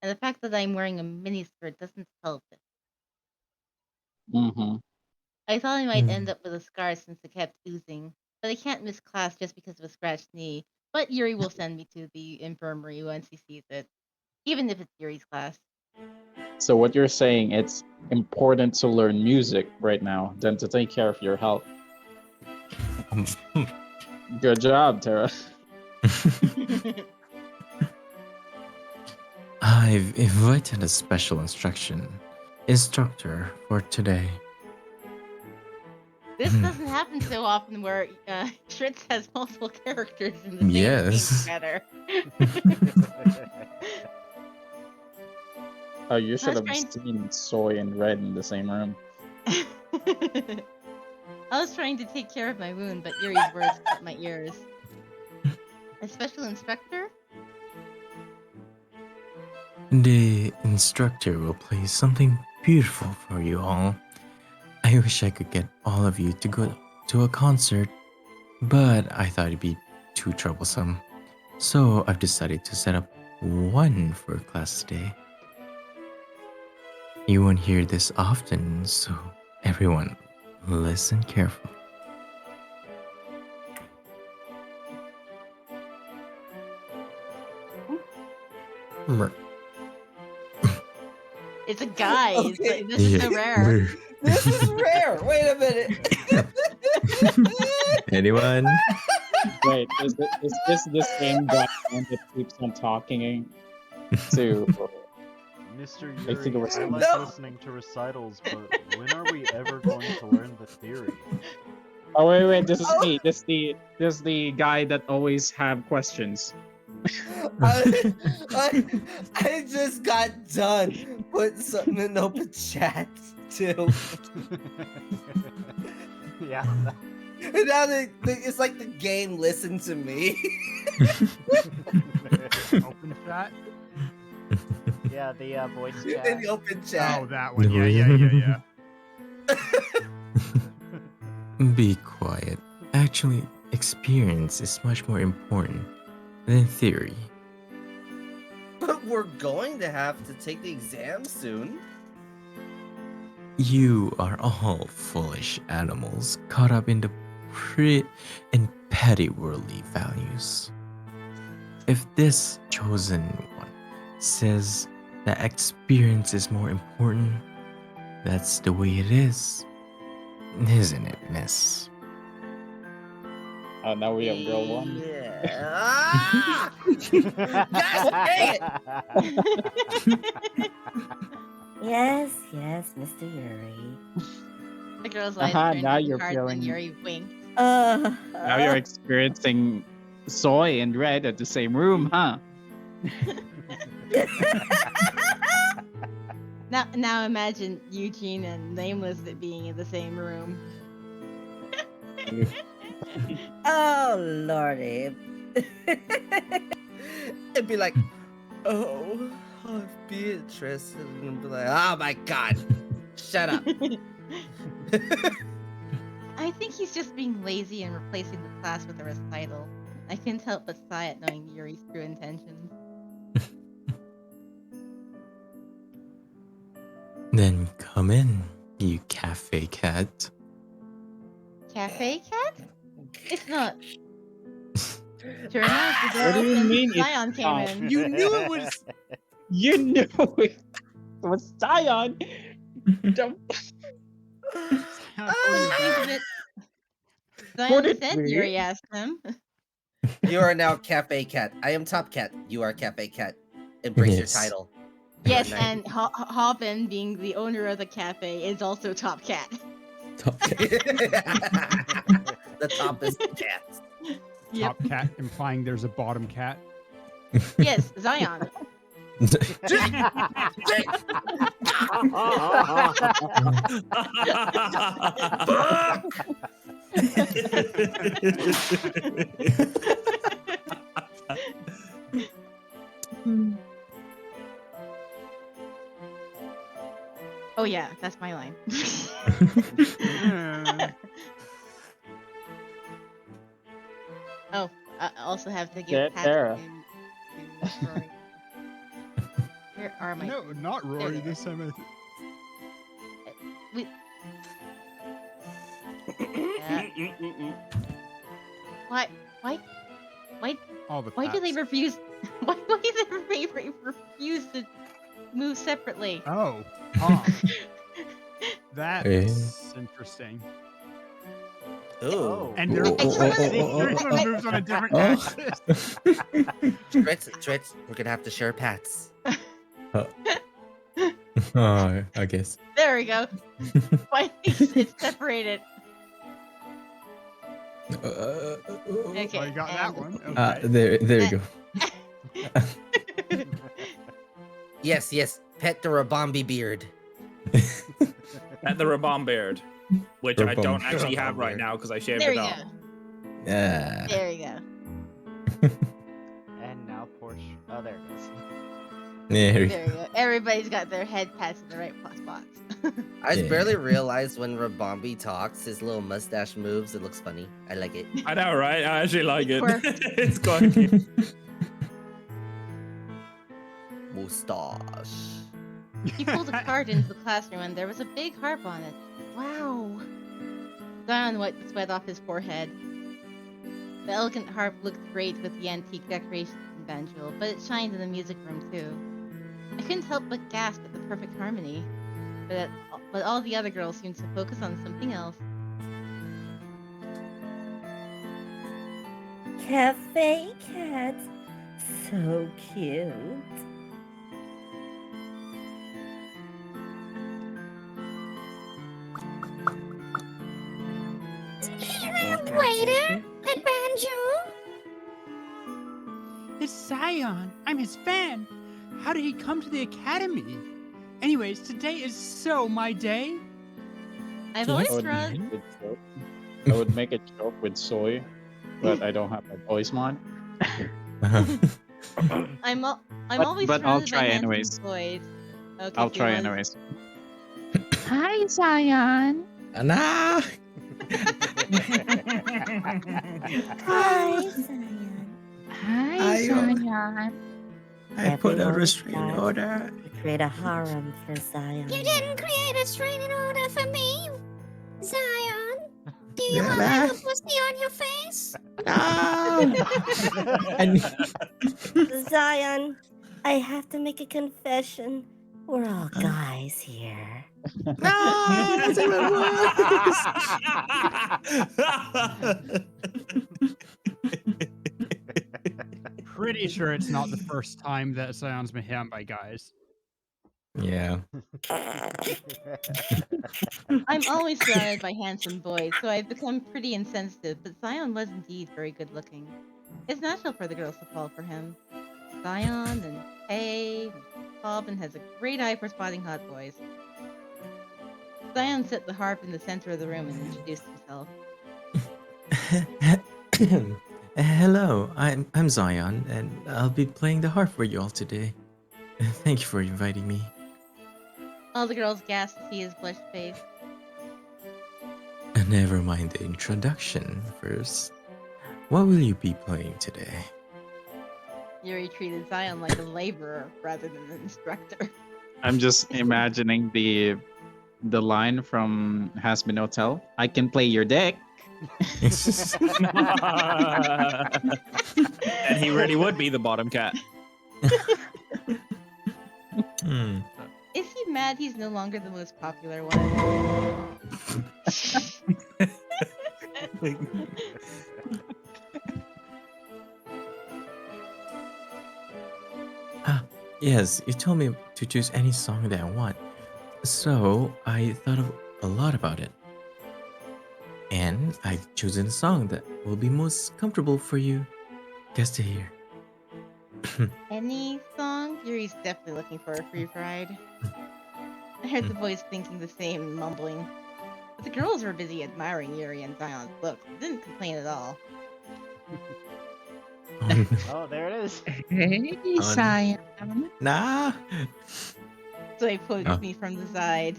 And the fact that I'm wearing a miniskirt doesn't help it. Mm-hmm. I thought I might end up with a scar since it kept oozing, but I can't miss class just because of a scratched knee. But Yuri will send me to the infirmary once he sees it, even if it's Yuri's class. So what you're saying, it's important to learn music right now than to take care of your health. Good job, Tara. I've invited a special instructor for today. This doesn't happen so often where Shritz has multiple characters in the same Yes. scene together. Oh, you should was have trying- seen Soy and Red in the same room. I was trying to take care of my wound, but Yuri's words cut my ears. A special instructor? The instructor will play something beautiful for you all. I wish I could get all of you to go to a concert, but I thought it'd be too troublesome. So I've decided to set up one for class today. You won't hear this often, so everyone, listen carefully. It's a guy. Okay. This is so rare. This is rare. Wait a minute. Anyone? Wait, is this the same guy that keeps on talking to? Mr. I think it Yuri, was I like No. listening to recitals, but when are we ever going to learn the theory? Oh wait, this is me. This is the guy that always have questions. I just got done putting something in open chat too. Yeah. And now it's like the game listened to me. Open chat. Yeah, the voice In chat. the open chat. Oh, that one. Yeah. Be quiet. Actually, experience is much more important than theory. But we're going to have to take the exam soon. You are all foolish animals caught up in the petty worldly values. If this chosen one says that experience is more important, that's the way it is. Isn't it, miss? Oh, now we have girl one. Yeah. Ah! Gosh dang it! Yes, Mr. Yuri. The girl's eyes turned now really you're hard feeling. when Yuri winked. Now you're experiencing Soy and Red at the same room, huh? Now imagine Eugene and Nameless being in the same room. Oh, Lordy. It'd be like, oh, Beatrice, and be like, oh my god, shut up. I think he's just being lazy and replacing the class with a recital. I can't help but sigh at knowing Yuri's true intentions. Then come in, you cafe cat. Cafe cat? It's not. Sure enough, the door What do you opened, mean it's Zion came not? in. You knew it was. You knew it was Zion. Don't- Zion said Yuri asked him. You are now cafe cat. I am top cat. You are cafe cat. Embrace your Yes. title. Yes, Good night. and Hobbin, being the owner of the cafe, is also top cat. Top cat. The top is cats. Yep. Top cat, implying there's a bottom cat. Yes, Zion. Oh yeah, that's my line. Oh, I also have to give pats Tara. to Rory. Where are my? No, not Rory. There. This time We... Why? all the Why do they pats. refuse? Why do they refuse to move separately. Oh, huh. Eh. That's interesting. Ooh. And their one moves on a different axis. Tritz, we're gonna have to share paths. Oh, I guess. There we go. Finally, it's separated. Okay. I got that one. Ah, Okay. there you go. Yes. Pet the Rabombi beard. At the Rabom beard, which I don't Rabom. actually have Rabom right beard. now because I shaved There it we off. go. Yeah. There we go. And now Porsche. Oh, there it goes. There you There we go. Everybody's got their head pats in the right spots. I just Yeah. barely realized when Rabombi talks, his little mustache moves. It looks funny. I like it. I know, right? I actually like it. Quirk. It's good. Mustache. He pulled a card into the classroom and there was a big harp on it. Wow. Zion wiped the sweat off his forehead. The elegant harp looked great with the antique decorations and banjo, but it shined in the music room too. I couldn't help but gasp at the perfect harmony. But all the other girls seemed to focus on something else. Cafe cat. So cute. Waiter and Banjo. It's Zion. I'm his fan. How did he come to the academy? Anyways, today is so my day. I've Yes. always I thrown. would make a joke with soy, but I don't have my voice mod. I'm But always I'll surrounded try by handsome anyways. boys. Okay, I'll so try you wanna- anyways. Hi, Zion. Nah. Hi, Zion. Hi, Ayo. Zion. I put a Everyone restraining starts order. to create a harem for Zion. You didn't create a restraining order for me, Zion. Do you Yeah, want man. a pussy on your face? No. And Zion, I have to make a confession. We're all guys here. no, that's even Pretty sure it's not the first time that Zion's been hit by guys. Yeah. I'm always surrounded by handsome boys, so I've become pretty insensitive, but Zion was indeed very good looking. It's natural for the girls to fall for him. Zion and Hey and Bobbin has a great eye for spotting hot boys. Zion set the harp in the center of the room and introduced himself. Hello, I'm Zion, and I'll be playing the harp for you all today. Thank you for inviting me. All the girls gasped to see his flushed face. Never mind the introduction first. What will you be playing today? Yuri treated Zion like a laborer rather than an instructor. I'm just imagining the line from Has Been Hotel. I can play your dick. And he really would be the bottom cat. Hmm. Is he mad he's no longer the most popular one? Yes, you told me to choose any song that I want. So I thought a lot about it. And I've chosen a song that will be most comfortable for you guys to hear. Any song? Yuri's definitely looking for a free ride. I heard the boys thinking the same and mumbling. But the girls were busy admiring Yuri and Zion's looks and didn't complain at all. Oh, there it is. Hey, Zion. Nah. So he poked Oh. me from the side.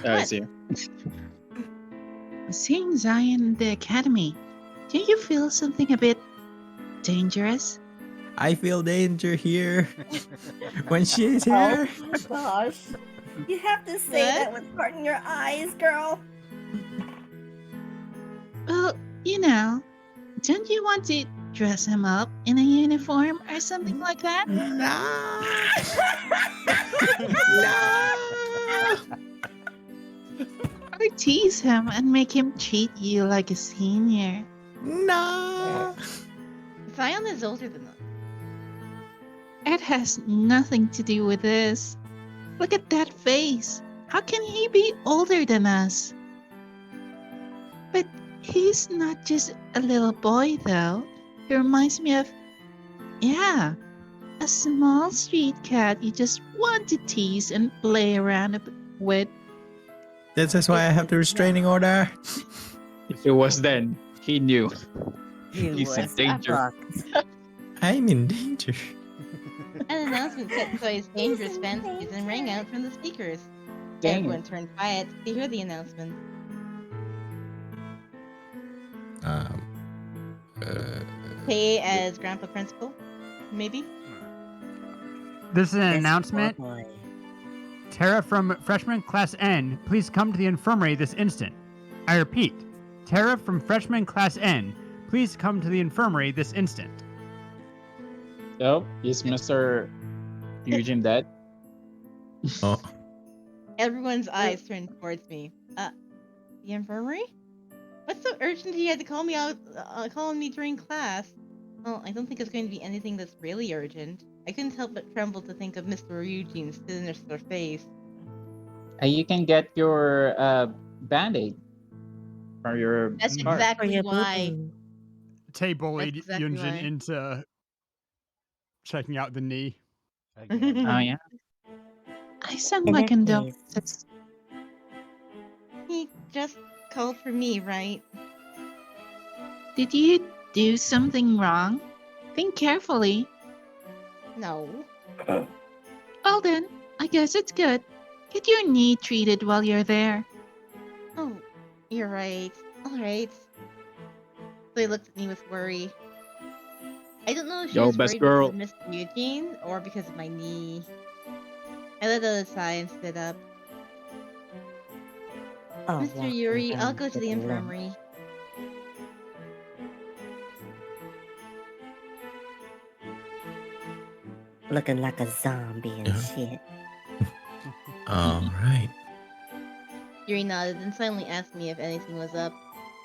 I What? see. Seeing Zion in the academy, do you feel something a bit dangerous? I feel danger here when she's here. Oh my gosh. You have to say What? that with heart in your eyes, girl. Well, you know, don't you want to dress him up in a uniform or something like that? Or tease him and make him treat you like a senior? No. Zion is older than us. It has nothing to do with this. Look at that face. How can he be older than us? But he's not just a little boy, though. He reminds me of, yeah, a small street cat you just want to tease and play around with. This is why I have the restraining order. It was then. He knew. You He's in was danger. I'm in danger. An announcement set Toy's dangerous fantasies and rang out from the speakers. Dang Everyone it. turned quiet to hear the announcement. Tay as Grandpa Principal, maybe? This is an This announcement. poor boy. Tara from freshman class N, please come to the infirmary this instant. I repeat, Tara from freshman class N, please come to the infirmary this instant. Oh, is Mr. Eugene dead? Oh, Everyone's eyes turned towards me. The infirmary? What's so urgent he had to call me out, calling me during class? Well, I don't think it's going to be anything that's really urgent. I couldn't help but tremble to think of Mr. Eugene's sinister face. You can get your band-aid or your That's scarf. exactly why. Tay bullied That's exactly Yunjin why. into checking out the knee. Oh yeah. I sent In my that condolences. He just called for me, right? Did you do something wrong? Think carefully. No. Well then, I guess it's good. Get your knee treated while you're there. Oh, you're right. Alright. They looked at me with worry. I don't know if she Yo, was best worried girl. because of Mr. Eugene or because of my knee. I let out a sigh and stood up. Oh, Mr. Yuri, I'll go to the infirmary. Looking like a zombie and shit. all right. Yuri nodded and silently asked me if anything was up.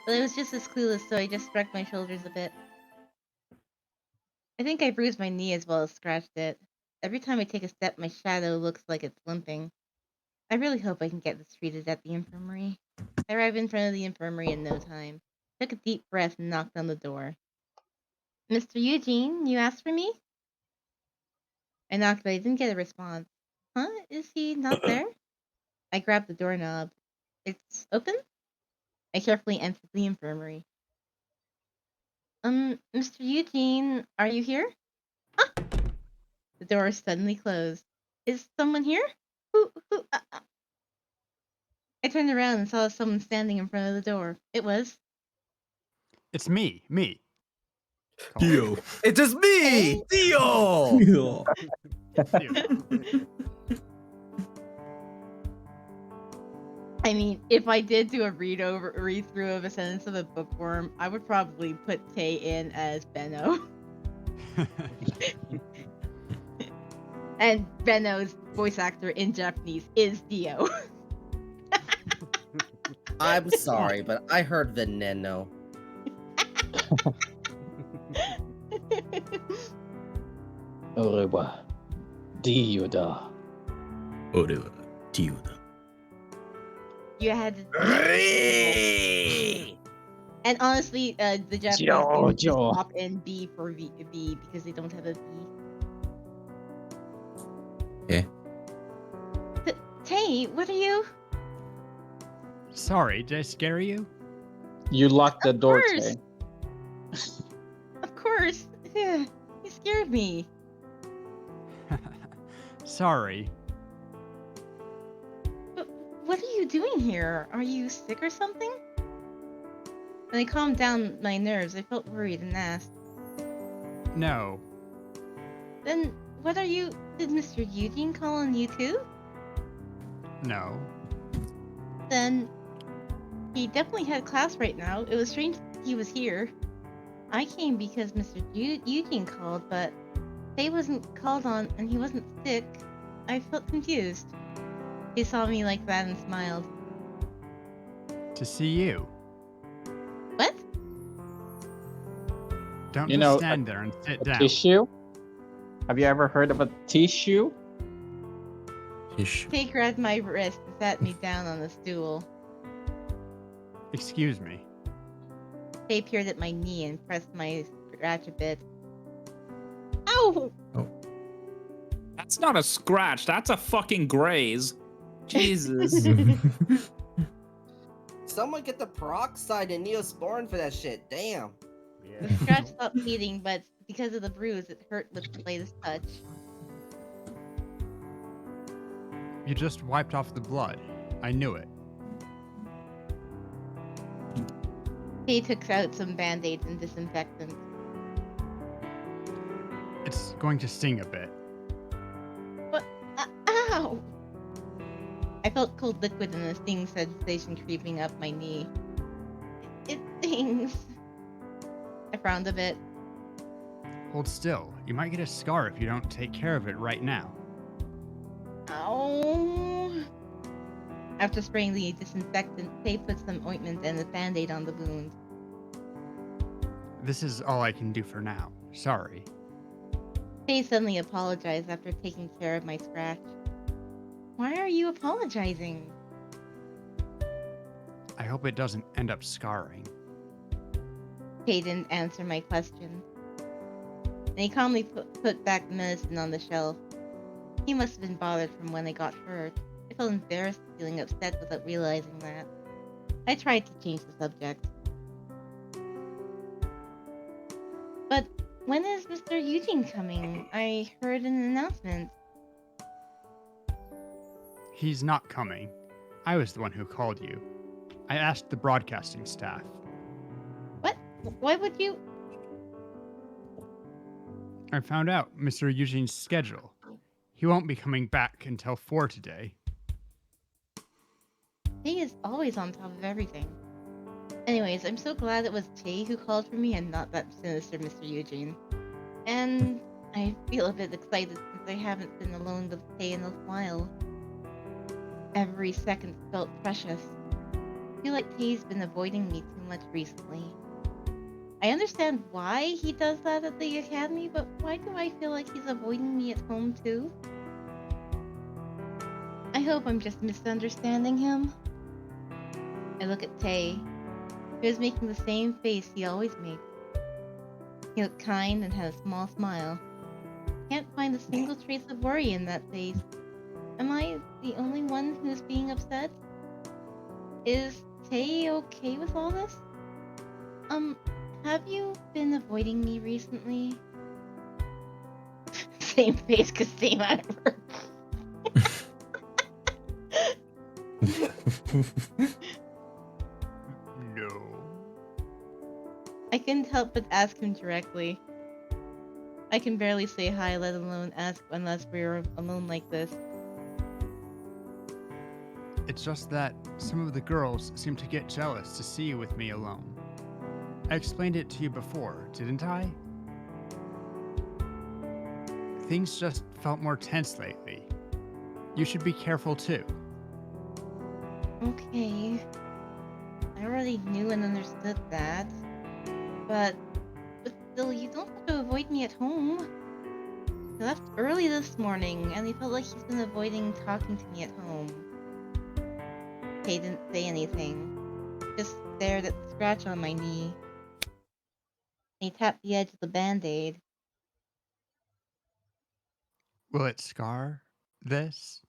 But I was just as clueless, so I just shrugged my shoulders a bit. I think I bruised my knee as well as scratched it. Every time I take a step, my shadow looks like it's limping. I really hope I can get this treated at the infirmary. I arrived in front of the infirmary in no time. Took a deep breath and knocked on the door. Mr. Eugene, you asked for me? I knocked, but I didn't get a response. Huh? Is he not there? I grabbed the doorknob. It's open? I carefully entered the infirmary. Mr. Eugene, are you here? Ah! The door suddenly closed. Is someone here? Who? I turned around and saw someone standing in front of the door. It was... It's me. Dio. It is me, Dio. I mean, if I did do a read through of a sentence of a bookworm, I would probably put Tay in as Benno. And Benno's voice actor in Japanese is Dio. I'm sorry, but I heard veneno. 俺はディオだ。俺はディオだ。 You had to... And honestly, the Japanese people just pop in B for B because they don't have a V. Yeah. Tay, what are you? Sorry, did I scare you? You locked the door, course. Tay. Of course. You scared me. Sorry. What are you doing here? Are you sick or something? When I calmed down my nerves, I felt worried and asked. No. Then, what are you... Did Mr. Eugene call on you too? No. Then, he definitely had class right now. It was strange he was here. I came because Mr. Eugene called, but Tay wasn't called on and he wasn't sick. I felt confused. He saw me like that and smiled. To see you. What? Don't You just know, stand there and sit a down. tissue? Have you ever heard of a tissue? Tissue. Tay grabbed my wrist and sat me down on the stool. Excuse me. Tay peered at my knee and pressed my scratch a bit. Ow! That's not a scratch. That's a fucking graze. Jesus. Someone get the peroxide and Neosporin for that shit. Damn. The scratch stopped bleeding, but because of the bruise, it hurt with the latest touch. You just wiped off the blood. I knew it. Tay took out some band-aids and disinfectant. It's going to sting a bit. What? Ow! I felt cold liquid and a stinging sensation creeping up my knee. It stings. I frowned a bit. Hold still. You might get a scar if you don't take care of it right now. Ow! After spraying the disinfectant, Tay put some ointment and a band-aid on the wound. This is all I can do for now. Sorry. Tay suddenly apologized after taking care of my scratch. Why are you apologizing? I hope it doesn't end up scarring. Tay didn't answer my question. And he calmly put back the medicine on the shelf. He must have been bothered from when I got hurt. I felt embarrassed feeling upset without realizing that. I tried to change the subject. But when is Mr. Eugene coming? I heard an announcement. He's not coming. I was the one who called you. I asked the broadcasting staff. What? Why would you? I found out Mr. Eugene's schedule. He won't be coming back until 4 today. Tay is always on top of everything. Anyways, I'm so glad it was Tay who called for me and not that sinister Mr. Eugene. And I feel a bit excited since I haven't been alone with Tay in a while. Every second felt precious. I feel like Tay's been avoiding me too much recently. I understand why he does that at the academy, but why do I feel like he's avoiding me at home too? I hope I'm just misunderstanding him. I look at Tay. He was making the same face he always makes. He looked kind and had a small smile. Can't find a single trace of worry in that face. Am I the only one who's being upset? Is Tay okay with all this? Have you been avoiding me recently? Same face, cause same at work. No. I couldn't help but ask him directly. I can barely say hi, let alone ask unless we're alone like this. It's just that some of the girls seem to get jealous to see you with me alone. I explained it to you before, didn't I? Things just felt more tense lately. You should be careful too. Okay. I already knew and understood that. But still, you don't have to avoid me at home. He left early this morning, and he felt like he's been avoiding talking to me at home. Kay didn't say anything. Just stared at the scratch on my knee. He tapped the edge of the band-aid. Will it scar this?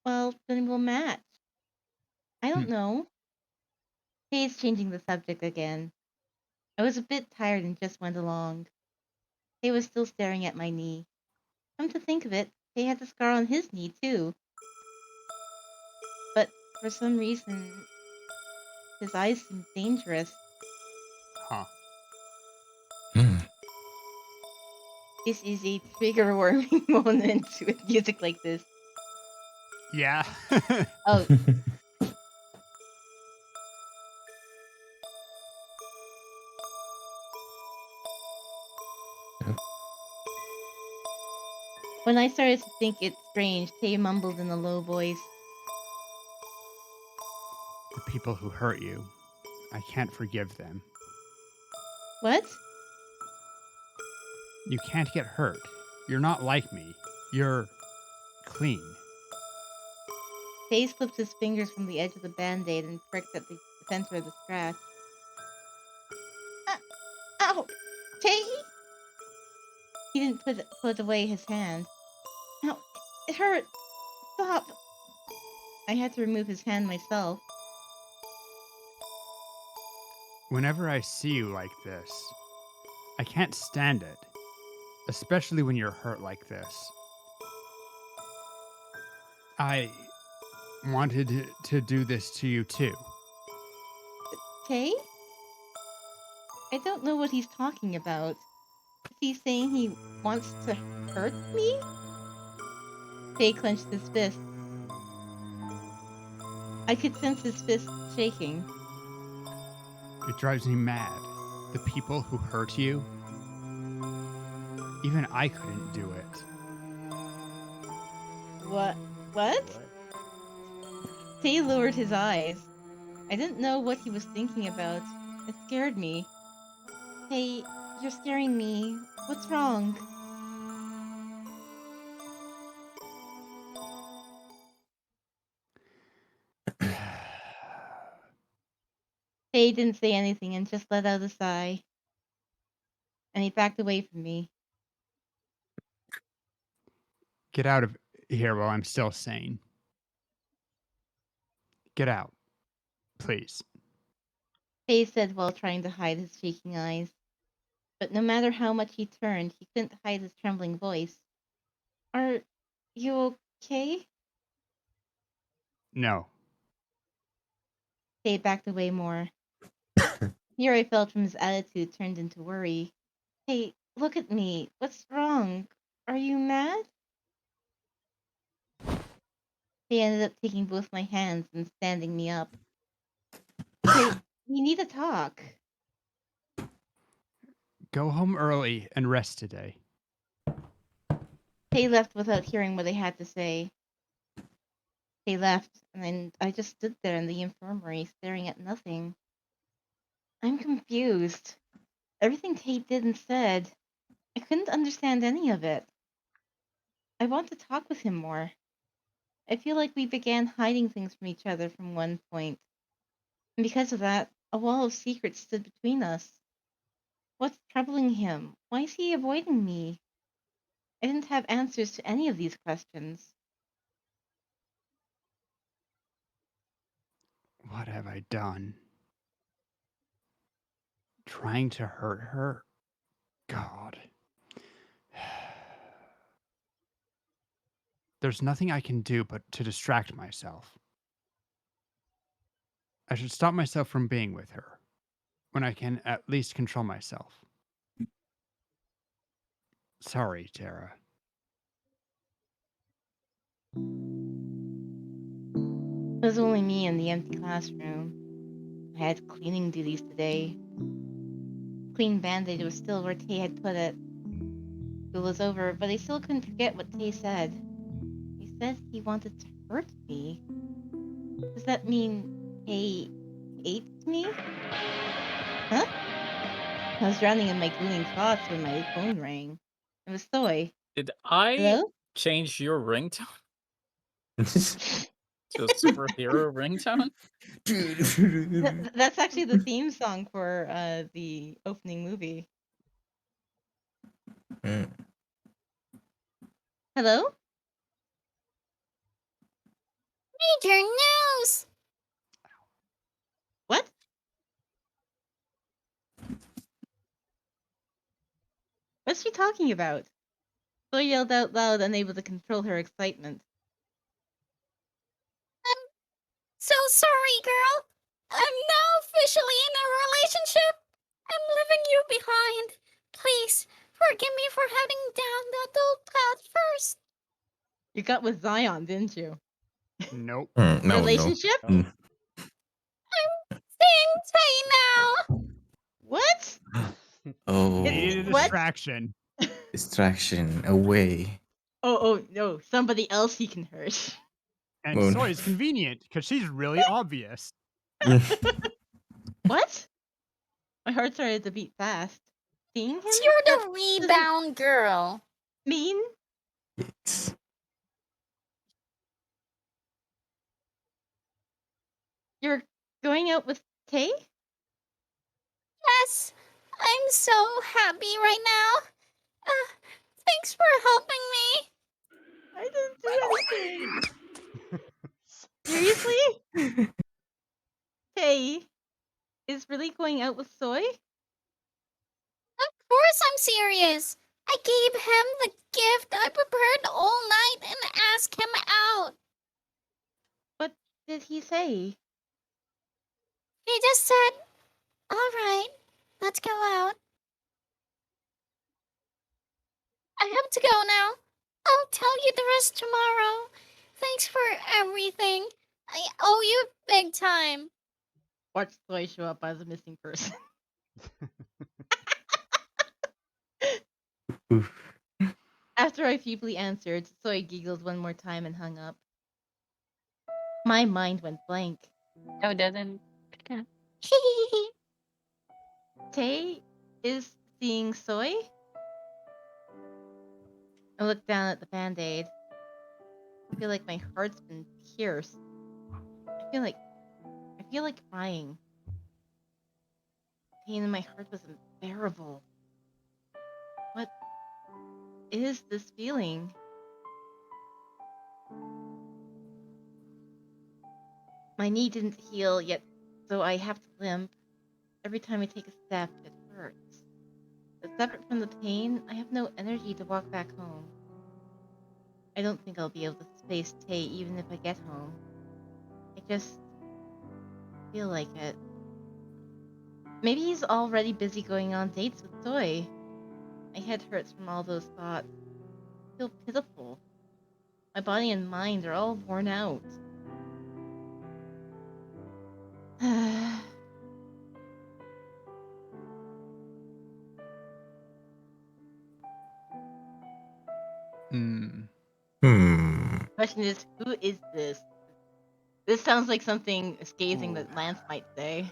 Well, then we'll match. I don't know. Kay's changing the subject again. I was a bit tired and just went along. Kay was still staring at my knee. Come to think of it, Kay had the scar on his knee too. But for some reason, his eyes seemed dangerous. Huh. This is a trigger-warning moment with music like this. Yeah. Oh. When I started to think it strange, Tay mumbled in a low voice. The people who hurt you, I can't forgive them. What? You can't get hurt. You're not like me. You're clean. Tay slipped his fingers from the edge of the band-aid and pricked at the center of the scratch. Ow! Tay! He didn't put away his hand. Ow! It hurt! Stop! I had to remove his hand myself. Whenever I see you like this, I can't stand it. Especially when you're hurt like this. I wanted to do this to you too. Tay? I don't know what he's talking about. Is he saying he wants to hurt me? Tay clenched his fist. I could sense his fist shaking. It drives me mad. The people who hurt you, even I couldn't do it. What? Tay lowered his eyes. I didn't know what he was thinking about. It scared me. Hey, you're scaring me. What's wrong? Tay didn't say anything and just let out a sigh. And he backed away from me. Get out of here while I'm still sane. Get out, please. Tay said while trying to hide his shaking eyes. But no matter how much he turned, he couldn't hide his trembling voice. Are you okay? No. Tay backed away more. Here I felt from his attitude turned into worry. Hey, look at me. What's wrong? Are you mad? They ended up taking both my hands and standing me up. Hey, we need to talk. Go home early and rest today. Tay left without hearing what I had to say. They left, and then I just stood there in the infirmary staring at nothing. I'm confused. Everything Tate did and said, I couldn't understand any of it. I want to talk with him more. I feel like we began hiding things from each other from one point. And because of that, a wall of secrets stood between us. What's troubling him? Why is he avoiding me? I didn't have answers to any of these questions. What have I done? Trying to hurt her? God. There's nothing I can do but to distract myself. I should stop myself from being with her when I can at least control myself. Sorry, Tara. It was only me in the empty classroom. I had cleaning duties today. Clean Band-Aid was still where Tay had put it. School was over, but I still couldn't forget what Tay said. He said he wanted to hurt me. Does that mean Tay hates me? Huh? I was drowning in my gloomy thoughts when my phone rang. It was Soy. Did I Hello? change your ringtone to a superhero ringtone? That's actually the theme song for the opening movie. Hello? Major news! What? What's she talking about? Soy yelled out loud, unable to control her excitement. I'm so sorry, girl. I'm now officially in a relationship. I'm leaving you behind. Please, forgive me for heading down the adult path first. You got with Zion, didn't you? Nope. No, Relationship? no. I'm seeing Tay now. What? Oh. Needed a What? distraction. distraction away. Oh, no. Somebody else he can hurt. And Well, Soy is convenient because she's really obvious. What? My heart started to beat fast. Seeing him? You're That the doesn't rebound girl. mean It's you're going out with Tay? Yes, I'm so happy right now. Thanks for helping me. I didn't do anything. Seriously? Tay is really going out with Soy? Of course I'm serious. I gave him the gift I prepared all night and asked him out. What did he say? He just said, all right, let's go out. I have to go now. I'll tell you the rest tomorrow. Thanks for everything. I owe you big time. Watch Soy show up as a missing person. After I feebly answered, Soy giggled one more time and hung up. My mind went blank. No, it doesn't. Tay is seeing Soy? I looked down at the band-aid. I feel like my heart's been pierced. I feel like crying. Pain in my heart was unbearable. What is this feeling? My knee didn't heal yet, so I have to limp. Every time I take a step, it hurts. But separate from the pain, I have no energy to walk back home. I don't think I'll be able to face Tay even if I get home. I just feel like it. Maybe he's already busy going on dates with Soy. My head hurts from all those thoughts. I feel pitiful. My body and mind are all worn out. Question is, who is this? This sounds like something scathing that Lance might say.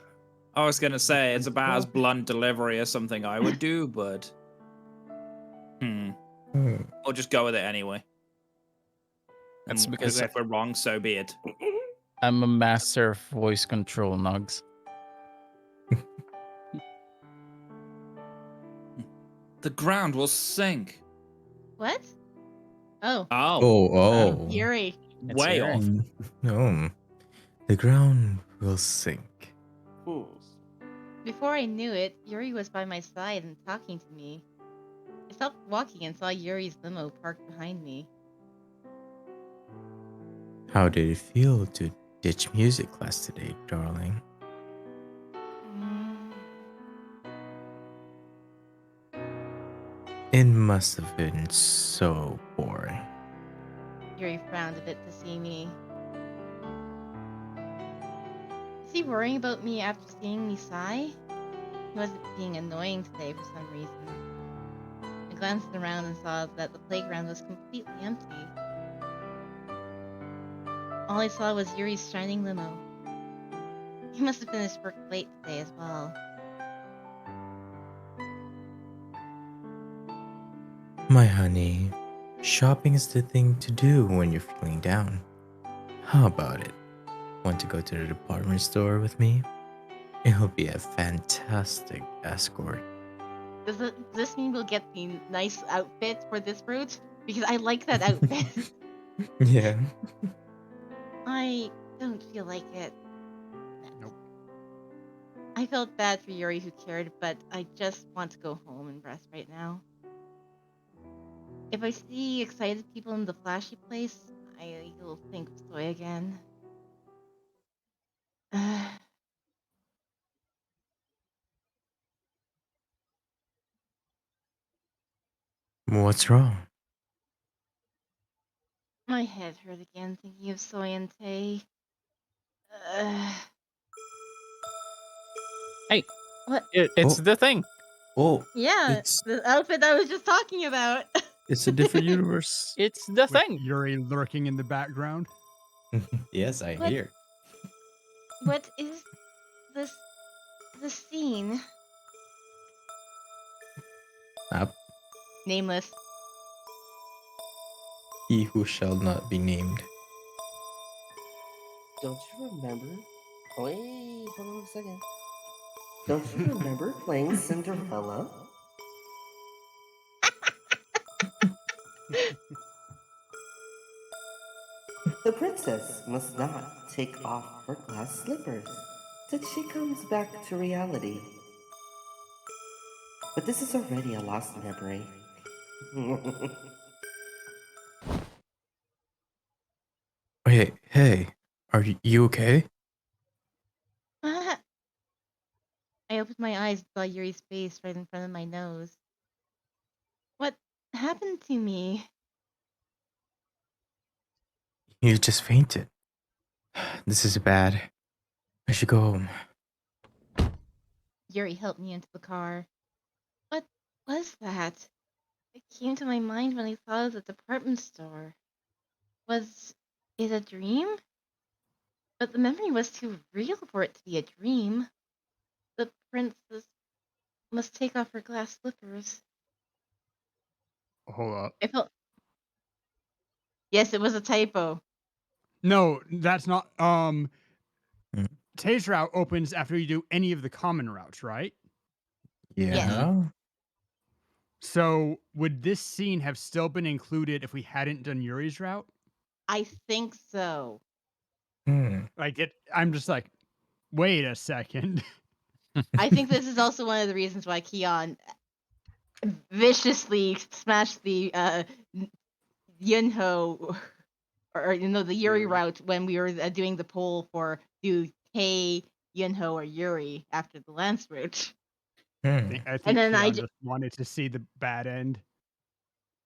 I was gonna say it's about as blunt delivery as something I would do, but I'll just go with it anyway. That's And because if we're wrong, so be it. I'm a master of voice control, Nugs. The ground will sink. What? Oh. Oh. Yuri. Way off. No. The ground will sink. Fools. Before I knew it, Yuri was by my side and talking to me. I stopped walking and saw Yuri's limo parked behind me. How did it feel to ditch music class today, darling? It must have been so boring. Yuri frowned a bit to see me. Is he worrying about me after seeing me sigh? He wasn't being annoying today for some reason. I glanced around and saw that the playground was completely empty. All I saw was Yuri's shining limo. He must have finished work late today as well. My honey, shopping is the thing to do when you're feeling down. How about it? Want to go to the department store with me? It'll be a fantastic escort. Does this mean we'll get the nice outfit for this route? Because I like that outfit. Yeah. I don't feel like it. Nope. I felt bad for Yuri who cared, but I just want to go home and rest right now. If I see excited people in the flashy place, I'll think of Soy again. What's wrong? My head hurt again thinking of Soy and Tay. Hey, What? it's the thing. Oh, Yeah, it's the outfit I was just talking about. it's a different universe. It's the With thing. Yuri lurking in the background. Yes, I What? hear. What is this scene? Up, Nameless. he who shall not be named. Don't you remember? Wait, hold on a second. Don't you remember playing Cinderella? The princess must not take off her glass slippers till she comes back to reality. But this is already a lost memory. Hey, are you okay? I opened my eyes and saw Yuri's face right in front of my nose. What happened to me? You just fainted. This is bad. I should go home. Yuri helped me into the car. What was that? It came to my mind when I thought of the department store. Was it a dream? But the memory was too real for it to be a dream. The princess must take off her glass slippers. Hold up. I felt. Yes, it was a typo. No, that's not. Mm. Taste route opens after you do any of the common routes, right? Yes. Yeah. So would this scene have still been included if we hadn't done Yuri's route? I think so. Like it. I'm just like, wait a second. I think this is also one of the reasons why Keon viciously smashed the Yunho or the Yuri route when we were doing the poll for do Kei, Yunho, or Yuri after the Lance route. I And think then Keon just wanted to see the bad end.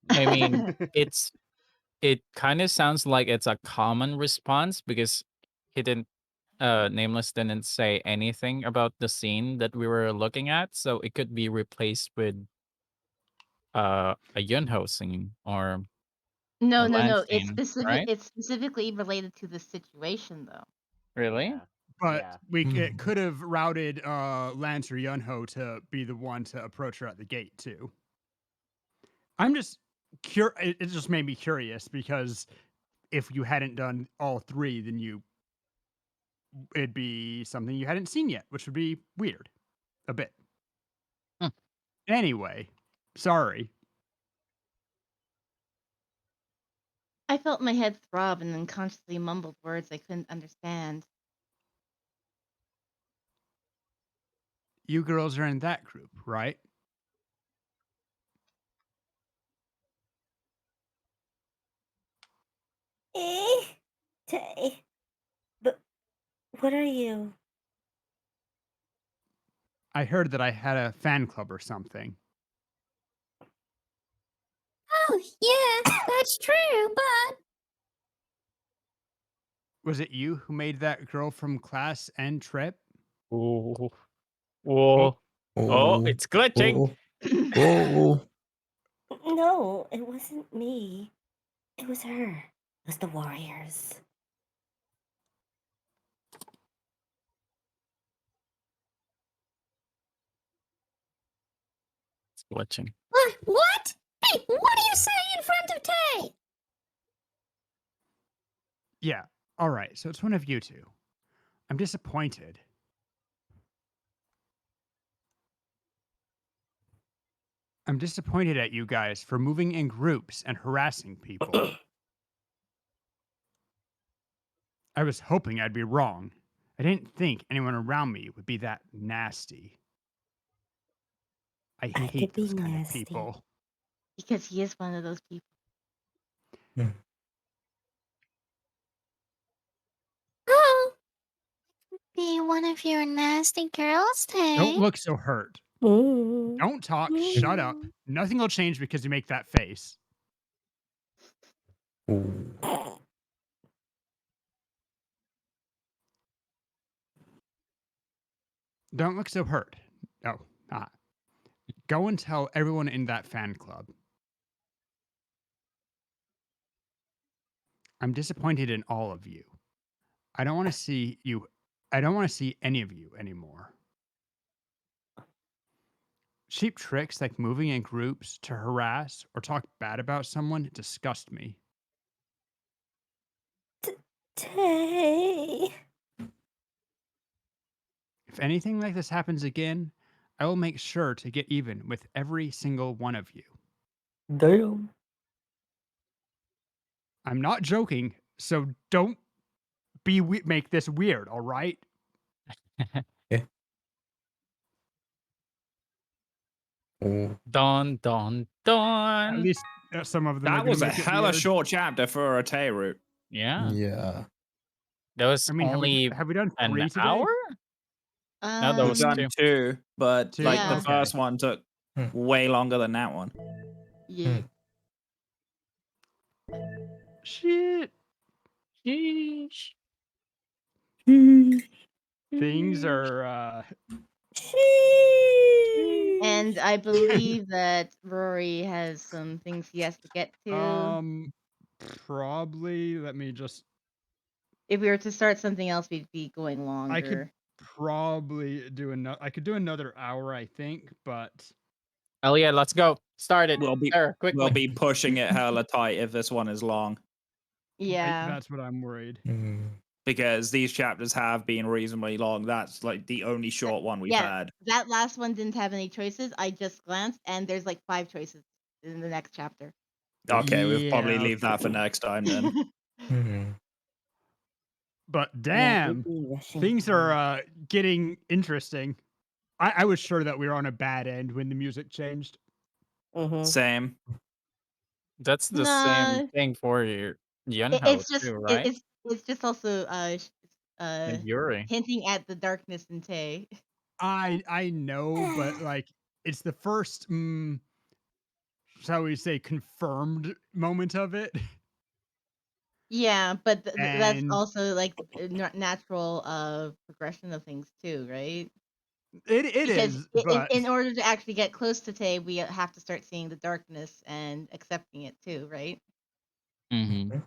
I mean, it kind of sounds like it's a common response because he didn't Nameless didn't say anything about the scene that we were looking at, so it could be replaced with a Yunho scene or No, a no, Lance no. It's scene, right? specifically related to the situation though. Really? But it could have routed Lance or Yunho to be the one to approach her at the gate too. I'm just it just made me curious because if you hadn't done all three, then it'd be something you hadn't seen yet, which would be weird a bit. Anyway, sorry. I felt my head throb and unconsciously mumbled words I couldn't understand. You girls are in that group, right? Tay. But what are you? I heard that I had a fan club or something. Oh, yeah, that's true, but Was it you who made that girl from class end trip? Ooh. Whoa. Oh, Oh. it's glitching. Oh. No, it wasn't me. It was her. It was the warriors. It's glitching. what? Hey, what are you saying in front of Tay? Yeah. All right. So it's one of you two. I'm disappointed. I'm disappointed at you guys for moving in groups and harassing people. I was hoping I'd be wrong. I didn't think anyone around me would be that nasty. I hate could be those kind of nasty. people. Because he is one of those people. Oh, be one of your nasty girls, Tay. Don't look so hurt. Don't talk. Shut up. Nothing will change because you make that face. Don't look so hurt. Oh, ah. Go and tell everyone in that fan club. I'm disappointed in all of you. I don't want to see you. I don't want to see any of you anymore. Cheap tricks like moving in groups to harass or talk bad about someone disgust me. Tay. If anything like this happens again, I will make sure to get even with every single one of you. Damn. I'm not joking, so don't make this weird, all right? Yeah. Oh. Don, don, At don. least some of them are That going was to a make it hella weird. short chapter for a Tay route. Yeah. Yeah. That was I mean, only have we done an 3 today? hour? No, that We've was done 2. 2, but 2? like the Yeah. Okay. first one took way longer than that one. Yeah. Shit. Sheesh. Things are And I believe that Rory has some things he has to get to. probably let me just If we were to start something else, we'd be going I could longer. probably do another hour, I think, but Oh yeah, let's go. Start it. We'll be Quickly. pushing it hella tight if this one is long. Yeah. that's what I'm worried. Because these chapters have been reasonably long. That's like the only short one we've Yeah, had. that last one didn't have any choices. I just glanced, and there's like 5 choices in the next chapter. Okay, we'll probably Yeah, leave that for next time then. But Yeah, damn, we'd be rushing things through. are getting interesting. I was sure that we were on a bad end when the music changed. Same. That's the same No, thing for your Yunho too, right? it's just also And Yuri. hinting at the darkness in Tay. I know, but like it's the first shall we say confirmed moment of it. Yeah, but that's And also like natural progression of things too, right? it Because is, but in order to actually get close to Tay, we have to start seeing the darkness and accepting it too, right? Mm-hmm.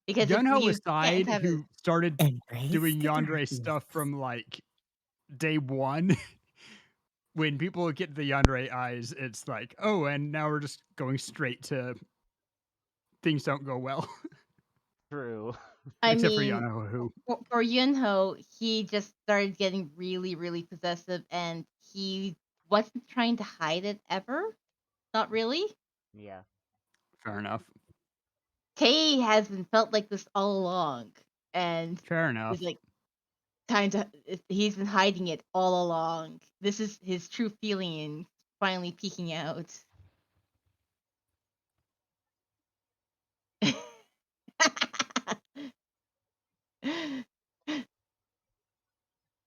Because if Yunho you can't aside, have it, who started Embrace doing the Yandere darkness. stuff from like day one, when people get the Yandere eyes, it's like, oh, and now we're just going straight to things don't go well. True. I Except for mean, Yunho, who for Yunho, he just started getting really, really possessive, and he wasn't trying to hide it ever. Not really. Yeah. fair enough. Tay hasn't felt like this all along, and Fair enough. is like kind of he's been hiding it all along. This is his true feeling, and finally peeking out.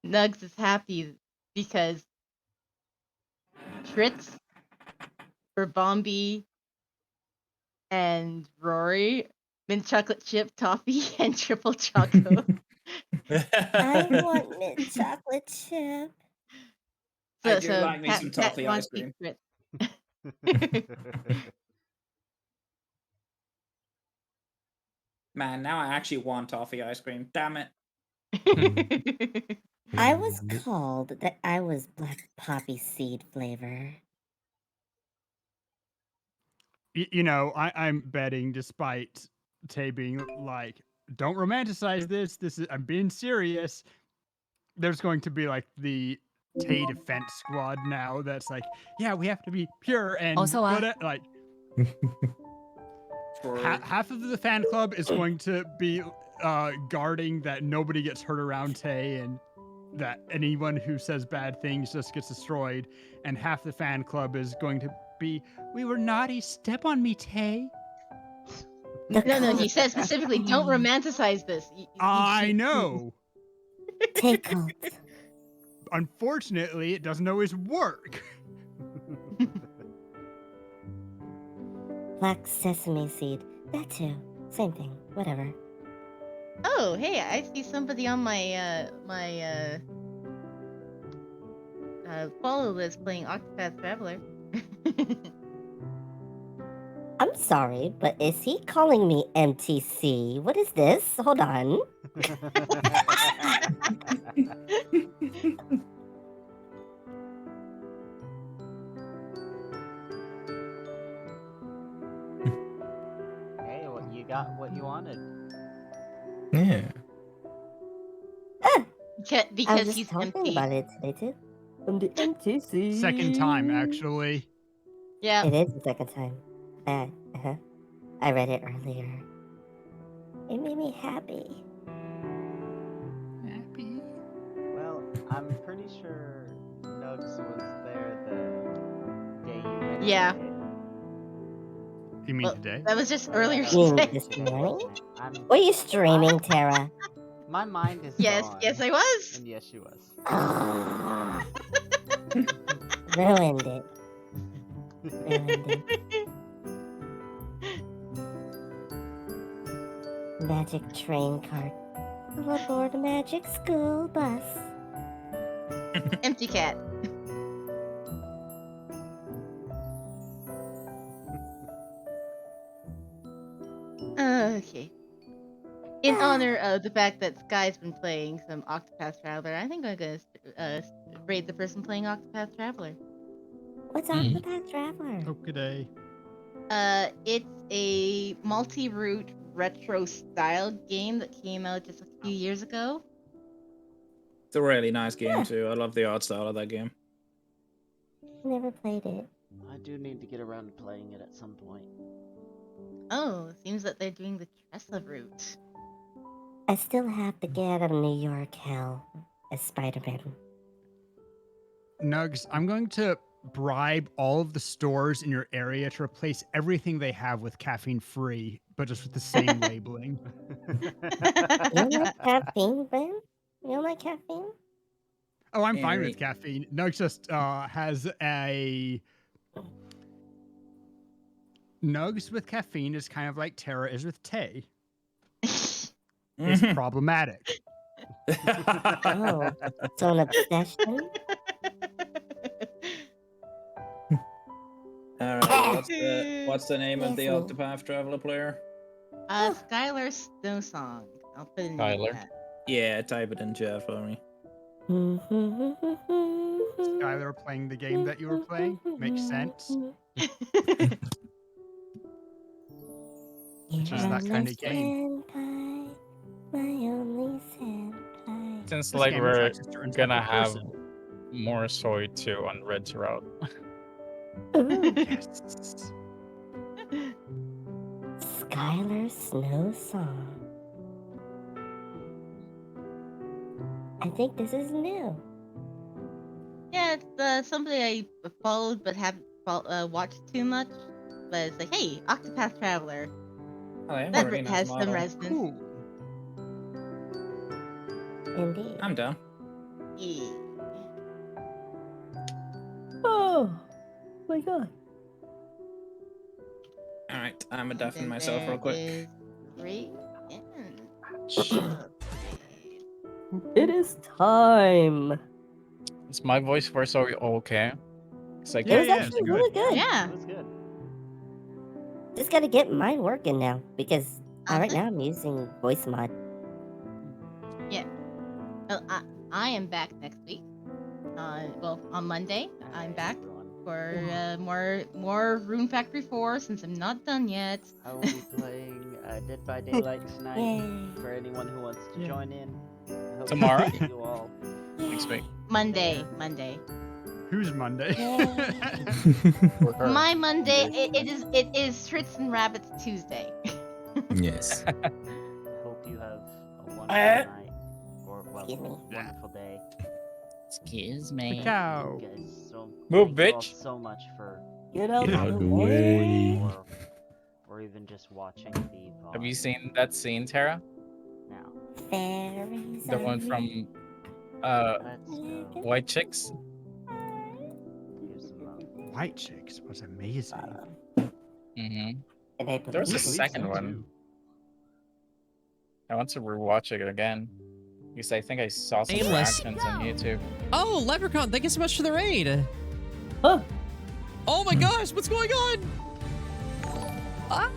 Nugs is happy because Tritz, Bombi, and Rory, mint chocolate chip toffee, and triple choco. I want mint chocolate chip. I do like me Cat, some Cat toffee ice wants to cream. eat Man, now I actually want toffee ice cream. Damn it. I was called that I was black poppy seed flavor. You know, I'm betting, despite Tay being like, "Don't romanticize this. This is I'm being serious." There's going to be like the Tay defense squad now. That's like, yeah, we have to be pure and like half of the fan club is going to be guarding that nobody gets hurt around Tay and that anyone who says bad things just gets destroyed, and half the fan club is going to be, we were naughty, step on me, Tay. No, he said specifically, don't romanticize this. I know. Tay cult. Unfortunately, it doesn't always work. Black sesame seed. That too. Same thing. Whatever. Oh, hey, I see somebody on my follow this playing Octopath Traveler. I'm sorry, but is he calling me MTC? What is this? Hold on. Hey, you got what you wanted. Yeah. I Because was just he's talking empty. about it today too. I'm the MTC. Second time, actually. Yeah. It is the second time. I read it earlier. It made me happy. Happy. Well, I'm pretty sure Nugs was there the day you read Yeah. it. You mean today? That was just Oh, yeah, earlier that You was mean today. this today, morning? wasn't it? Were you streaming, Tara? My mind is Yes, gone. yes, I was. And yes, she was. Ruined it. Ruined it. Magic train cart. All aboard a magic school bus. Empty cat. Okay. In honor of the fact that Sky's been playing some Octopath Traveler, I think I'm gonna raid the person playing Octopath Traveler. What's Octopath Traveler? Okay. It's a multi-route retro style game that came out just a few years ago. It's a really nice game too. I love the art style of that game. Never played it. I do need to get around to playing it at some point. Oh, seems that they're doing the Tressa route. I still have to get out of New York hell as Spider-Man. Nugs, I'm going to bribe all of the stores in your area to replace everything they have with caffeine free, but just with the same labeling. You don't like caffeine, Ben? You don't like caffeine? Oh, I'm fine Harry. with caffeine. Nugs just has a. Nugs with caffeine is kind of like Tara is with Tay. It's problematic. Oh, so an obsession? Alright, what's the name of the Yes, Octopath Traveler player? Skylar Snowsong. I'll put it in Skylar? chat. Yeah, type it in chat for me. Skylar playing the game that you were playing makes sense. It's just that kind of game. Senpai, my only senpai. Since This like game is we're access to gonna unstable have person. more soy too on Red Route. Yes. Skylar Snow Song. I think this is new. Yeah, it's something I followed but haven't watched too much. But it's like, hey, Octopath Traveler. Oh, they have a That really nice has some model. resonance. Indeed. I'm down. Yeah. Oh my god. Alright, I'm a And deafen then myself real there quick. is Ray It is time. Is my voice for so okay? It's like It was actually really good. Yeah. It was good. Just gotta get mine working now because right now I'm using voice mod. Yeah. Well, I am back next week. Well, on Monday, I'm back for more Rune Factory 4 since I'm not done yet. I will be playing Dead by Daylight tonight for anyone who wants to join in. I hope Tomorrow? to see you all. Next week. Monday. Who's Monday? My Monday. It is Trits and Rabbits Tuesday. Yes. Hope you have a wonderful night or wonderful day. Excuse me. Cow. You guys Move, thank you all bitch. so much for Get out of the way. or even just watching the VOD. Have you seen that scene, Tara? Now, Fairies The one from let's go. White Chicks? Here's some love. White Chicks was amazing. Mm-hmm. And I There was a believe second one. I want to rewatch it again. Because I think I saw some Nameless. reactions on YouTube. Oh, Leprechaun, thank you so much for the raid. Oh my gosh, what's going on? Ah.